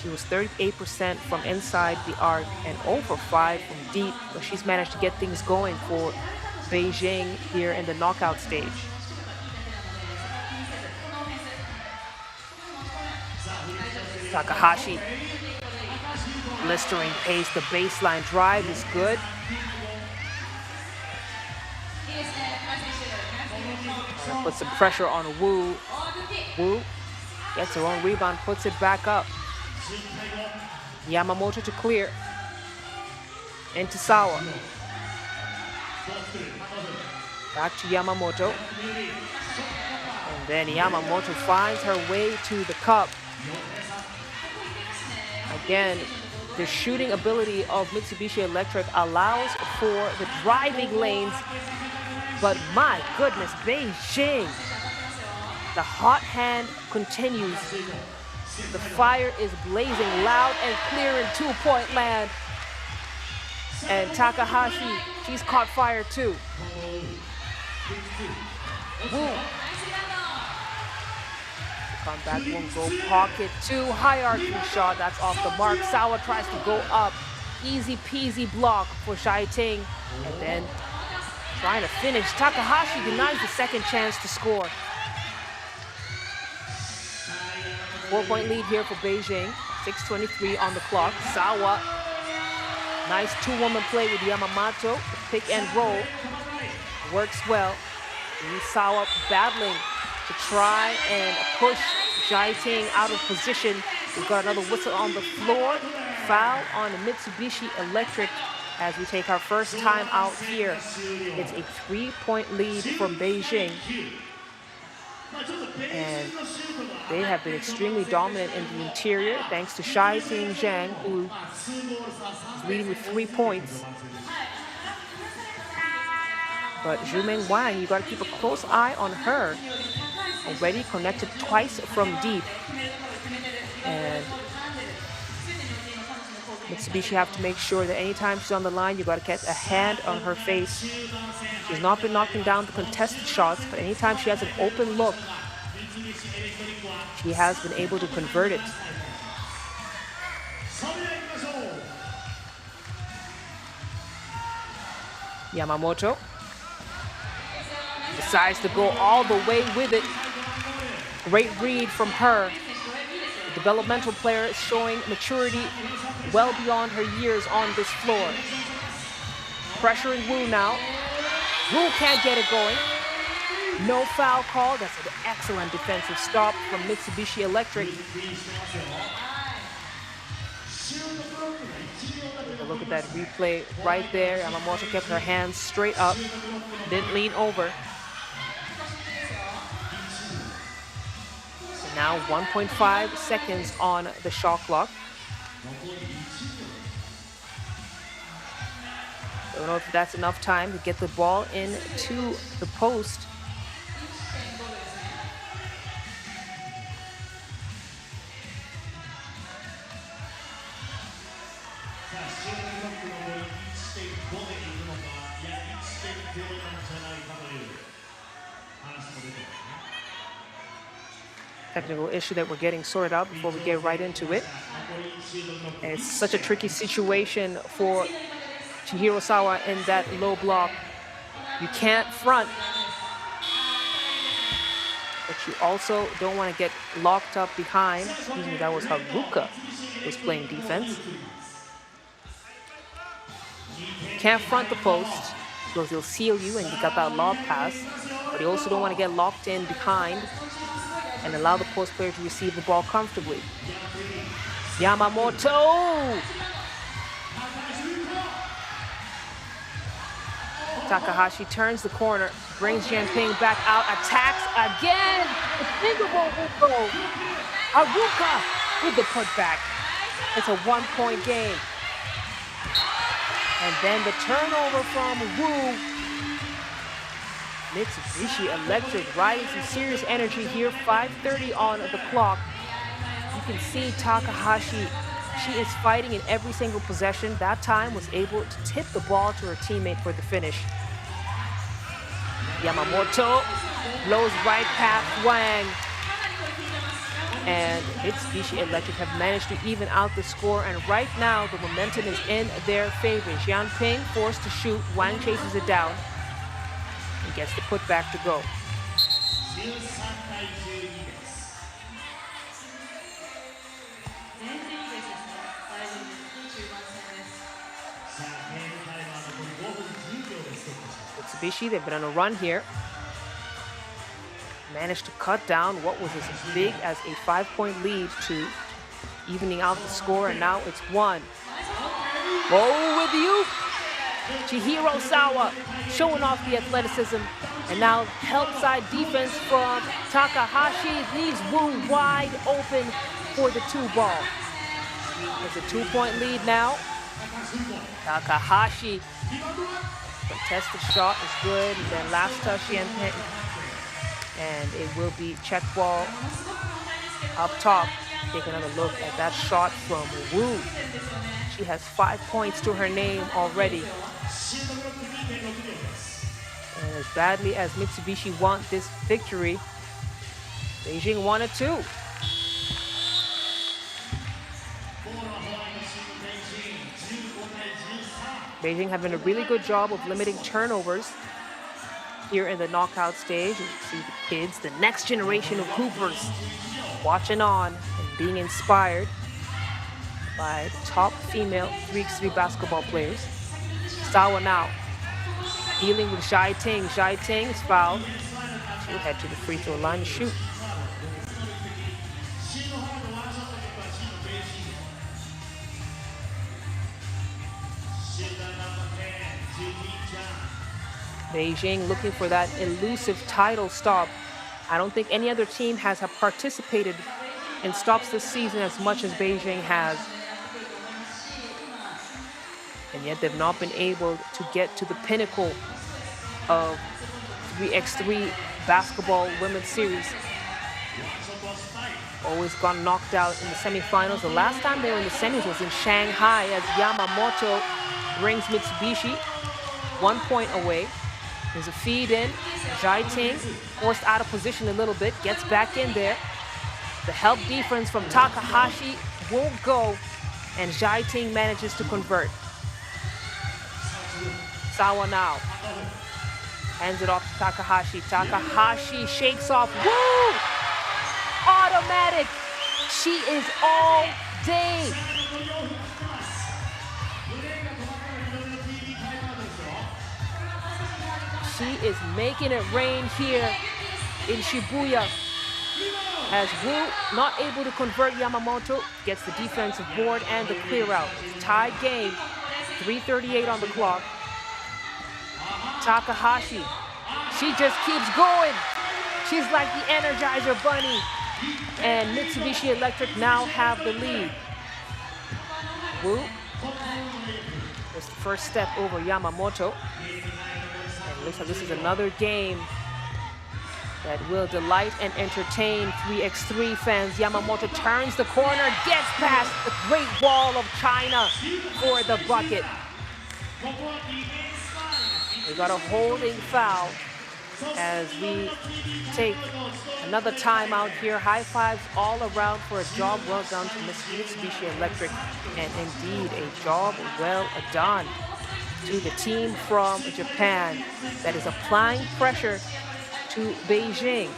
She was 38% from inside the arc and 0 for 5 from deep, but she's managed to get things going for Beijing here in the knockout stage. Takahashi, blistering pace, the baseline drive is good. Put some pressure on Wu. Wu gets her own rebound, puts it back up. Yamamoto to clear. Into Sawa. Back to Yamamoto. And then Yamamoto finds her way to the cup. Again, the shooting ability of Mitsubishi Electric allows for the driving lanes, but my goodness, Beijing, the hot hand continues. The fire is blazing loud and clear in two-point land. And Takahashi, she's caught fire too. Woo. Come back, won't go pocket two, hierarchy shot, that's off the mark. Sawa tries to go up, easy peasy block for Shaiting, and then trying to finish. Takahashi denies the second chance to score. 4-point lead here for Beijing, 6:23 on the clock. Sawa, nice two-woman play with Yamamoto, pick and roll, works well. Sawa battling to try and push Shaiting out of position. We've got another whistle on the floor. Foul on Mitsubishi Electric as we take our first time out here. It's a 3-point lead for Beijing. And they have been extremely dominant in the interior thanks to Shaiting Zhang, who is leading with 3 points. But Zhumeng Wang, you got to keep a close eye on her. Already connected twice from deep. And Mitsubishi have to make sure that anytime she's on the line, you got to get a hand on her face. She's not been knocking down the contested shots, but anytime she has an open look, she has been able to convert it. Yamamoto decides to go all the way with it. Great read from her. The developmental player is showing maturity well beyond her years on this floor. Pressuring Wu now. Wu can't get it going. No foul call. That's an excellent defensive stop from Mitsubishi Electric. Look at that replay right there. Yamamoto kept her hands straight up, didn't lean over. And now 1.5 seconds on the shot clock. Don't know if that's enough time to get the ball into the post. Technical issue that we're getting sorted out before we get right into it. And it's such a tricky situation for Chihiro Sawa in that low block. You can't front, but you also don't want to get locked up behind. Excuse me, that was Haruka who was playing defense. You can't front the post because he'll seal you and you got that lob pass, but you also don't want to get locked in behind and allow the post player to receive the ball comfortably. Yamamoto! Takahashi turns the corner, brings Jianping back out, attacks again! The finger roll will go. Haruka with the putback. It's a 1-point game. And then the turnover from Wu. Mitsubishi Electric riding some serious energy here. 5:30 on the clock. You can see Takahashi. She is fighting in every single possession. That time was able to tip the ball to her teammate for the finish. Yamamoto blows right past Wang. And Mitsubishi Electric have managed to even out the score. And right now, the momentum is in their favor. Jianping forced to shoot. Wang chases it down. He gets the putback to go. Mitsubishi, they've been on a run here. Managed to cut down what was as big as a 5-point lead to evening out the score, and now it's 1. Go with you! Chihiro Sawa showing off the athleticism, and now help side defense from Takahashi. Leaves Wu wide open for the 2 ball. It's a 2-point lead now. Takahashi. Contested shot is good. And then last touch, and it will be check ball up top. Take another look at that shot from Wu. She has 5 points to her name already. And as badly as Mitsubishi want this victory, Beijing won it too. Beijing have done a really good job of limiting turnovers here in the knockout stage. You see the kids, the next generation of hoopers, watching on and being inspired by the top female 3x3 basketball players. Sawa now dealing with Zhai Ting. Zhai Ting is fouled. She'll head to the free throw line to shoot. Beijing looking for that elusive title stop. I don't think any other team has participated in stops this season as much as Beijing has. And yet they've not been able to get to the pinnacle of 3x3 basketball women's series. Always got knocked out in the semifinals. The last time they were in the semis was in Shanghai as Yamamoto brings Mitsubishi 1 point away. There's a feed in. Zhai Ting forced out of position a little bit, gets back in there. The help defense from Takahashi won't go, and Zhai Ting manages to convert. Sawa now hands it off to Takahashi. Takahashi shakes off. Woo! Automatic. She is all day. She is making it rain here in Shibuya. As Wu, not able to convert, Yamamoto gets the defensive board and the clear out. Tied game, 3:38 on the clock. Takahashi, she just keeps going. She's like the Energizer Bunny. And Mitsubishi Electric now have the lead. Wu was the first step over Yamamoto. And it looks like this is another game that will delight and entertain 3x3 fans. Yamamoto turns the corner, gets past the Great Wall of China for the bucket. We got a holding foul as we take another timeout here. High fives all around for a job well done to Mitsubishi Electric, and indeed a job well done to the team from Japan that is applying pressure to Beijing.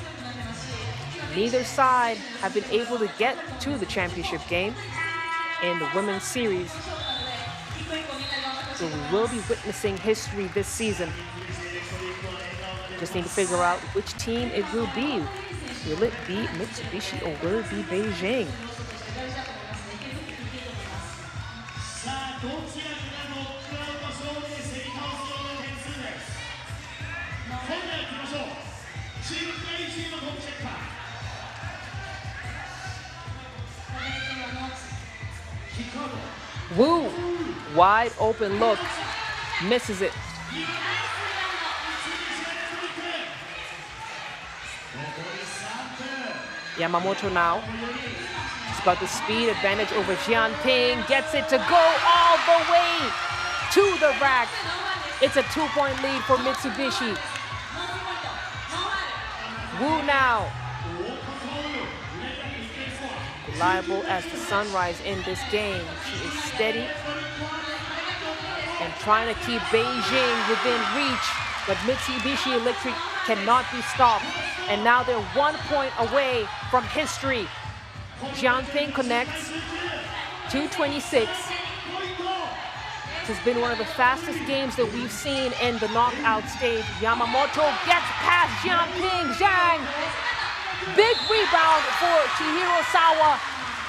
Neither side have been able to get to the championship game in the women's series. So we will be witnessing history this season. Just need to figure out which team it will be. Will it be Mitsubishi or will it be Beijing? Wu, wide open look, misses it. Yamamoto now. He's got the speed advantage over Jianping, gets it to go all the way to the rack. It's a 2-point lead for Mitsubishi. Wu now. Reliable as the sunrise in this game. She is steady and trying to keep Beijing within reach, but Mitsubishi Electric cannot be stopped. And now they're 1 point away from history. Jianping connects, 2:26. This has been one of the fastest games that we've seen in the knockout stage. Yamamoto gets past Jianping. Zhang, big rebound for Chihiro Sawa,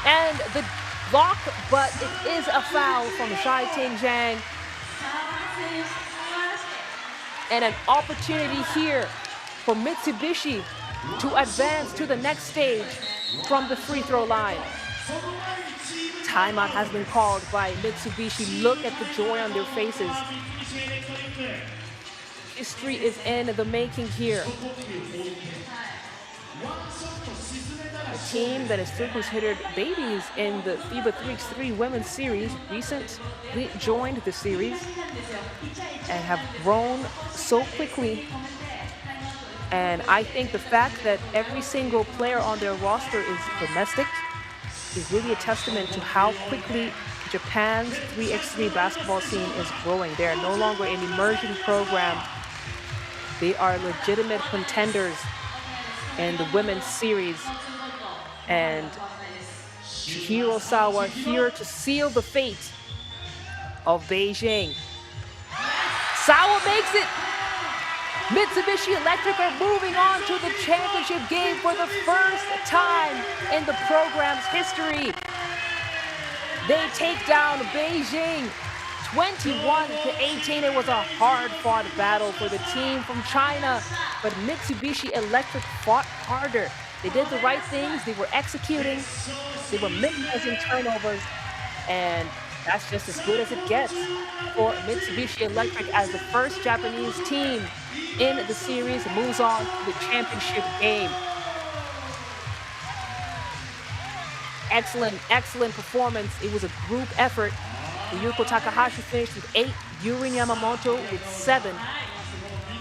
and the block, but it is a foul from Zhai Ting Zhang. And an opportunity here for Mitsubishi to advance to the next stage from the free throw line. timeout has been called by Mitsubishi. Look at the joy on their faces. History is in the making here. A team that is still considered babies in the FIBA 3x3 Women's Series recently joined the series and have grown so quickly. And I think the fact that every single player on their roster is domestic is really a testament to how quickly Japan's 3x3 basketball scene is growing. They are no longer an immersion program. They are legitimate contenders in the women's series. And Chihiro Sawa here to seal the fate of Beijing. Sawa makes it! Mitsubishi Electric are moving on to the championship game for the first time in the program's history. They take down Beijing 21-18. It was a hard-fought battle for the team from China, but Mitsubishi Electric fought harder. They did the right things. They were executing. They were minimizing turnovers, and that's just as good as it gets for Mitsubishi Electric as the first Japanese team in the series moves on to the championship game. Excellent performance. It was a group effort. Yuko Takahashi finished with 8, Yuri Yamamoto with 7,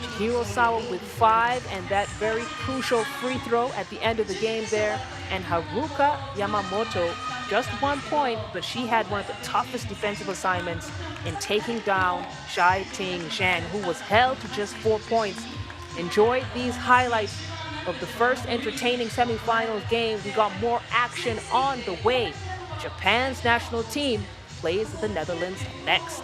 Chihiro Sawa with 5, and that very crucial free throw at the end of the game there. And Haruka Yamamoto, just 1 point, but she had one of the toughest defensive assignments in taking down Shai Ting Zhang, who was held to just 4 points. Enjoy these highlights of the first entertaining semifinals game. We got more action on the way. Japan's national team plays the Netherlands next.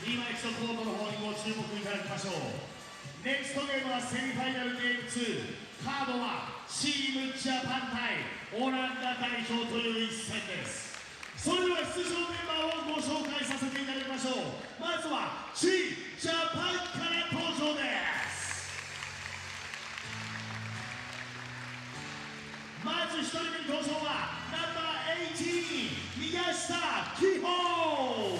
今一度コートの方にご注目いただきましょう。ネクストゲームはセミファイナルゲーム2、カードはチームジャパン対オランダ代表という一戦です。それでは出場メンバーをご紹介させていただきましょう。まずはチームジャパンから登場です。まず1人目に登場はナンバー18、宮下希穂。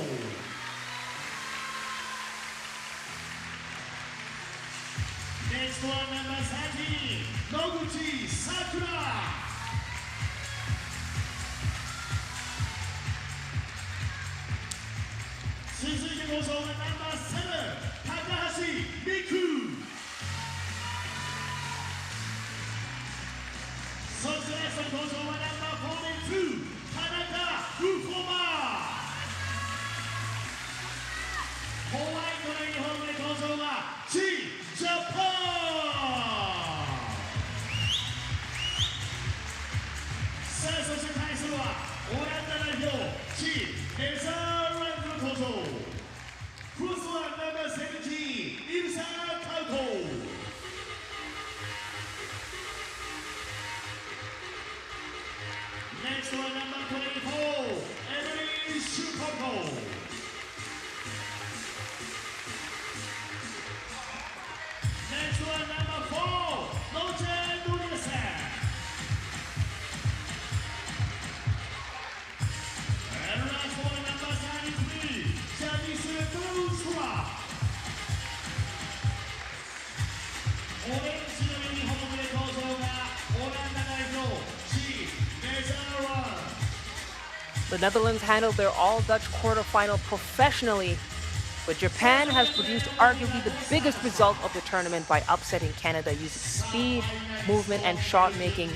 Next one, number 13, 野口さくら。続いて登場はナンバー7、高橋美久。そしてラストに登場はナンバー42、田中ウフォマ。ホワイトのユニフォームで登場はチームジャパン。さあそして対するはオランダ代表チームネザーランドの登場。フースはナンバー17、イルサカウト。Next one, number 24, Emily Shukoko. Next one, number 4, Noche Nunez. And last one, number 33, Janice Brusra. オレンジのユニフォームで登場がオランダ代表チームネザーランド。 The Netherlands handled their all-Dutch quarterfinal professionally, but Japan has produced arguably the biggest result of the tournament by upsetting Canada using speed, movement, and shot-making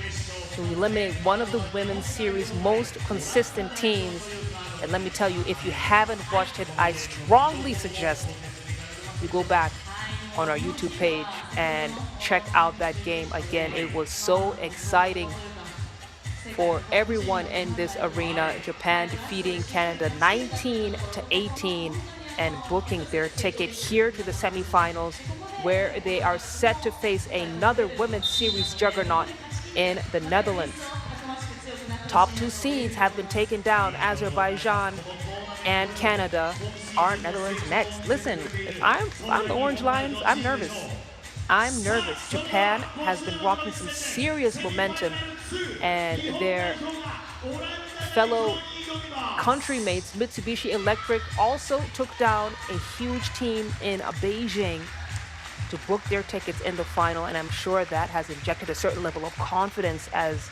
to eliminate one of the women's series' most consistent teams. And let me tell you, if you haven't watched it, I strongly suggest you go back on our YouTube page and check out that game again. It was so exciting for everyone in this arena. Japan defeating Canada 19-18 and booking their ticket here to the semifinals, where they are set to face another women's series juggernaut in the Netherlands. Top two seeds have been taken down, Azerbaijan and Canada. Are Netherlands next? Listen, if I'm the Orange Lions, I'm nervous. I'm nervous. Japan has been rocking some serious momentum, and their fellow country mates, Mitsubishi Electric, also took down a huge team in Beijing to book their tickets in the final, and I'm sure that has injected a certain level of confidence as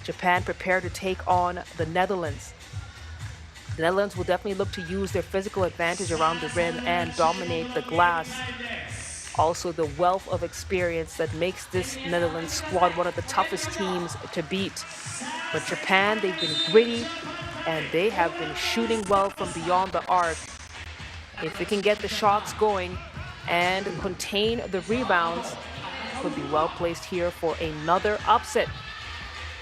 Japan prepare to take on the Netherlands. The Netherlands will definitely look to use their physical advantage around the rim and dominate the glass. Also, the wealth of experience that makes this Netherlands squad one of the toughest teams to beat. But Japan, they've been gritty and they have been shooting well from beyond the arc. If they can get the shots going and contain the rebounds, could be well placed here for another upset.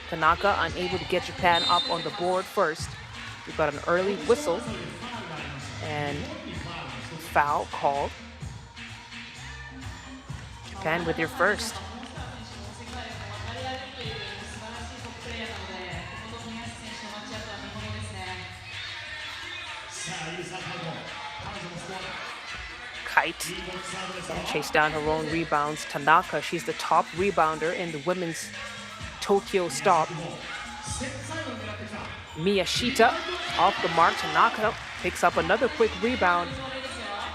Tanaka unable to get Japan up on the board first. We've got an early whistle and foul called. Japan with their first. Kite and chase down her own rebounds. Tanaka, she's the top rebounder in the women's Tokyo stop. Miyashita off the mark. Tanaka picks up another quick rebound.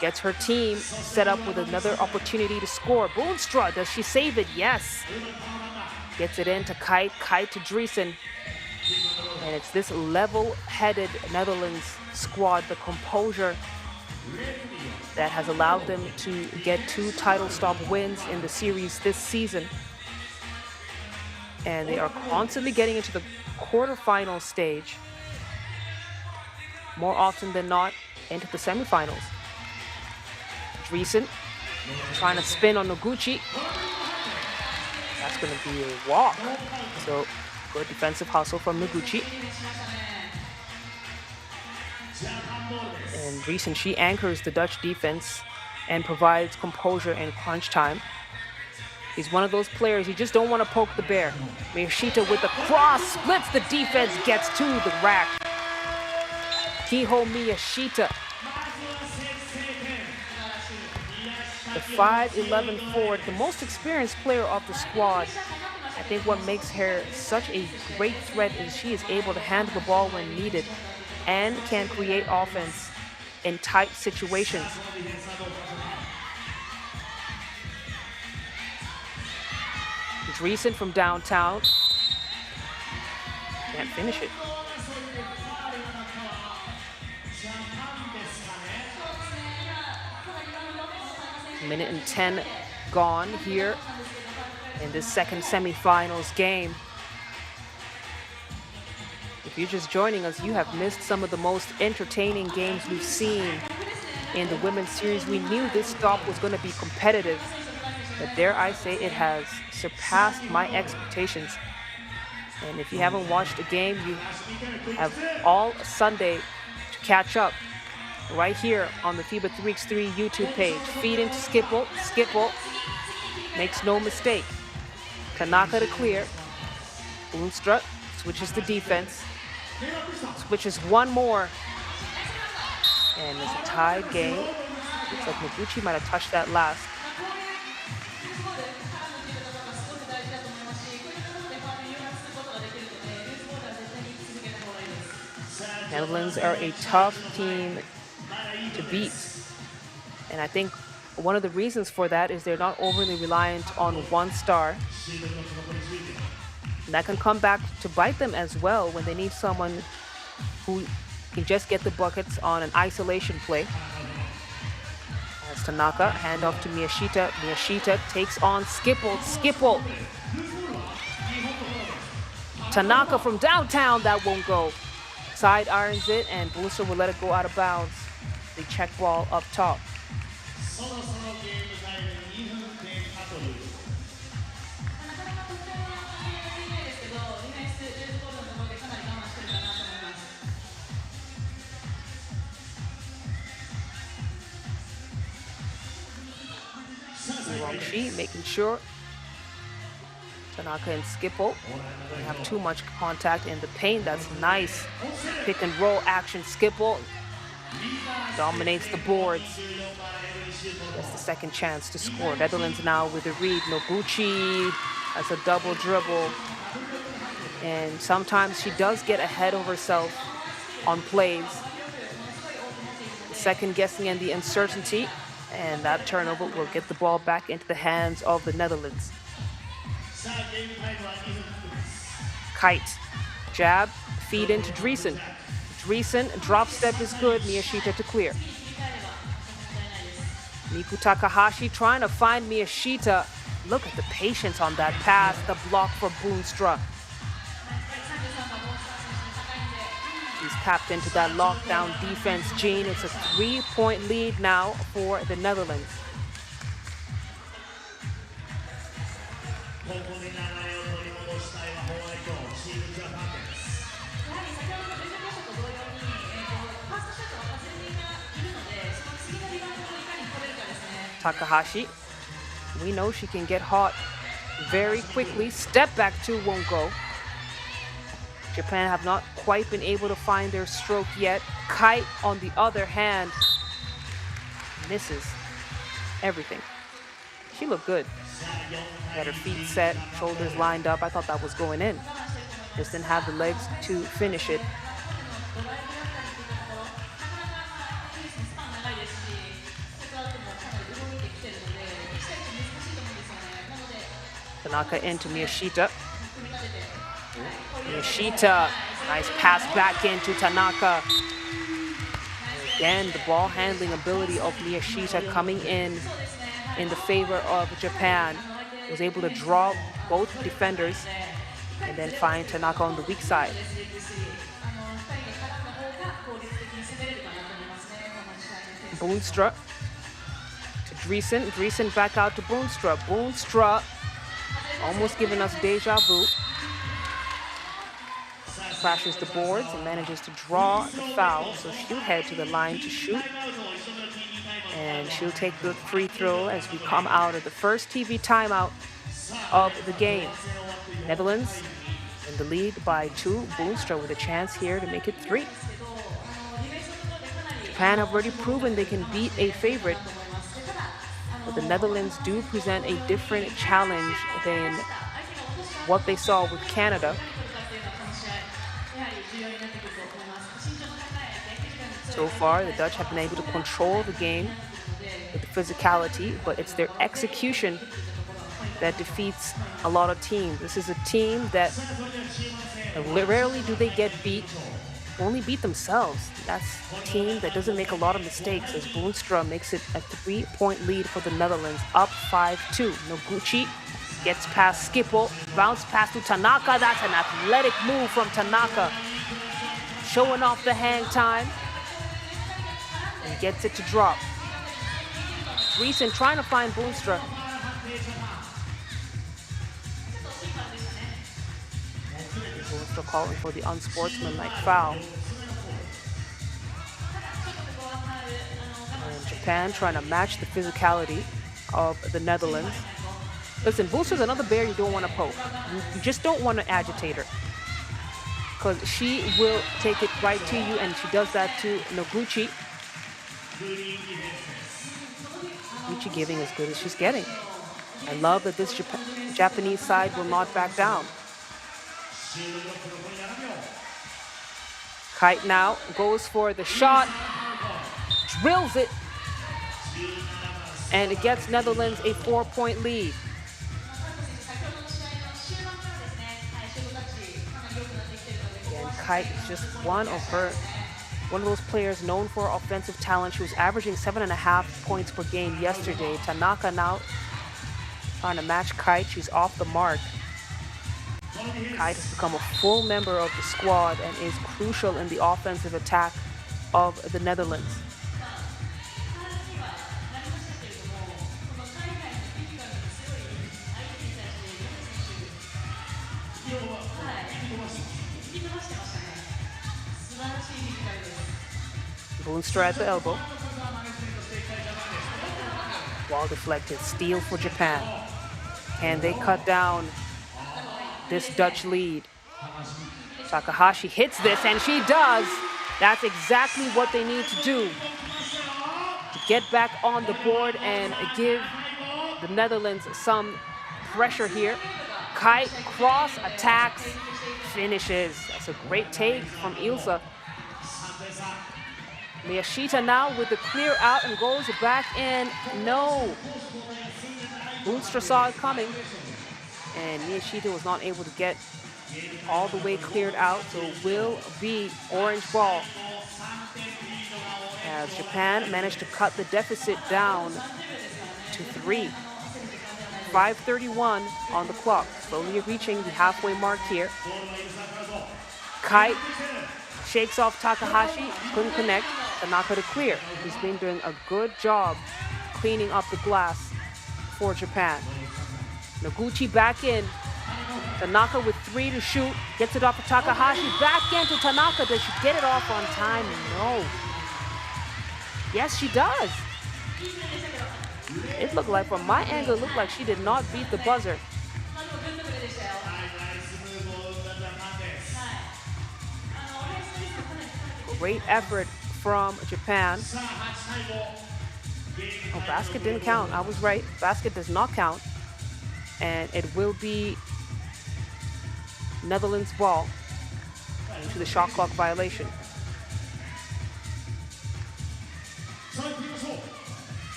Gets her team set up with another opportunity to score. Boonstra, does she save it? Yes. Gets it into Kite. Kite to Dreesen. And it's this level-headed Netherlands squad, the composure that has allowed them to get 2 title stop wins in the series this season. And they are constantly getting into the quarterfinal stage, more often than not into the semifinals. Dreesen trying to spin on Noguchi. That's going to be a walk. So good defensive hustle from Noguchi. And Driesen, she anchors the Dutch defense and provides composure in crunch time. He's one of those players, you just don't want to poke the bear. Miyashita with the cross, splits the defense, gets to the rack. Kiho Miyashita, the 5'11" forward, the most experienced player of the squad. I think what makes her such a great threat is she is able to handle the ball when needed and can create offense in tight situations. Driesen from downtown. Can't finish it. Minute and 10 gone here in this second semifinals game. If you're just joining us, you have missed some of the most entertaining games we've seen in the women's series. We knew this stop was going to be competitive, but dare I say it has surpassed my expectations. And if you haven't watched a game, you have all Sunday to catch up right here on the FIBA 3x3 YouTube page. Feed into Skipple. Skipple makes no mistake. Tanaka to clear. Boonstra switches the defense. Switches one more. And it's a tied game. Looks like Noguchi might have touched that last. Netherlands are a tough team to beat. And I think one of the reasons for that is they're not overly reliant on one star. And that can come back to bite them as well when they need someone who can just get the buckets on an isolation play. As Tanaka, handoff to Miyashita. Miyashita takes on Skipple. Skipple. Tanaka from downtown, that won't go. Side irons it, and Booster will let it go out of bounds. The check ball up top. Wrong sheet, making sure Tanaka and Skipple don't have too much contact in the paint. That's nice. Pick and roll action. Skipple dominates the boards. Gets the second chance to score. Netherlands now with a read. Noguchi has a double dribble. And sometimes she does get ahead of herself on plays. The second guessing and the uncertainty. And that turnover will get the ball back into the hands of the Netherlands. Kite, jab, feed into Driesen. Driesen, drop step is good. Miyashita to clear. Miku Takahashi trying to find Miyashita. Look at the patience on that pass. The block for Boonstra. He's tapped into that lockdown defense, Jean. It's a 3-point lead now for the Netherlands. Takahashi, we know she can get hot very quickly. Step back two won't go. Japan have not quite been able to find their stroke yet. Kite, on the other hand, misses everything. She looked good. Had her feet set, shoulders lined up. I thought that was going in. Just didn't have the legs to finish it. Tanaka into Miyashita. Miyashita, nice pass back into Tanaka. Again, the ball handling ability of Miyashita coming in the favor of Japan. Was able to draw both defenders and then find Tanaka on the weak side. Boonstra to Driesen. Driesen back out to Boonstra. Boonstra almost giving us deja vu. crashes the boards and manages to draw the foul, so she'll head to the line to shoot. And she'll take the free throw as we come out of the first TV timeout of the game. Netherlands in the lead by 2. Boonstra with a chance here to make it 3. Japan have already proven they can beat a favorite, but the Netherlands do present a different challenge than what they saw with Canada. So far, the Dutch have been able to control the game with the physicality, but it's their execution that defeats a lot of teams. This is a team that rarely do they get beat, only beat themselves. That's a team that doesn't make a lot of mistakes, as Boonstra makes it a 3-point lead for the Netherlands, up 5-2. Noguchi gets past Skipple, bounce pass to Tanaka. That's an athletic move from Tanaka, showing off the hang time, and gets it to drop. Dreesen trying to find Boonstra. Boonstra calling for the unsportsmanlike foul. And Japan trying to match the physicality of the Netherlands. Listen, Boonstra's another bear you don't want to poke. You just don't want to agitate her, because she will take it right to you, and she does that to Noguchi. Noguchi giving as good as she's getting. I love that this Japanese side will not back down. Kite now goes for the shot, drills it, and it gets Netherlands a 4-point lead. And Kite is just one of those players known for offensive talent. She was averaging 7.5 points per game yesterday. Tanaka now trying to match Kite. She's off the mark. Kite has become a full member of the squad and is crucial in the offensive attack of the Netherlands. Boonstra at the elbow. Ball deflected. Steal for Japan. Can they cut down this Dutch lead? Takahashi hits this, and she does. That's exactly what they need to do to get back on the board and give the Netherlands some pressure here. Kite cross attacks, finishes. That's a great take from Ilsa. Miyashita now with the clear out and goes back in. No. Boonstra saw it coming, and Miyashita was not able to get all the way cleared out, so it will be orange ball as Japan managed to cut the deficit down to 3. 5:31 on the clock, slowly reaching the halfway mark here. Kite shakes off Takahashi, couldn't connect. Tanaka to clear. He's been doing a good job cleaning up the glass for Japan. Noguchi back in. Tanaka with 3 to shoot. Gets it off of Takahashi. Back into Tanaka. Does she get it off on time? No. Yes, she does. It looked like, from my angle, it looked like she did not beat the buzzer. Great effort from Japan. Oh, basket didn't count. I was right. Basket does not count. And it will be Netherlands ball due to the shot clock violation.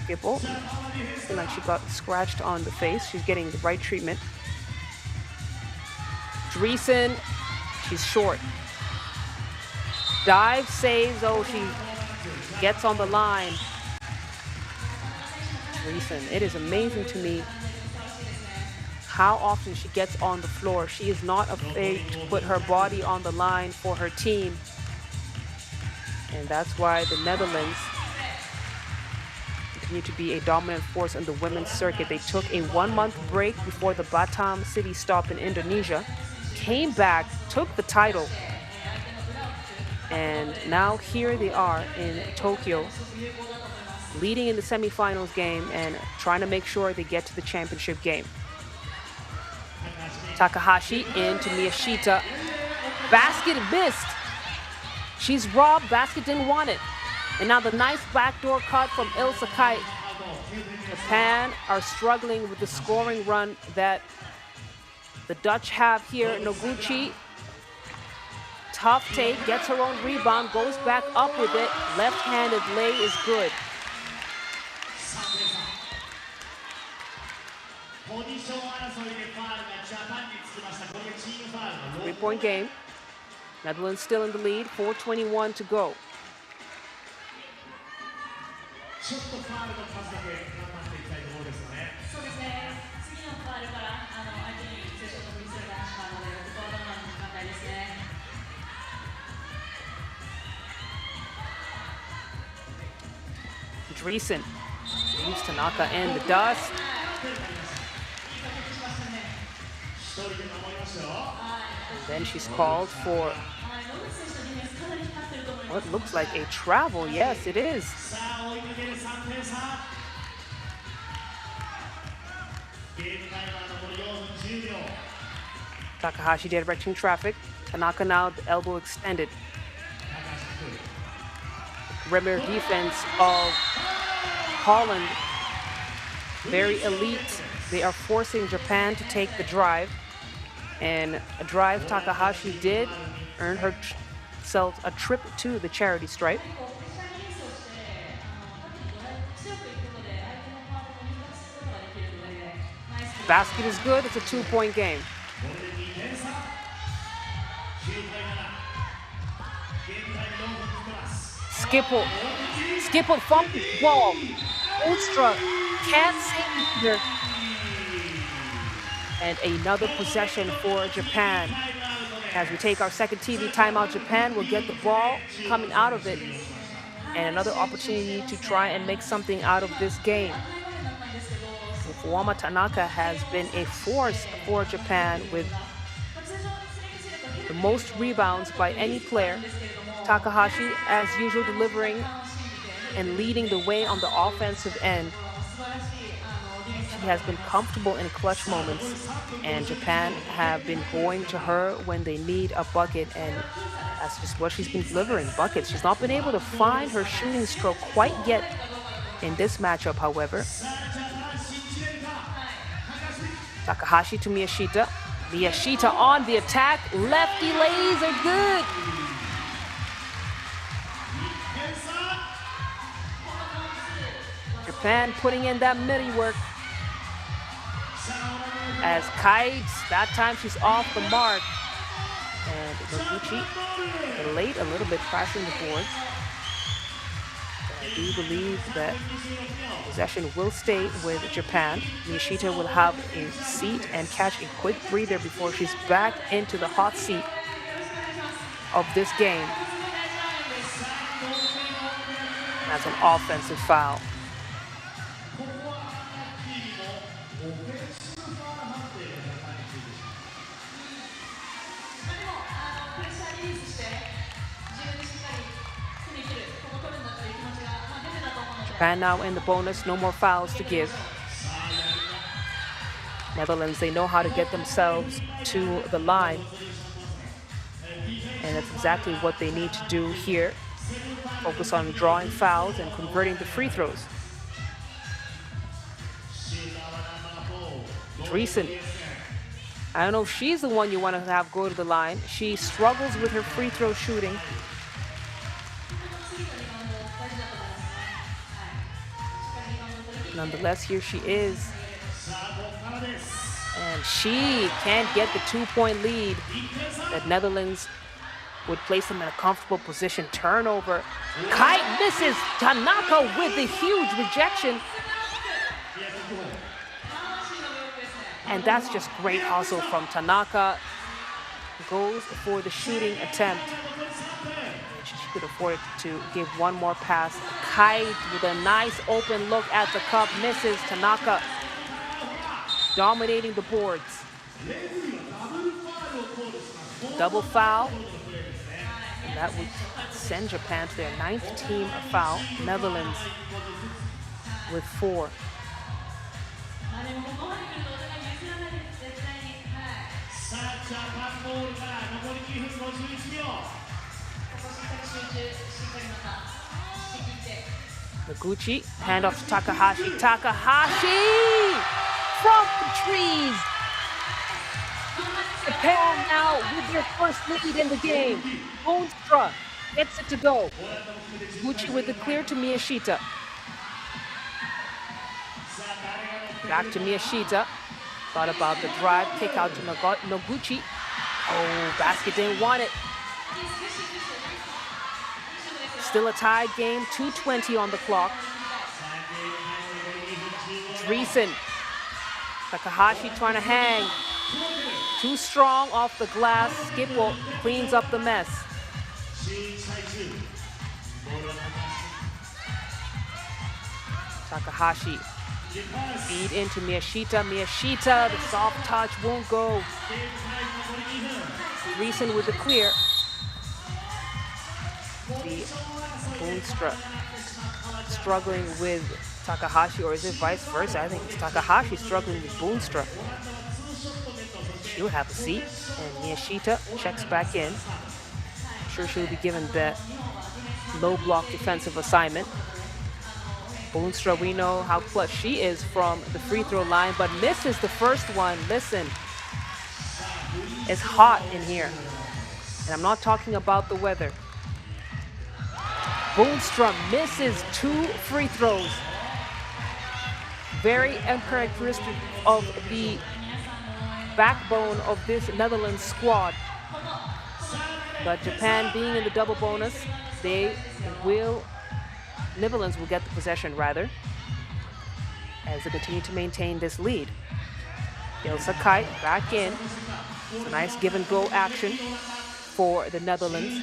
Skipple, looking like she got scratched on the face. She's getting the right treatment. Dreesen, she's short. Dive, saves, oh, she gets on the line. Dreesen, it is amazing to me how often she gets on the floor. She is not afraid to put her body on the line for her team. And that's why the Netherlands continue to be a dominant force in the women's circuit. They took a 1-month break before the Batam City stop in Indonesia, came back, took the title, and now here they are in Tokyo, leading in the semifinals game and trying to make sure they get to the championship game. Takahashi into Miyashita. Basket missed. She's robbed. Basket didn't want it. And now the nice backdoor cut from Il Sakai. Japan are struggling with the scoring run that the Dutch have here. Noguchi, tough take, gets her own rebound, goes back up with it. Left-handed lay is good. Three-point game. Netherlands still in the lead, 4:21 to go. Dreesen leaves Tanaka in the dust. And then she's called for what looks like a travel. Yes, it is. Takahashi directing traffic. Tanaka now the elbow extended. Perimeter defense of Holland, very elite. They are forcing Japan to take the drive. And a drive Takahashi did earn herself a trip to the charity stripe. Basket is good. It's a 2-point game. Skipple from ball. Ulstra can't save either. And another possession for Japan. As we take our second TV timeout, Japan will get the ball coming out of it. And another opportunity to try and make something out of this game. Fuwama Tanaka has been a force for Japan with the most rebounds by any player. Takahashi, as usual, delivering and leading the way on the offensive end. She has been comfortable in clutch moments, and Japan have been going to her when they need a bucket, and that's just what she's been delivering, buckets. She's not been able to find her shooting stroke quite yet in this matchup, however. Takahashi to Miyashita. Miyashita on the attack. Lefty lays are good. Japan putting in that midi work. As Kites, that time she's off the mark. And Noguchi late a little bit, crashing the boards. I do believe that possession will stay with Japan. Miyashita will have a seat and catch a quick breather before she's back into the hot seat of this game. That's an offensive foul. Japan now in the bonus, no more fouls to give. Netherlands, they know how to get themselves to the line. And that's exactly what they need to do here. Focus on drawing fouls and converting the free throws. Dreesen. I don't know if she's the one you want to have go to the line. She struggles with her free throw shooting. Nonetheless, here she is. And she can't get the 2-point lead that Netherlands would place them in a comfortable position. Turnover. Kite misses. Tanaka with the huge rejection. And that's just great hustle from Tanaka. Goes for the shooting attempt. She could afford to give one more pass. Kite with a nice open look at the cup. Misses. Tanaka dominating the boards. Double foul. And that would send Japan to their 9th team foul. Netherlands with 4. さあジャパンボールから残り2分51秒。 Noguchi, hand off to Takahashi. Takahashi from the trees. Japan now with their first lead in the game. Boonstra gets it to go. Noguchi with the clear to Miyashita. Back to Miyashita. Thought about the drive, kick out to Noguchi. Oh, basket didn't want it. Still a tied game, 2:20 on the clock. Dreesen. Takahashi trying to hang. Too strong off the glass. Skipple cleans up the mess. Takahashi. Feed into Miyashita. Miyashita, the soft touch won't go. Dreesen with the clear. The Boonstra struggling with Takahashi, or is it vice versa? I think it's Takahashi struggling with Boonstra. She'll have a seat, and Miyashita checks back in. I'm sure she'll be given that low block defensive assignment. Boonstra, we know how clutch she is from the free throw line, but misses the first one. Listen, it's hot in here, and I'm not talking about the weather. Boonstra misses 2 free throws. Very uncharacteristic of the backbone of this Netherlands squad. But Japan being in the double bonus, Netherlands will get the possession rather, as they continue to maintain this lead. Ilsa Kite back in. It's a nice give and go action for the Netherlands.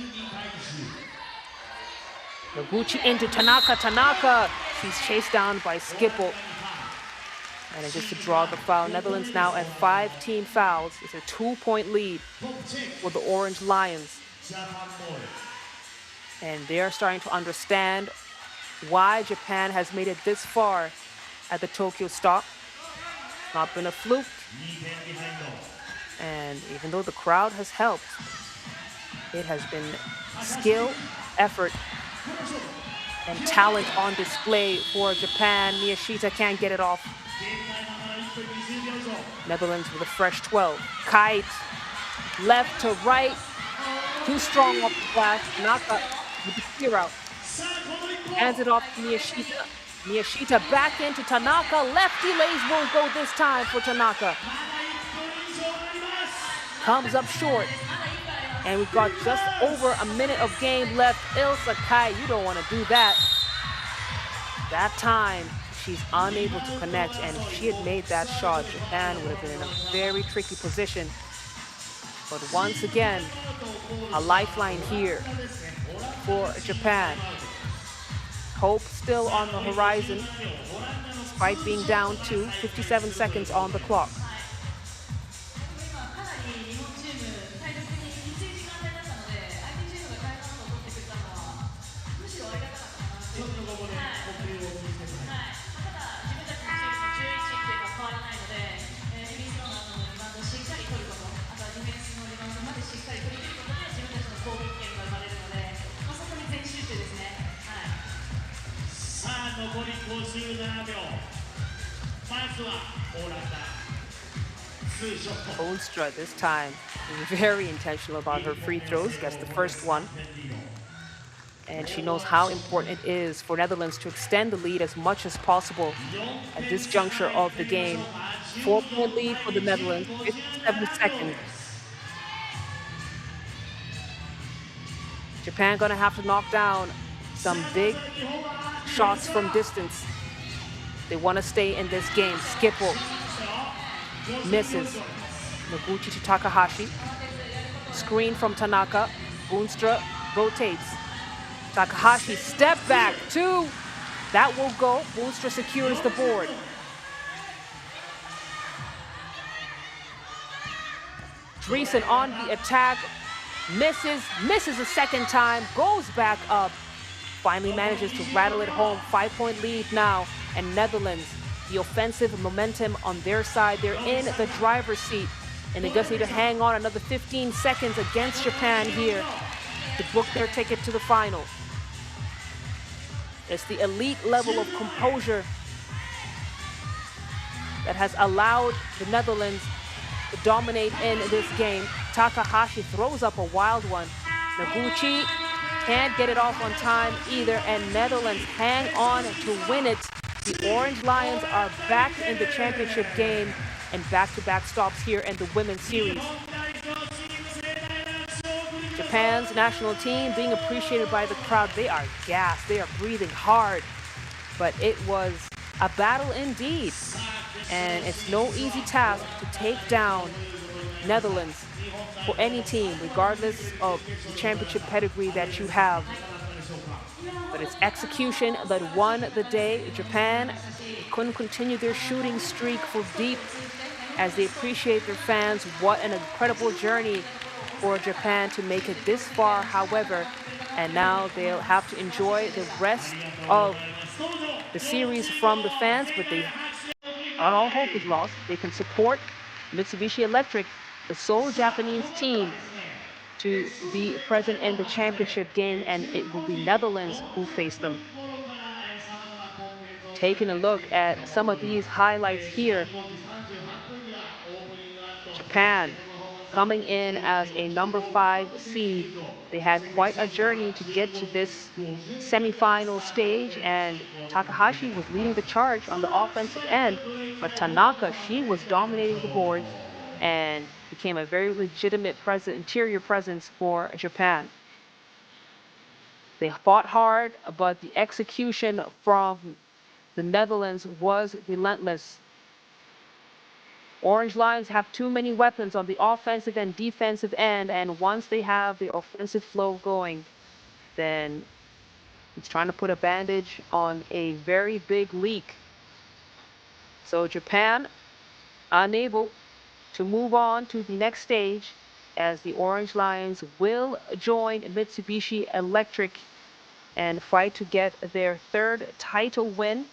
Noguchi into Tanaka. Tanaka, she's chased down by Skipple. And just to draw the foul, Netherlands now at 5 team fouls. It's a 2-point lead for the Orange Lions. And they're starting to understand why Japan has made it this far at the Tokyo stop. It's not been a fluke. And even though the crowd has helped, it has been skill, effort, and talent on display for Japan. Miyashita can't get it off. Netherlands with a fresh 12. Kite, left to right. Too strong off the glass. Tanaka with the clear out. Hands it off to Miyashita. Miyashita back into Tanaka. Lefty lays won't go this time for Tanaka. Comes up short. And we've got just over a minute of game left. Ilsa Kai, you don't want to do that. That time, she's unable to connect, and if she had made that shot, Japan would have been in a very tricky position. But once again, a lifeline here for Japan. Hope still on the horizon, despite being down 2, 57 seconds on the clock. Boonstra this time is very intentional about her free throws, gets the first one. And she knows how important it is for Netherlands to extend the lead as much as possible at this juncture of the game. 4-point lead for the Netherlands, 57 seconds. Japan gonna have to knock down some big shots from distance. They want to stay in this game. Skipple misses. Noguchi to Takahashi. Screen from Tanaka. Boonstra rotates. Takahashi step back. 2. That will go. Boonstra secures the board. Dreesen on the attack, misses a second time, goes back up, finally manages to rattle it home. 5-point lead now, and Netherlands, the offensive momentum on their side. They're in the driver's seat, and they just need to hang on another 15 seconds against Japan here to book their ticket to the final. It's the elite level of composure that has allowed the Netherlands to dominate in this game. Takahashi throws up a wild one. Noguchi can't get it off on time either, and Netherlands hang on to win it. The Orange Lions are back in the championship game and back-to-back stops here in the women's series. Japan's national team being appreciated by the crowd. They are gassed, they are breathing hard, but it was a battle indeed. And it's no easy task to take down Netherlands for any team, regardless of the championship pedigree that you have. But it's execution that won the day. Japan couldn't continue their shooting streak for deep as they appreciate their fans. What an incredible journey for Japan to make it this far, however, and now they'll have to enjoy the rest of the series from the fans, but not all hope is lost. They can support Mitsubishi Electric, the sole Japanese team to be present in the championship game, and it will be Netherlands who face them. Taking a look at some of these highlights here. Japan coming in as a number 5 seed. They had quite a journey to get to this semifinal stage, and Takahashi was leading the charge on the offensive end, but Tanaka, she was dominating the board and became a very legitimate interior presence for Japan. They fought hard, but the execution from the Netherlands was relentless. Orange Lions have too many weapons on the offensive and defensive end, and once they have the offensive flow going, then it's trying to put a bandage on a very big leak. So Japan unable to move on to the next stage, as the Orange Lions will join Mitsubishi Electric and fight to get their 3rd title win,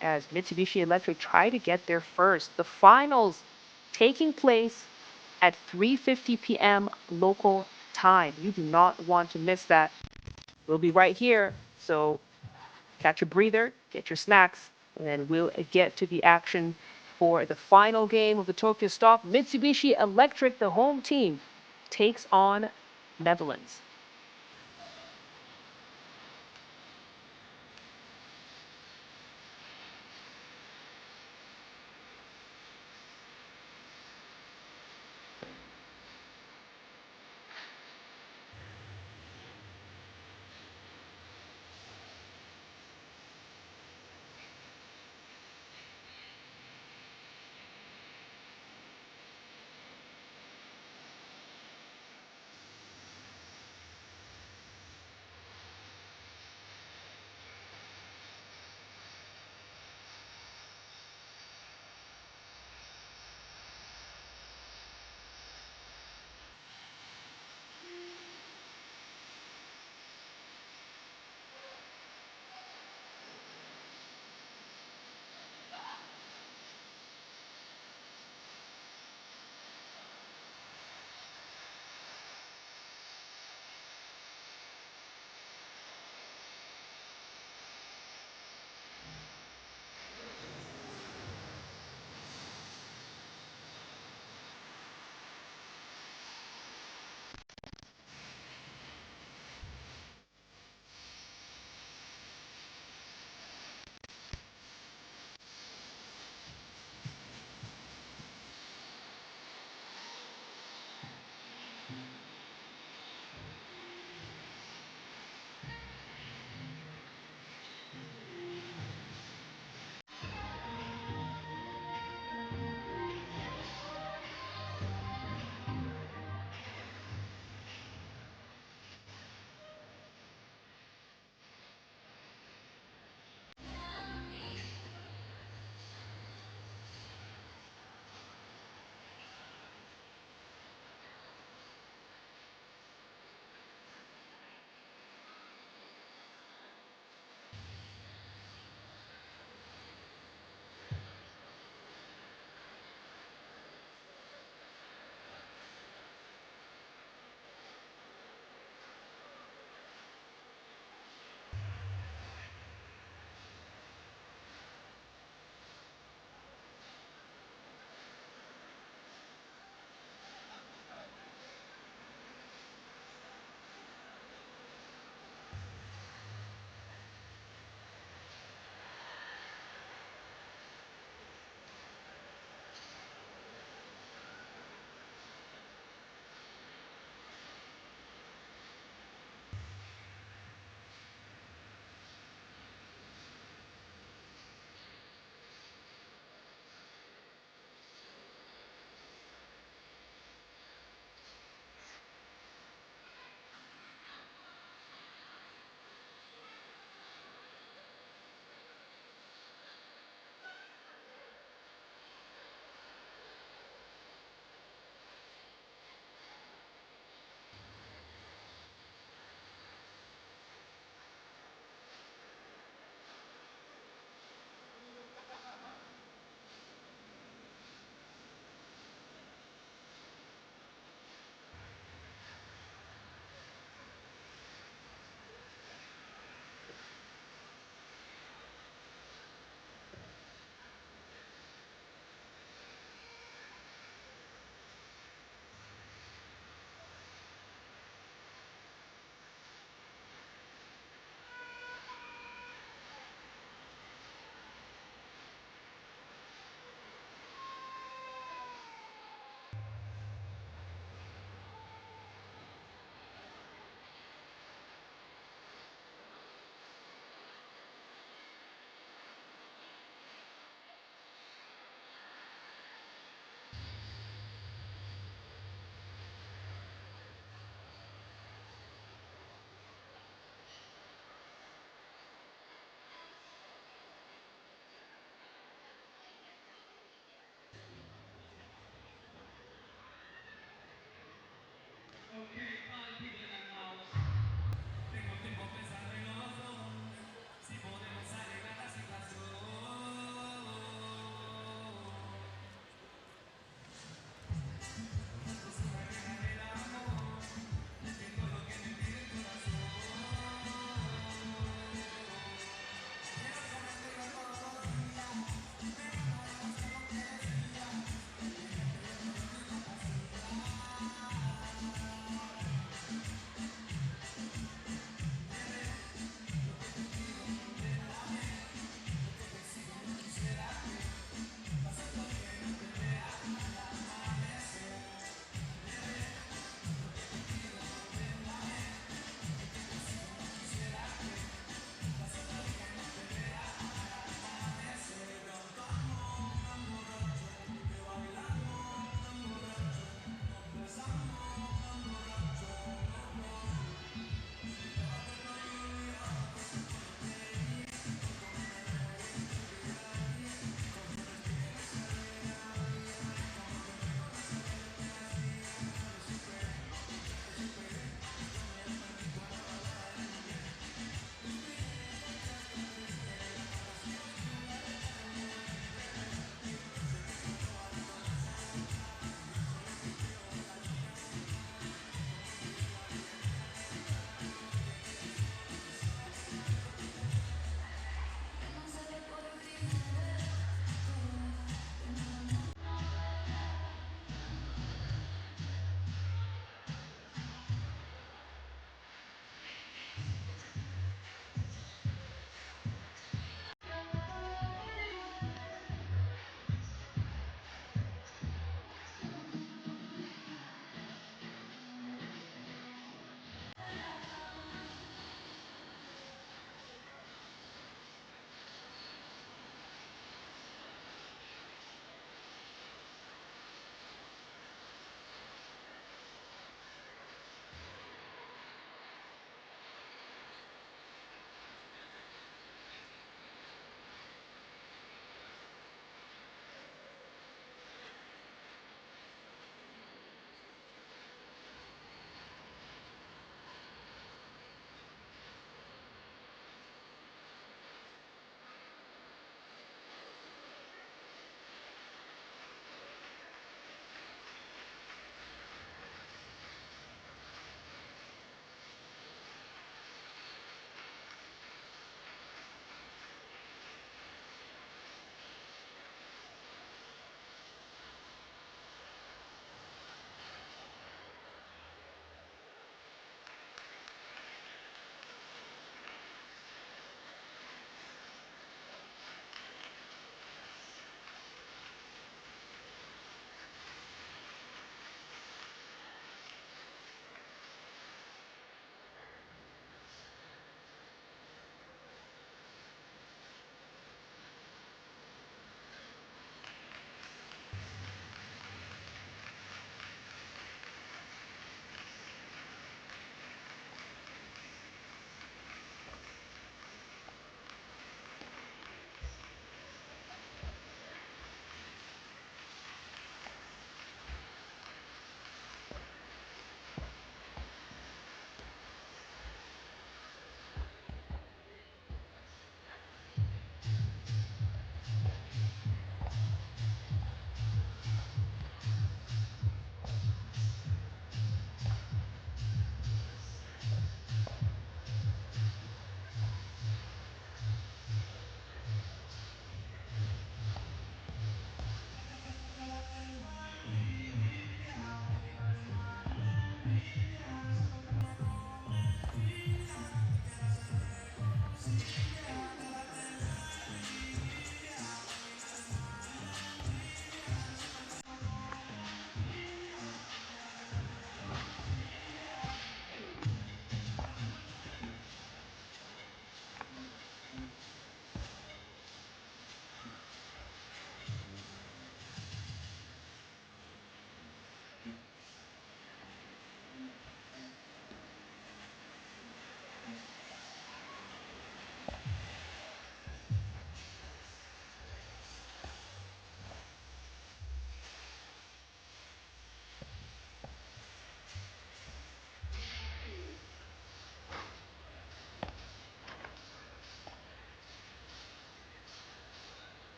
as Mitsubishi Electric try to get their first. The finals taking place at 3:50 p.m. local time. You do not want to miss that. We'll be right here, so catch a breather, get your snacks, and then we'll get to the action for the final game of the Tokyo stop. Mitsubishi Electric, the home team, takes on Netherlands.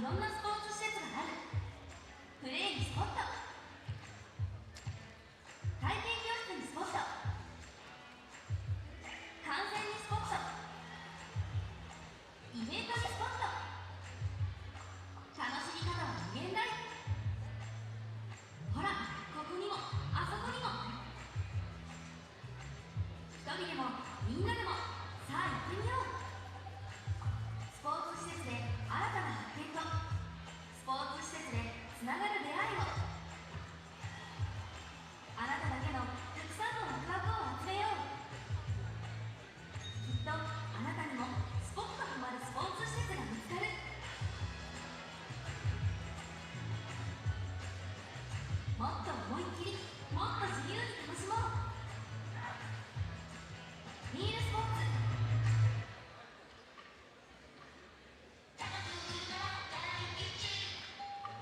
ろんなスポーツ施設がある。プレーにスポット、体験教室にスポット、観戦にスポット、イベントにスポット。楽しみ方は無限大。ほら、ここにもあそこにも。一人でもみんなでも、さあ行ってみよう。スポーツ施設で新たな発見と、スポーツ施設でつながる出会いを。あなただけのたくさんのワクワクを集めよう。きっとあなたにもスポッとハマるスポーツ施設が見つかる。もっと思いっきり、もっと自由に楽しもう。ミールスポーツ。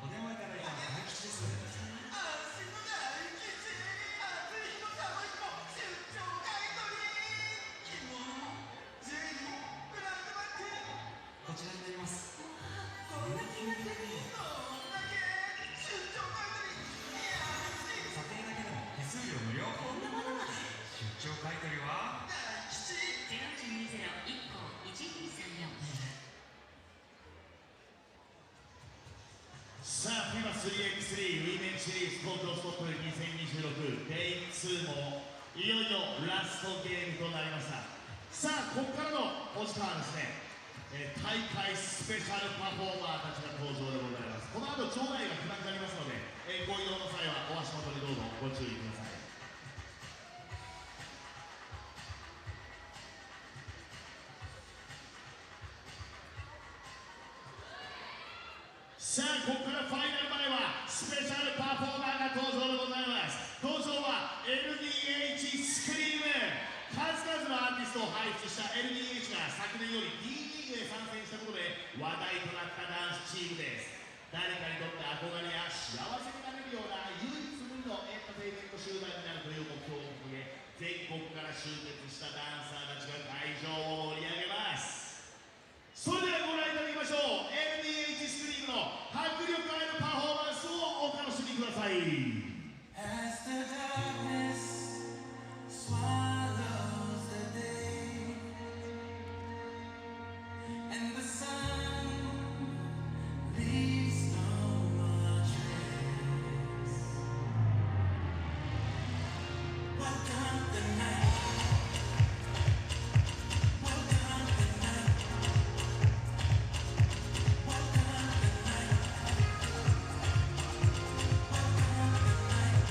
お電話いただいた大吉です。安心の大吉、暑い日も寒い日も出張買い取り。着物、ゼリー、ブランドバッグ、こちらになります。こんな金額でどんだけ出張買い取り。いや、査定だけでも手数料無料。こんなものまで。出張買い取りは大吉。0120-1個1234。さあ、FIBA 3x3 ウィメンシリーズ東京スポット2026 Day2 もいよいよラストゲームとなりました。さあ、ここからのお時間はですね、大会スペシャルパフォーマーたちが登場でございます。この後場内が暗くなりますので、ご移動の際はお足元にどうぞご注意ください。さあ、ここからファイナルまではスペシャルパフォーマーが登場でございます。登場は LDH スクリーム。数々のアーティストを輩出した LDH が昨年より D リーグへ参戦したことで話題となったダンスチームです。誰かにとって憧れや幸せになれるような唯一無二のエンターテインメント集団になるという目標を掲げ、全国から集結したダンサーたちが会場を盛り上げます。それではご覧いただきましょう。 LDH スクリームの迫力あるパフォーマンスをお楽しみください。As the darkness swallows the day and the sun leaves no more trace, welcome the night, welcome the night, welcome the night, welcome the night.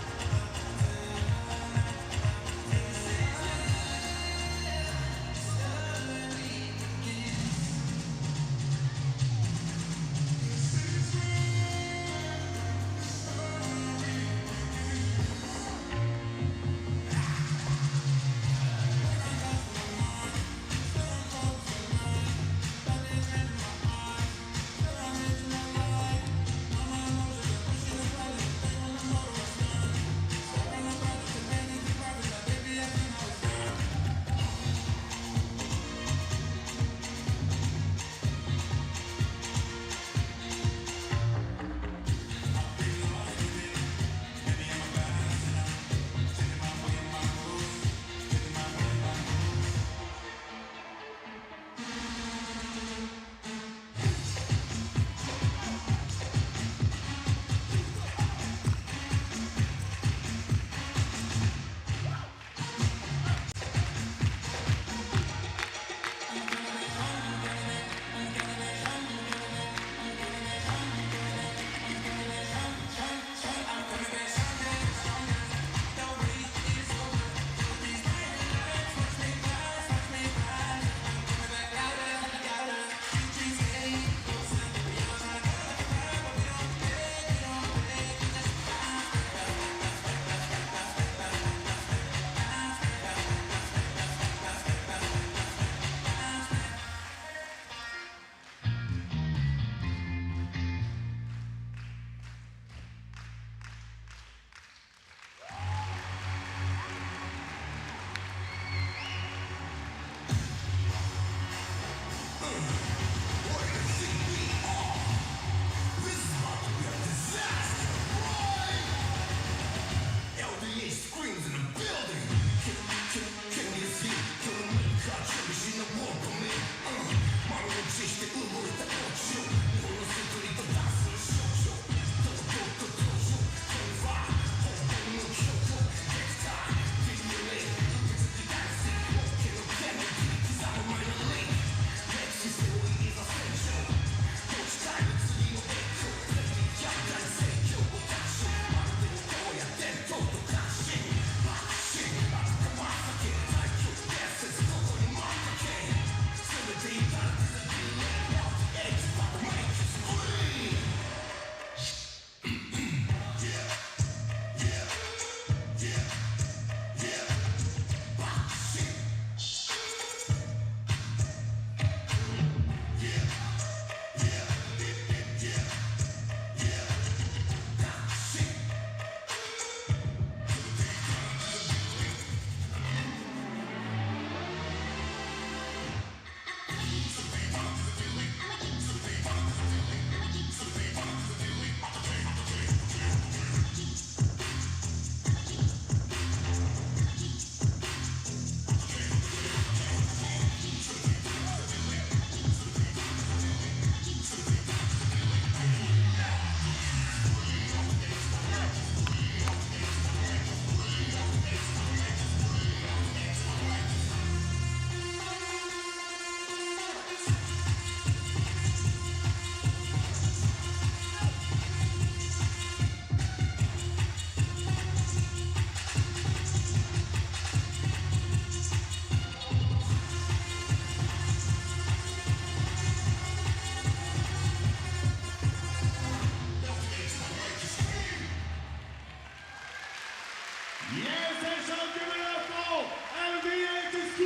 attention, give it up for FIBA 3x3!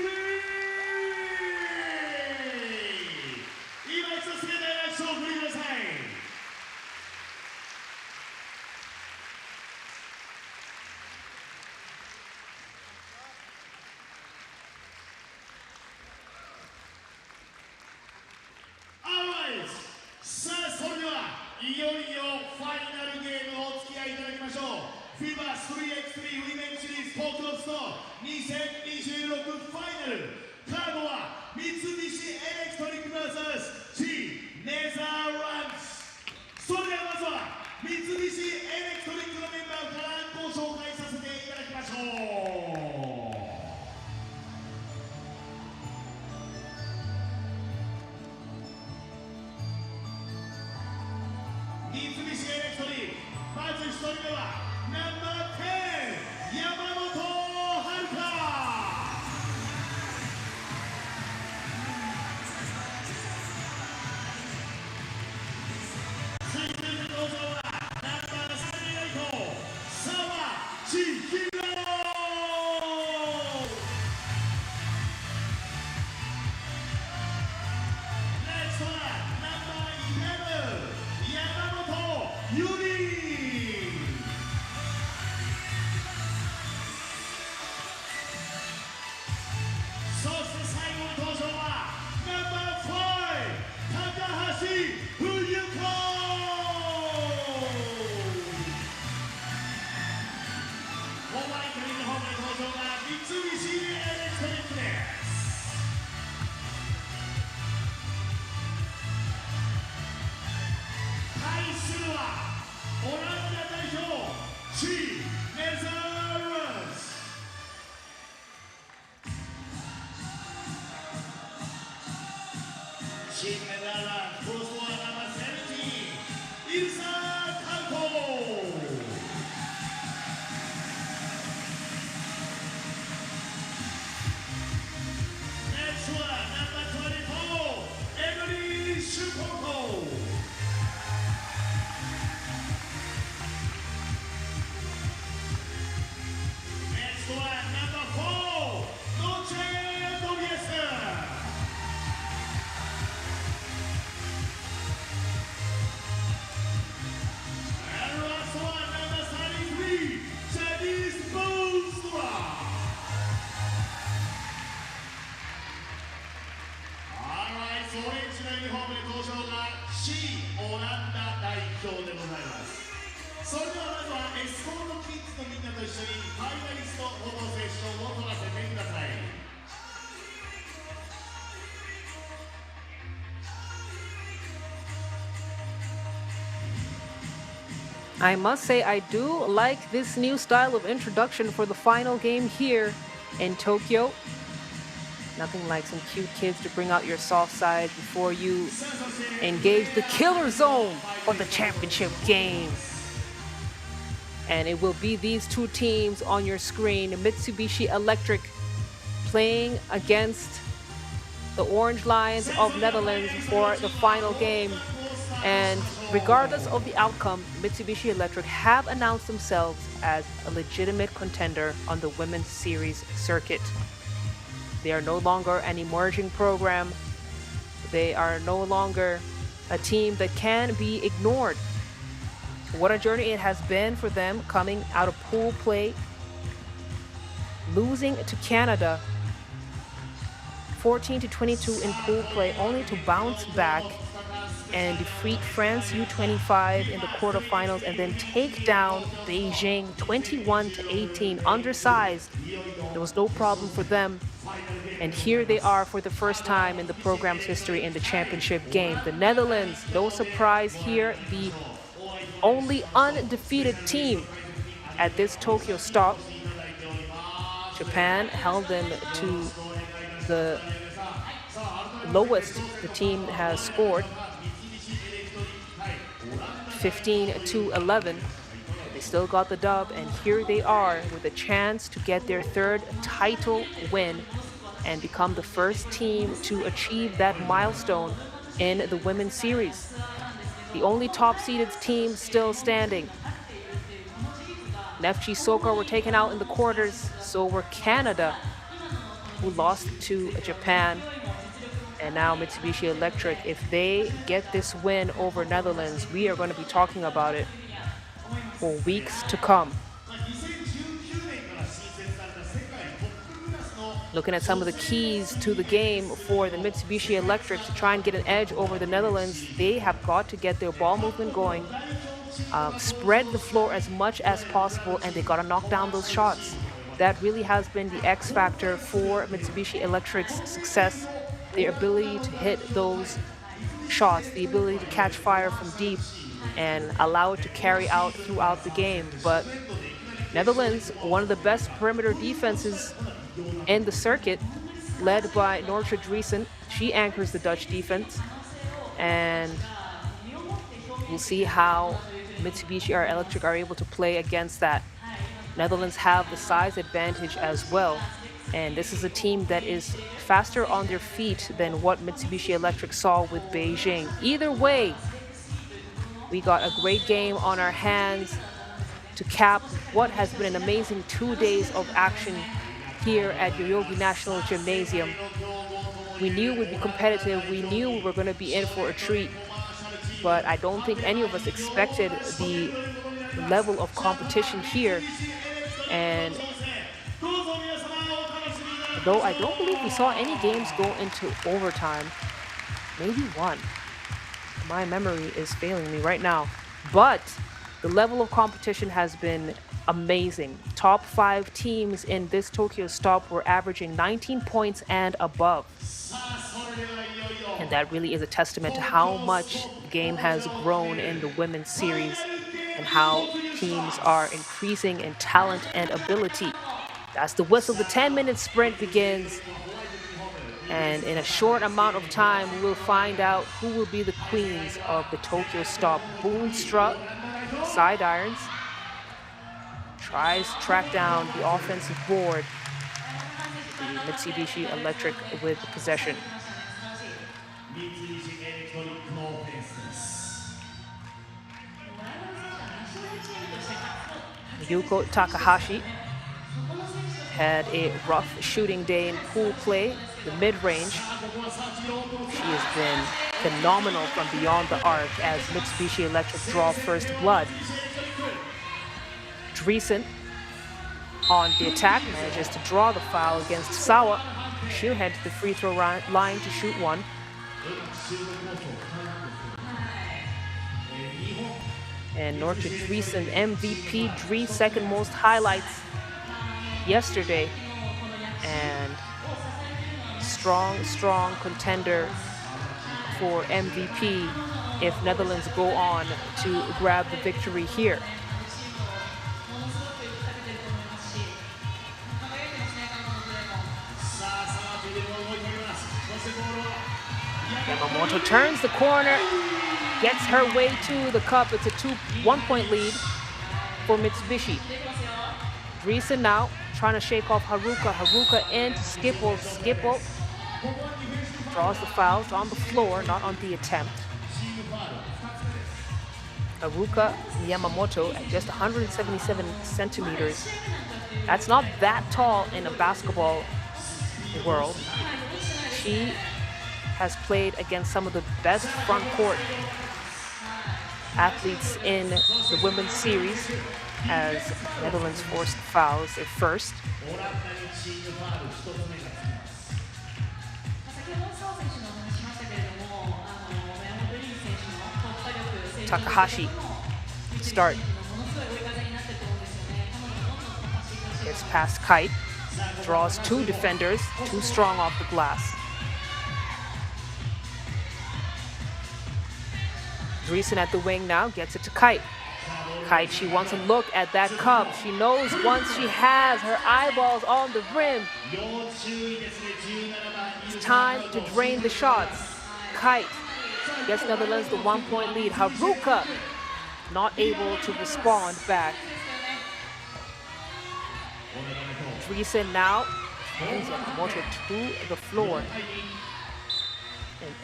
今一度盛大な拍手をお送りください。Alright! さあ、それではいよいよファイナルゲームをお付き合いいただきましょう。FIBA 3x3 ウィメンシリーズポークロスの2026ファイナル。カードは三菱エレクトリック vs ネザーランド。それではまずは三菱エレクトリックのメンバーからご紹介させていただきましょう。三菱エレクトリック、まず1人目はナンバー10、山本遥。続いて登場はナンバー38、澤千尋。Next はナンバー11、山本ゆり。そして最後の登場はナンバー5、高橋冬子。ホワイトリングホームに登場が三菱エレクトリックです。対するはオランダ代表ネザーランド。ネザーランド、クロスフォアナンバー17、イルサカウト。Next はナンバー24、エブリー・シュポコ。Next はナンバー4、ノチェ・ドビエス。And last one, number 33, Chinese Monster. Alright, オレンジのユニフォームで登場が C オランダ代表でございます。それではまずはエスコートキッズのみんなと一緒にファイナリストフォトセッションを撮らせてください。I must say, I do like this new style of introduction for the final game here in Tokyo. Nothing like some cute kids to bring out your soft side before you engage the killer zone for the championship game. And it will be these two teams on your screen, Mitsubishi Electric playing against the Orange Lions of Netherlands for the final game. And regardless of the outcome, Mitsubishi Electric have announced themselves as a legitimate contender on the women's series circuit. They are no longer an emerging program. They are no longer a team that can be ignored. What a journey it has been for them coming out of pool play, losing to Canada 14-22 in pool play, only to bounce back and defeat France U25 in the quarterfinals and then take down Beijing 21-18, undersized. There was no problem for them. And here they are for the first time in the program's history in the championship game. The Netherlands, no surprise here, the only undefeated team at this Tokyo stop. Japan held them to the lowest the team has scored, 15-11. They still got the dub, and here they are with a chance to get their third title win and become the first team to achieve that milestone in the women's series. The only top-seeded team still standing. Neftchi, SOCAR were taken out in the quarters. So were Canada, who lost to Japan. And now Mitsubishi Electric. If they get this win over Netherlands, we are going to be talking about it for weeks to come. Looking at some of the keys to the game for the Mitsubishi Electric to try and get an edge over the Netherlands, they have got to get their ball movement going, spread the floor as much as possible, and they got to knock down those shots. That really has been the X factor for Mitsubishi Electric's success, their ability to hit those shots, the ability to catch fire from deep and allow it to carry out throughout the game. But Netherlands, one of the best perimeter defenses in the circuit, led by Nortje Driesen. She anchors the Dutch defense, and we'll see how Mitsubishi Electric are able to play against that. Netherlands have the size advantage as well, and this is a team that is faster on their feet than what Mitsubishi Electric saw with Beijing. Either way, we got a great game on our hands to cap what has been an amazing 2 days of action here at Yoyogi National Gymnasium. We knew we'd be competitive. We knew we were going to be in for a treat. But I don't think any of us expected the level of competition here. And though I don't believe we saw any games go into overtime, maybe one. My memory is failing me right now. But the level of competition has been amazing. Top 5 teams in this Tokyo stop were averaging 19 points and above. And that really is a testament to how much the game has grown in the women's series and how teams are increasing in talent and ability. That's the whistle. The 10-minute sprint begins. And in a short amount of time, we will find out who will be the queens of the Tokyo stop. Boonstra, side irons, tries to track down the offensive board. The Mitsubishi Electric with possession. Yuko Takahashi had a rough shooting day in pool play, the mid-range. She has been phenomenal from beyond the arc as Mitsubishi Electric draw first blood. Driesen on the attack manages to draw the foul against Sawa. She'll head to the free throw line to shoot one. And Nortje Driesen, MVP, Dries second most highlights yesterday. And strong contender for MVP if Netherlands go on to grab the victory here. Yamamoto turns the corner, gets her way to the cup. It's a 1-point lead for Mitsubishi. Driesen now trying to shake off Haruka. Haruka and Skipple. Skipple draws the fouls on the floor, not on the attempt. Haruka Yamamoto at just 177 centimeters. That's not that tall in a basketball world. She has played against some of the best front court athletes in the women's series as Netherlands forced fouls at first. Takahashi start. Gets past Kite. Draws 2 defenders, too strong off the glass. Driesen at the wing now, gets it to Kite. Kite, she wants a look at that cup. She knows once she has her eyeballs on the rim, it's time to drain the shots. Kite gets Netherlands the 1-point lead. Haruka not able to respond back. Driesen now hands Yamamoto to the floor.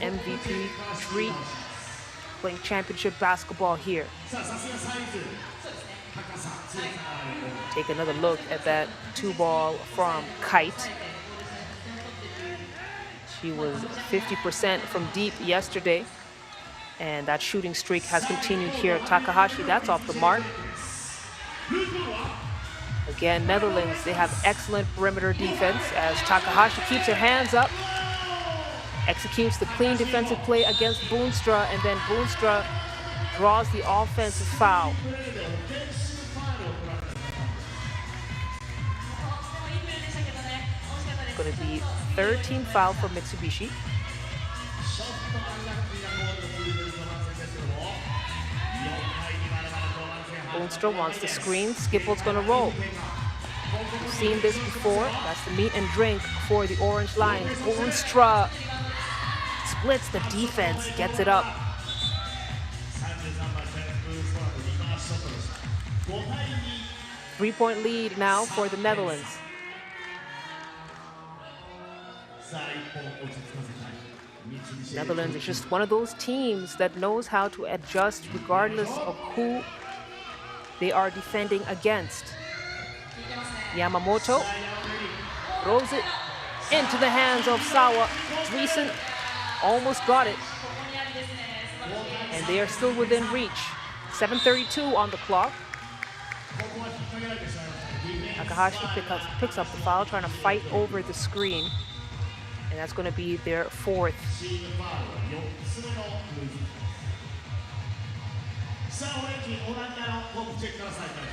And MVP Dries playing championship basketball here. Take another look at that 2-ball from Kite. She was 50% from deep yesterday, and that shooting streak has continued here. Takahashi, that's off the mark. Again, Netherlands, they have excellent perimeter defense as Takahashi keeps her hands up, executes the clean defensive play against Boonstra, and then Boonstra draws the offensive foul. Going to be third team foul for Mitsubishi. Boonstra wants the screen. Skipple's going to roll. We've seen this before. That's the meat and drink for the Orange Lions. Boonstra splits the defense, gets it up. 3-point lead now for the Netherlands. Netherlands is just one of those teams that knows how to adjust regardless of who they are defending against. Yamamoto throws it into the hands of Sawa. Dreesen almost got it. And they are still within reach. 7:32 on the clock. Takahashi picks up the foul, trying to fight over the screen. And that's going to be their fourth.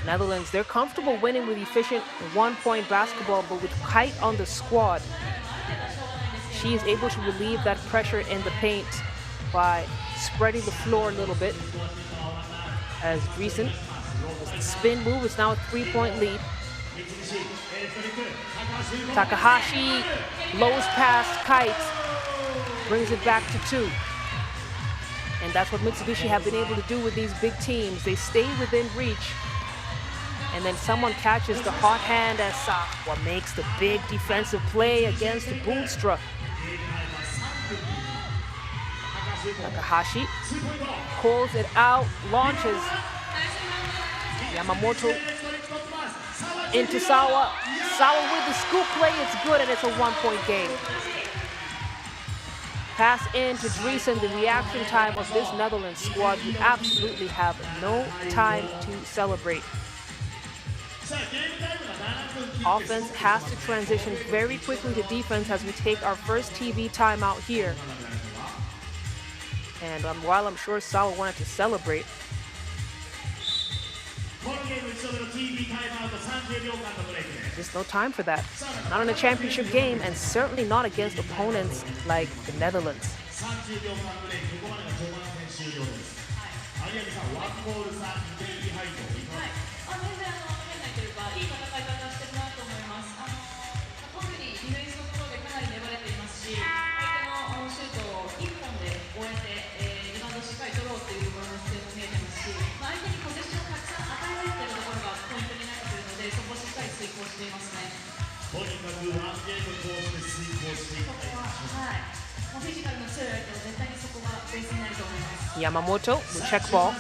Netherlands, they're comfortable winning with efficient one-point basketball, but with Kite on the squad, she is able to relieve that pressure in the paint by spreading the floor a little bit. As Dreesen, the spin move is now a 3-point lead. Takahashi blows past Kite, brings it back to 2. And that's what Mitsubishi have been able to do with these big teams. They stay within reach, and then someone catches the hot hand as Sawa makes the big defensive play against the Boonstra. Takahashi pulls it out, launches. Yamamoto into Sawa. Sawa with the scoop play, it's good, and it's a 1-point game. Pass in to Dreesen. The reaction time of this Netherlands squad, you absolutely have no time to celebrate. Offense has to transition very quickly to defense as we take our first TV timeout here. And while I'm sure Sawa wanted to celebrate, just no time for that. Not in a championship game, and certainly not against opponents like the Netherlands. Yamamoto with check ball.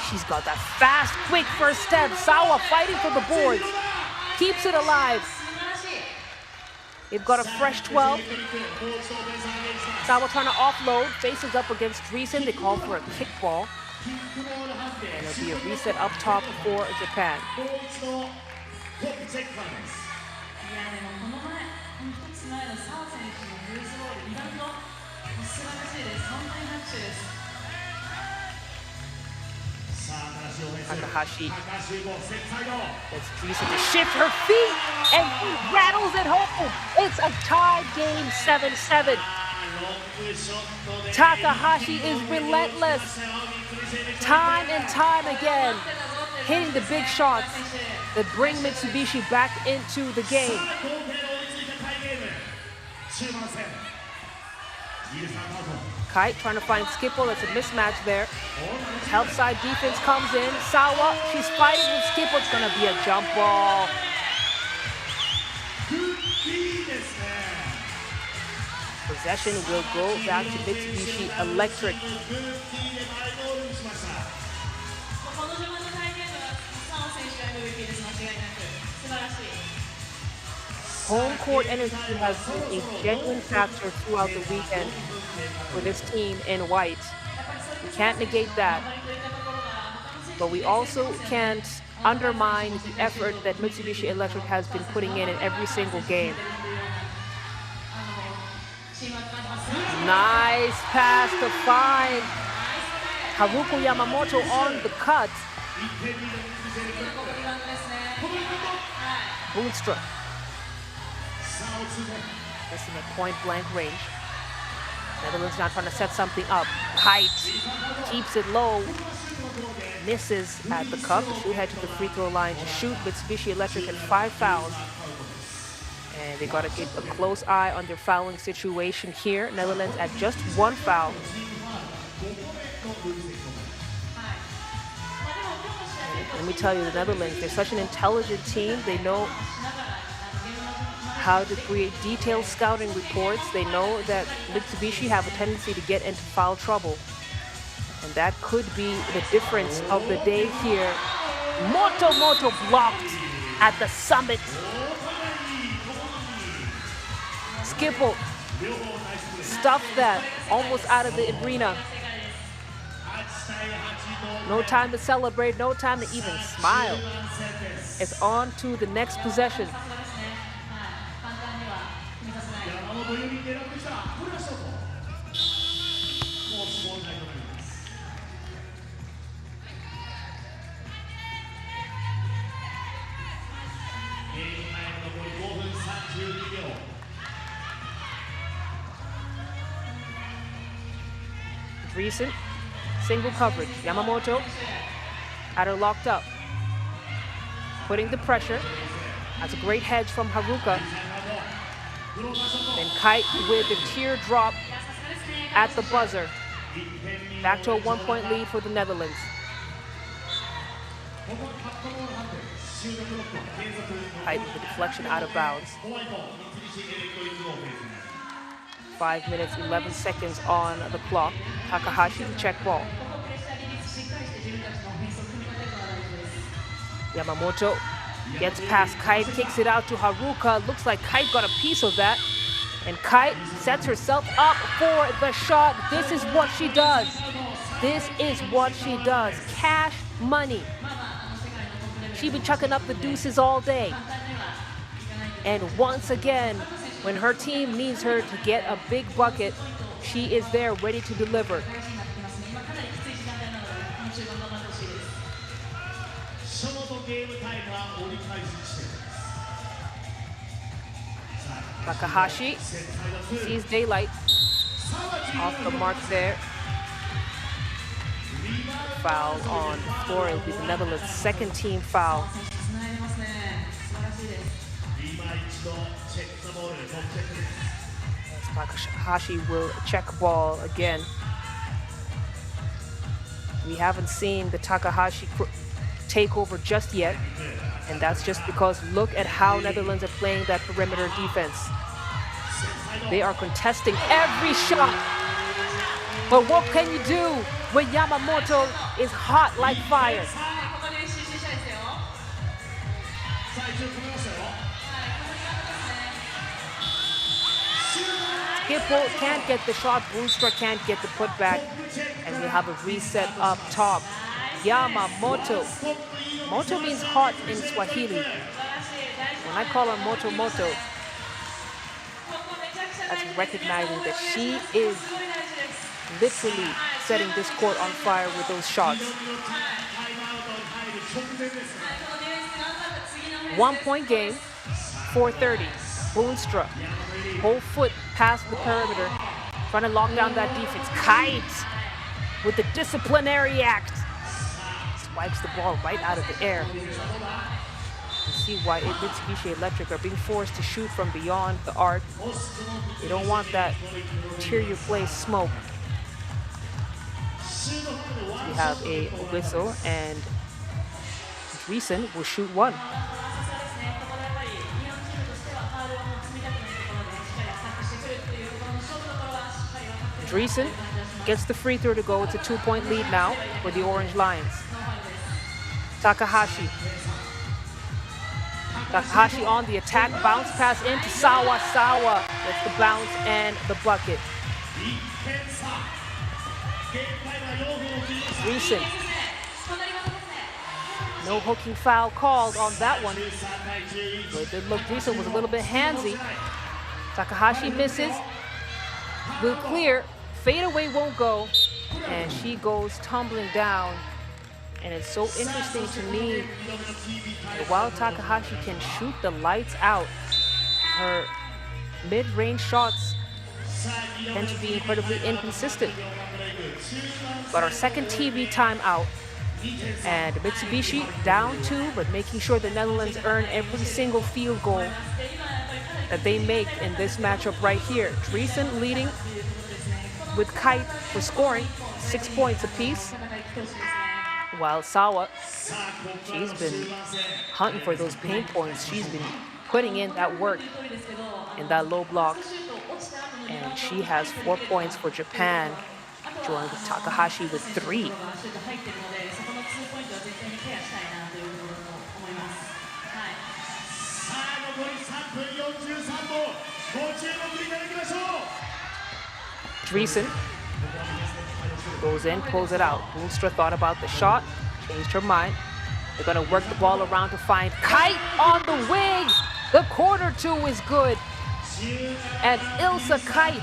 She's got that fast, quick first step. Sawa fighting for the boards. Keeps it alive. They've got a fresh 12. Sawa trying to offload. Faces up against Dreesen. They call for a kick ball. And it'll be a reset up top for Japan. Takahashi gets Dreesen to shift her feet, and he rattles it home. It's a tie game, 7-7. Takahashi is relentless. Time and time again, hitting the big shots that bring Mitsubishi back into the game. Kite trying to find Skipple. That's a mismatch there. Help side defense comes in. Sawa, she's fighting with Skipple. It's going to be a jump ball. Possession will go back to Mitsubishi Electric. home court energy has been a genuine factor throughout the weekend for this team in white. We can't negate that. But we also can't undermine the effort that Mitsubishi Electric has been putting in every single game. Nice pass to find Haruko Yamamoto on the cut. Boonstra. Missing at point blank range. Netherlands now trying to set something up. Kite keeps it low. Misses at the cup. She'll head to the free throw line to shoot. Mitsubishi Electric at 5 fouls. And they got to keep a close eye on their fouling situation here. Netherlands at just 1 foul. Let me tell you, the Netherlands, they're such an intelligent team. They know how to create detailed scouting reports. They know that Mitsubishi have a tendency to get into foul trouble. And that could be the difference of the day here. Moto blocked at the summit. Skipple stuffed that almost out of the arena. No time to celebrate, no time to even smile. It's on to the next possession. Recent single coverage. Yamamoto had her locked up. Putting the pressure. That's a great hedge from Haruka. Then Kite with the teardrop at the buzzer. Back to a 1-point lead for the Netherlands. Kite with the deflection out of bounds. 5 minutes, 11 seconds on the clock. Takahashi to check ball. Yamamoto gets past Kite, kicks it out to Haruka. Looks like Kite got a piece of that. And Kite sets herself up for the shot. This is what she does. This is what she does. Cash money. She be chucking up the deuces all day. And once again, when her team needs her to get a big bucket, she is there ready to deliver. Takahashi sees daylight. Off the mark there. Foul on the floor. It'll be the Netherlands' second team foul. Takahashi will check ball again. We haven't seen the Takahashi take over just yet, and that's just because look at how Netherlands are playing that perimeter defense. They are contesting every shot. But what can you do when Yamamoto is hot like fire? Skipple can't get the shot, Boonstra can't get the putback, and we have a reset up top. Yamamoto. Moto means hot in Swahili. When I call her Moto, that's recognizing that she is literally setting this court on fire with those shots. 1-point game, 4:30. Boonstra, whole foot past the perimeter, trying to lock down that defense. Kite with the disciplinary act. Swipes the ball right out of the air. You see why Mitsubishi Electric are being forced to shoot from beyond the arc. They don't want that interior play smoke. We have a whistle, and Dreesen will shoot one. Dreesen gets the free throw to go. It's a 2-point lead now for the Orange Lions. Takahashi. Takahashi on the attack, bounce pass into Sawa. Sawa gets the bounce and the bucket. 1点差ゲームタイムは4分を切りました Recent. No hooking foul called on that one. 13対11 But it did look Recent was a little bit handsy. Takahashi misses. Will clear. Fadeaway won't go. And she goes tumbling down. And it's so interesting to me that while Takahashi can shoot the lights out, her mid-range shots tend to be incredibly inconsistent. But our second TV timeout, and Mitsubishi down 2, but making sure the Netherlands earn every single field goal that they make in this matchup right here. Dreesen leading with Kite for scoring, 6 points apiece. While Sawa, she's been hunting for those paint points. She's been putting in that work in that low block. And she has 4 points for Japan, joined with Takahashi with 3. さあ残り3分43秒ご注目いただきましょう Dreesen goes in, pulls it out. Boonstra thought about the shot, changed her mind. They're gonna work the ball around to find Kite on the wing. The corner 2 is good. And Ilsa Kite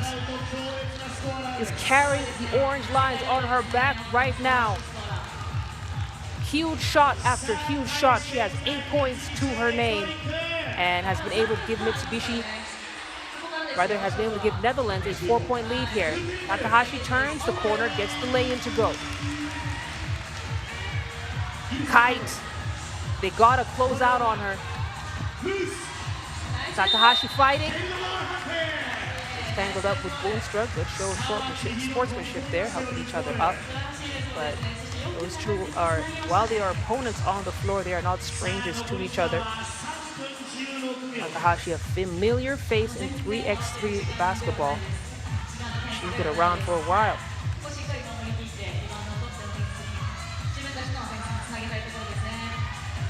is carrying the orange lines on her back right now. Huge shot after huge shot. She has 8 points to her name and has been able to give Netherlands a 4-point lead here. Takahashi turns the corner, gets the lay-in to go. Kite, they gotta close out on her. Takahashi fighting. Tangled up with Boonstra. Good show of sportsmanship there, helping each other up. But those two are, while they are opponents on the floor, they are not strangers to each other. Takahashi, a familiar face in 3x3 basketball. She's been around for a while.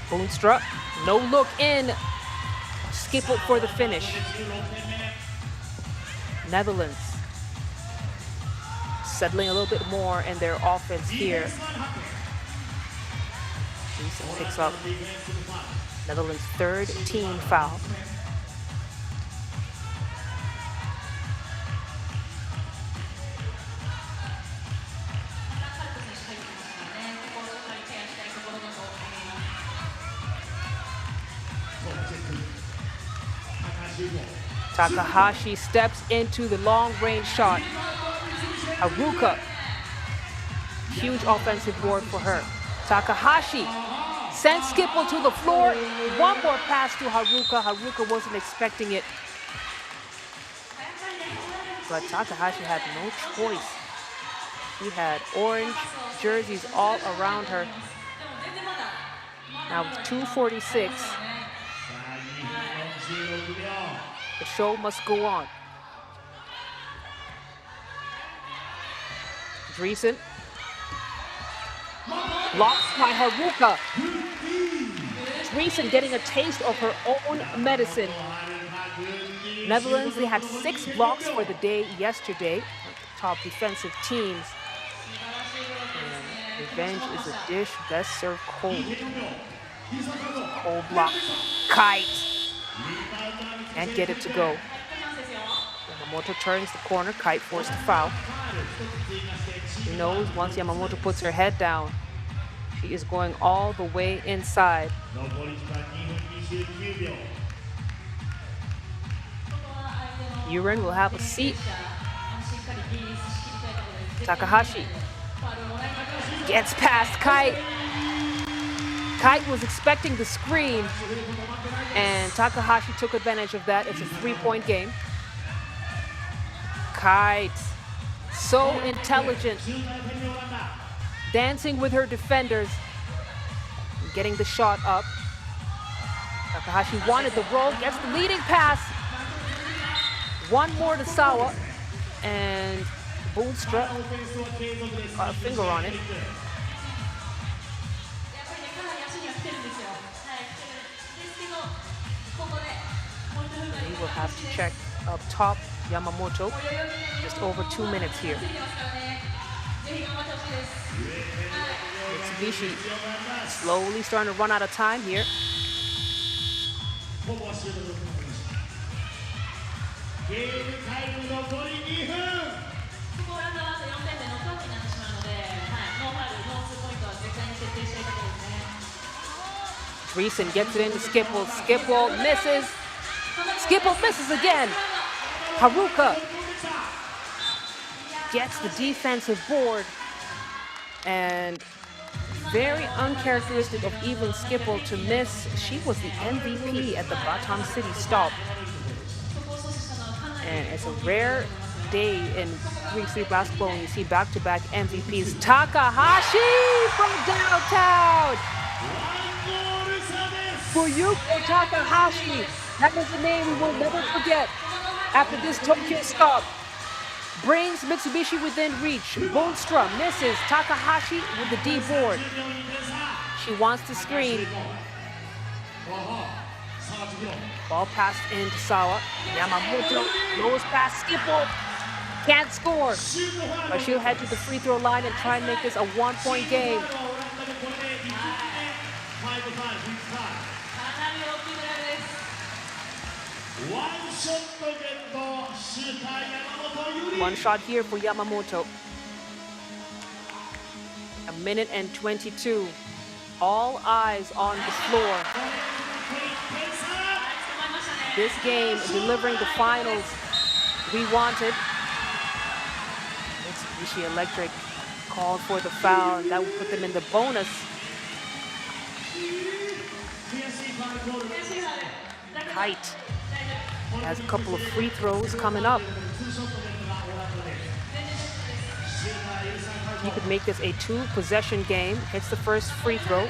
Boonstra, no look in. Skip it for the finish. Netherlands settling a little bit more in their offense here. Dreesen picks up Netherlands' 3rd team foul. Takahashi steps into the long-range shot. Haruka, huge offensive board for her. Takahashi sends Skipple to the floor. One more pass to Haruka. Haruka wasn't expecting it. But Takahashi had no choice. She had orange jerseys all around her. Now with 2:46. The show must go on. Dreesen. Blocked by Haruka. Dreesen getting a taste of her own medicine. Netherlands, they had 6 blocks for the day yesterday. Top defensive teams. And revenge is a dish best served cold. Cold block. Kite. Can't get it to go. Yamamoto turns the corner. Kite forced to foul. She knows once Yamamoto puts her head down, she is going all the way inside. Yurin will have a seat. Takahashi gets past Kite. Kite was expecting the screen, and Takahashi took advantage of that. It's a 3-point game. Kite, so intelligent, dancing with her defenders, getting the shot up. Takahashi wanted the roll, gets the leading pass. One more to Sawa, and Boonstra got a finger on it. We will have to check up top Yamamoto. Just over 2 minutes here. Mitsubishi slowly starting to run out of time here. ほぼ終了となりましたゲームタイム残り2分ここオランダはあと4点でノックアウトになってしまうので、ノーファウル、ノーツーポイントは絶対に徹底したいところですね。 Dreesen gets it into Skipple. Skipple misses. Skipple misses again. Haruka gets the defensive board. And very uncharacteristic of even Skipple to miss. She was the MVP at the Batam City stop. And it's a rare day in 3x3 basketball when you see back-to-back MVPs. Takahashi from downtown! Fuyuko Takahashi. That is a name we will never forget after this Tokyo stop. Brings Mitsubishi within reach. Boonstra misses. Takahashi with the D board. She wants to screen. Ball passed into Sawa. Yamamoto goes past Skipple. Can't score. But she'll head to the free throw line and try and make this a one-point game. One shot here for Yamamoto. A minute and 22. All eyes on the floor. This game delivering the finals we wanted. Mitsubishi Electric called for the foul. That would put them in the bonus. Kite has a couple of free throws coming up. You could make this a 2-possession game. Hits the first free throw.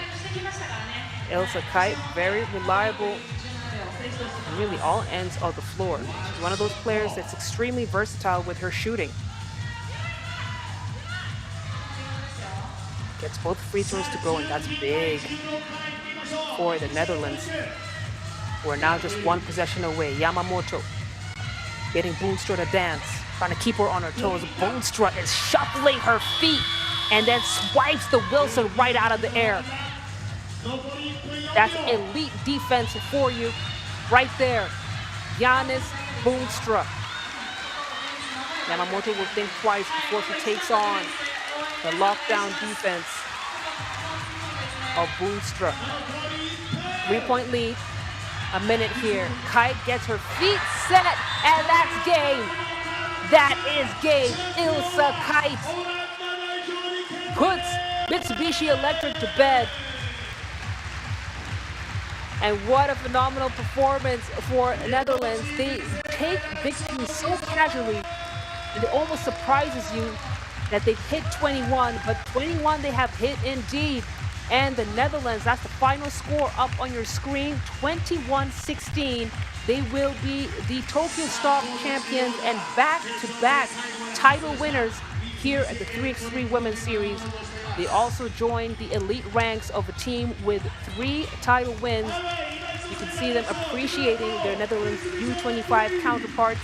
Ilsa Kite, very reliable on really all ends of the floor. She's one of those players that's extremely versatile with her shooting. Gets both free throws to go, and that's big for the Netherlands. We're now just one possession away. Yamamoto getting Boonstra to dance, trying to keep her on her toes. Boonstra is shuffling her feet and then swipes the Wilson right out of the air. That's elite defense for you right there. Giannis Boonstra. Yamamoto will think twice before she takes on the lockdown defense of Boonstra. 3-point lead. A minute here. Kite gets her feet set, and that's game. That is game. Ilsa Kite puts Mitsubishi Electric to bed. And what a phenomenal performance for Netherlands. They take victory so casually, and it almost surprises you that they've hit 21, but 21 they have hit indeed. And the Netherlands, that's the final score up on your screen, 21-16. They will be the Tokyo Stop champions and back-to-back title winners here at the 3x3 Women's Series. They also joined the elite ranks of a team with 3 title wins. You can see them appreciating their Netherlands U25 counterparts.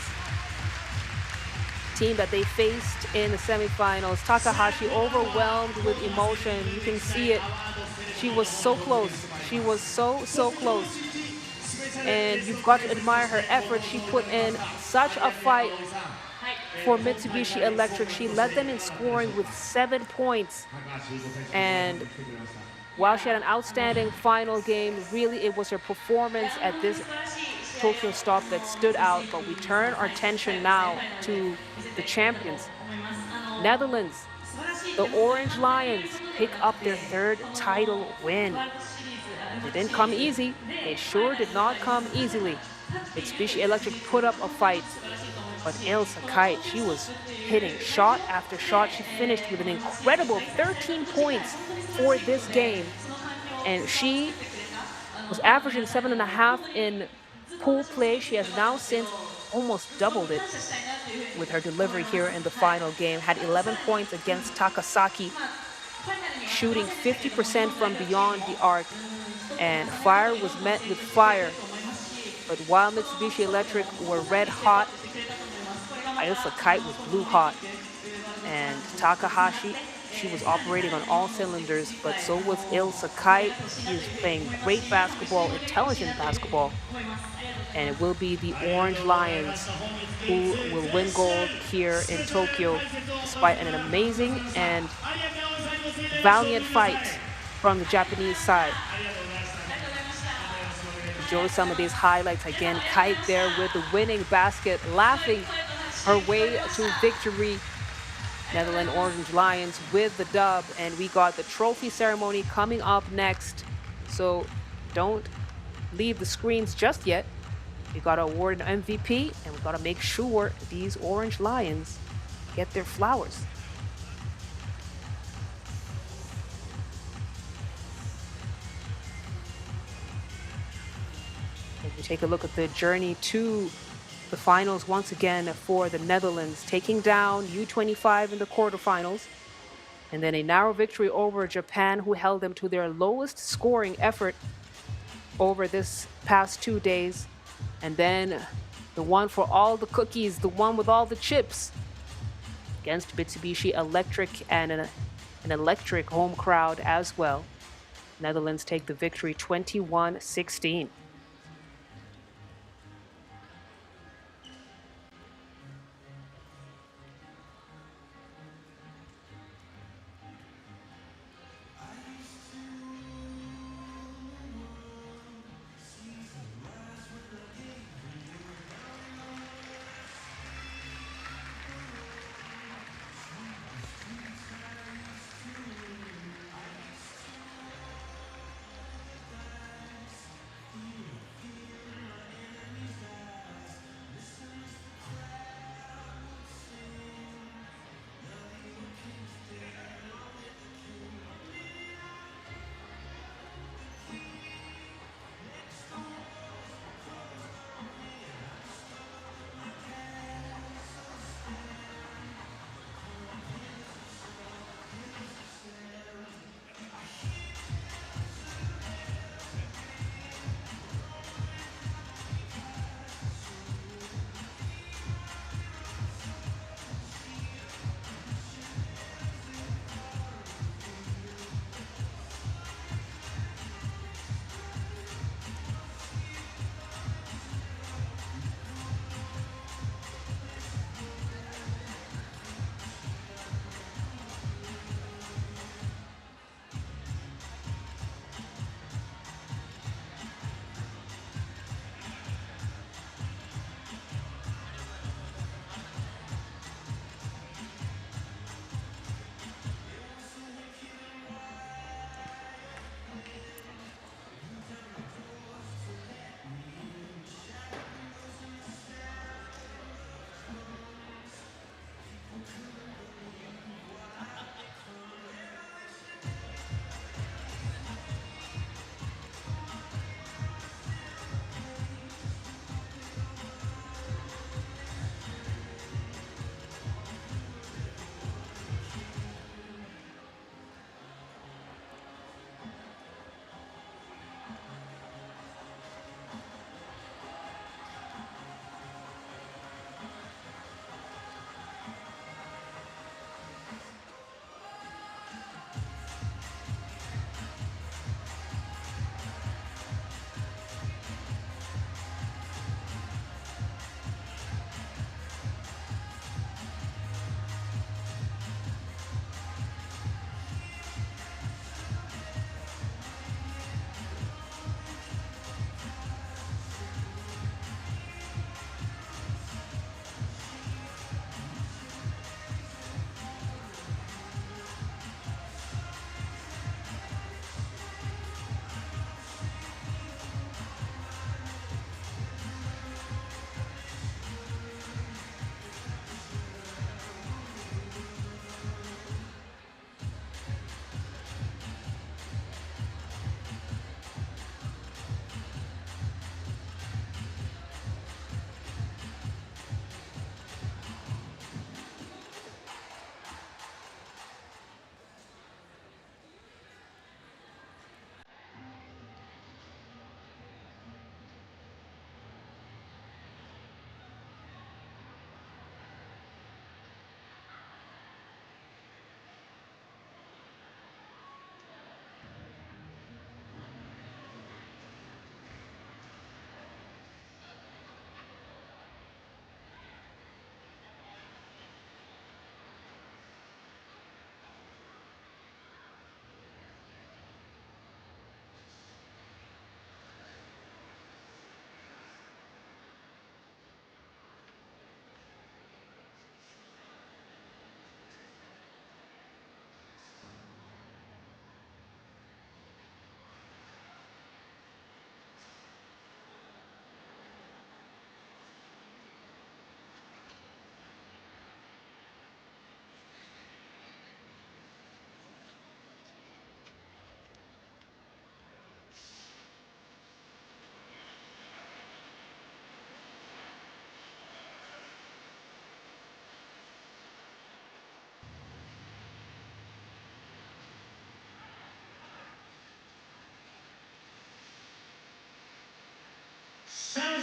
Team that they faced in the semifinals. Takahashi overwhelmed with emotion. You can see it. She was so close. She was so close. And you've got to admire her effort. She put in such a fight for Mitsubishi Electric. She led them in scoring with 7 points. And while she had an outstanding final game, really it was her performance at this Tokyo stop that stood out. But we turn our attention now to the champions. Netherlands, the Orange Lions, pick up their 3rd title win. It didn't come easy. It sure did not come easily. Mitsubishi Electric put up a fight. But Ilsa Kite, she was hitting shot after shot. She finished with an incredible 13 points for this game. And she was averaging 7.5 in pool play. She has now since almost doubled it with her delivery here in the final game. Had 11 points against Takasaki, shooting 50% from beyond the arc. And fire was met with fire But while Mitsubishi Electric were red hot, Il Sakai was blue hot. And Takahashi, she was operating on all cylinders, but so was Il Sakai. He was playing great basketball, intelligent basketball. And it will be the Orange Lions who will win gold here in Tokyo, despite an amazing and valiant fight from the Japanese side. Enjoy some of these highlights. Again, Kite there with the winning basket, laughing her way to victory. Netherlands Orange Lions with the dub, and we got the trophy ceremony coming up next. So don't leave the screens just yet. We got to award an MVP, and we got to make sure these Orange Lions get their flowers. If we take a look at the journey to the finals once again for the Netherlands, taking down U25 in the quarterfinals, and then a narrow victory over Japan, who held them to their lowest scoring effort over this past 2 days. And then the one for all the cookies, the one with all the chips, against Mitsubishi Electric and an electric home crowd as well. Netherlands take the victory 21-16.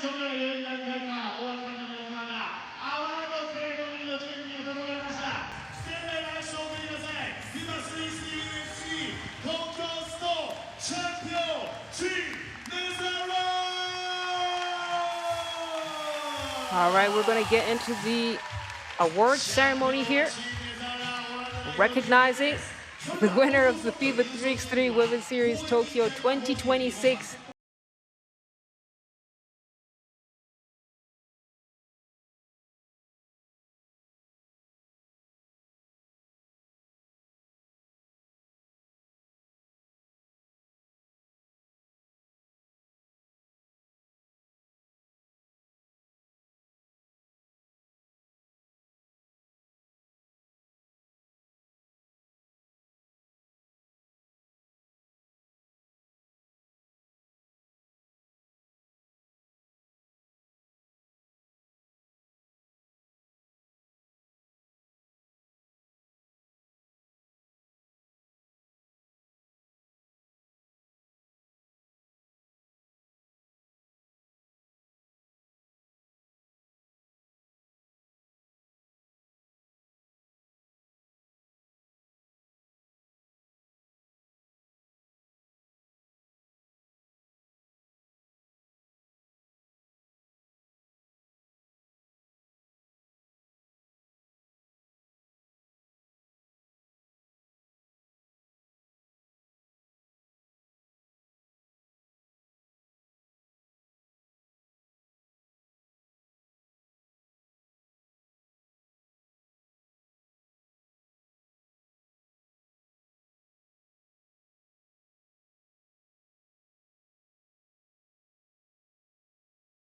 そのようになるか大阪の皆様が泡のセレモニーの準備が整いました。仙台の拍手を送りください。FIBA 3x3 東京ストチャンピオンチームネザーランド。 All right, we're going to get into the award ceremony here, recognizing the winner of the FIBA 3x3 Women's Series Tokyo 2026.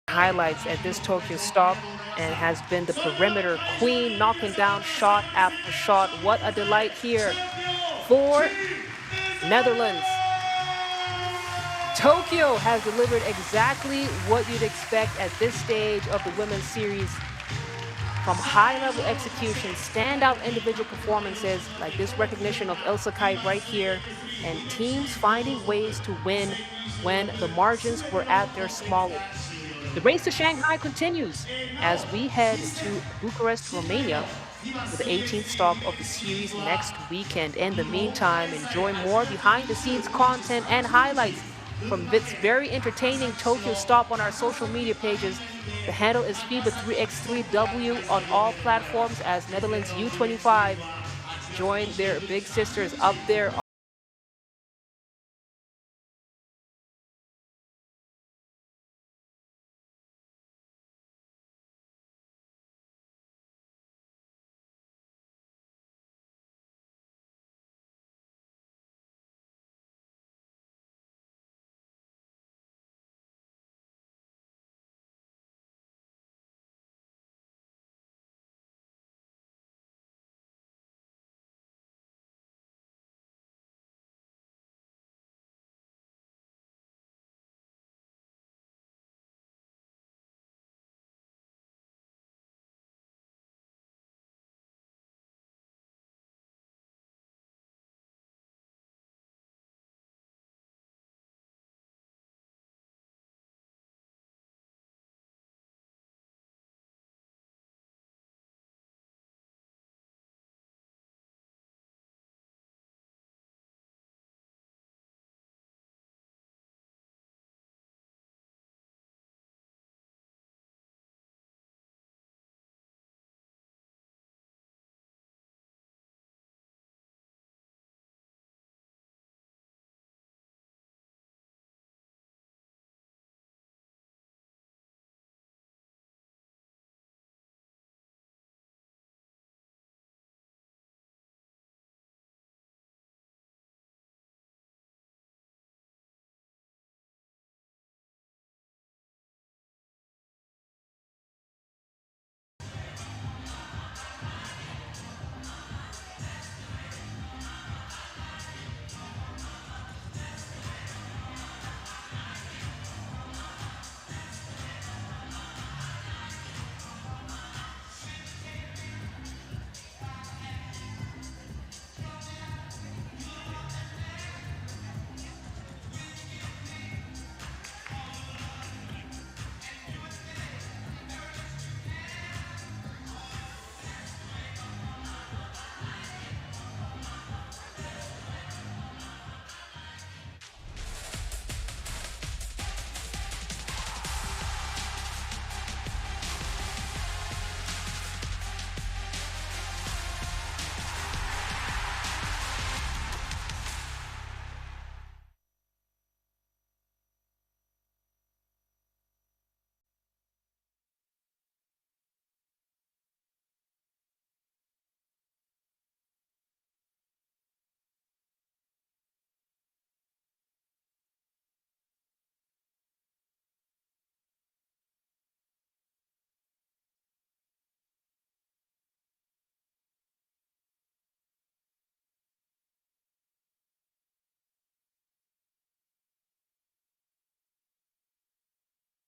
Highlights at this Tokyo stop and has been the perimeter queen, knocking down shot after shot. What a delight here for Netherlands. Tokyo has delivered exactly what you'd expect at this stage of the women's series. From high-level execution, standout individual performances like this recognition of SOCAR right here, and teams finding ways to win when the margins were at their smallest. The race to Shanghai continues as we head to Bucharest, Romania, for the 18th stop of the series next weekend. In the meantime, enjoy more behind-the-scenes content and highlights from this very entertaining Tokyo stop on our social media pages. The handle is FIBA 3x3W on all platforms as Netherlands U25 join their big sisters up there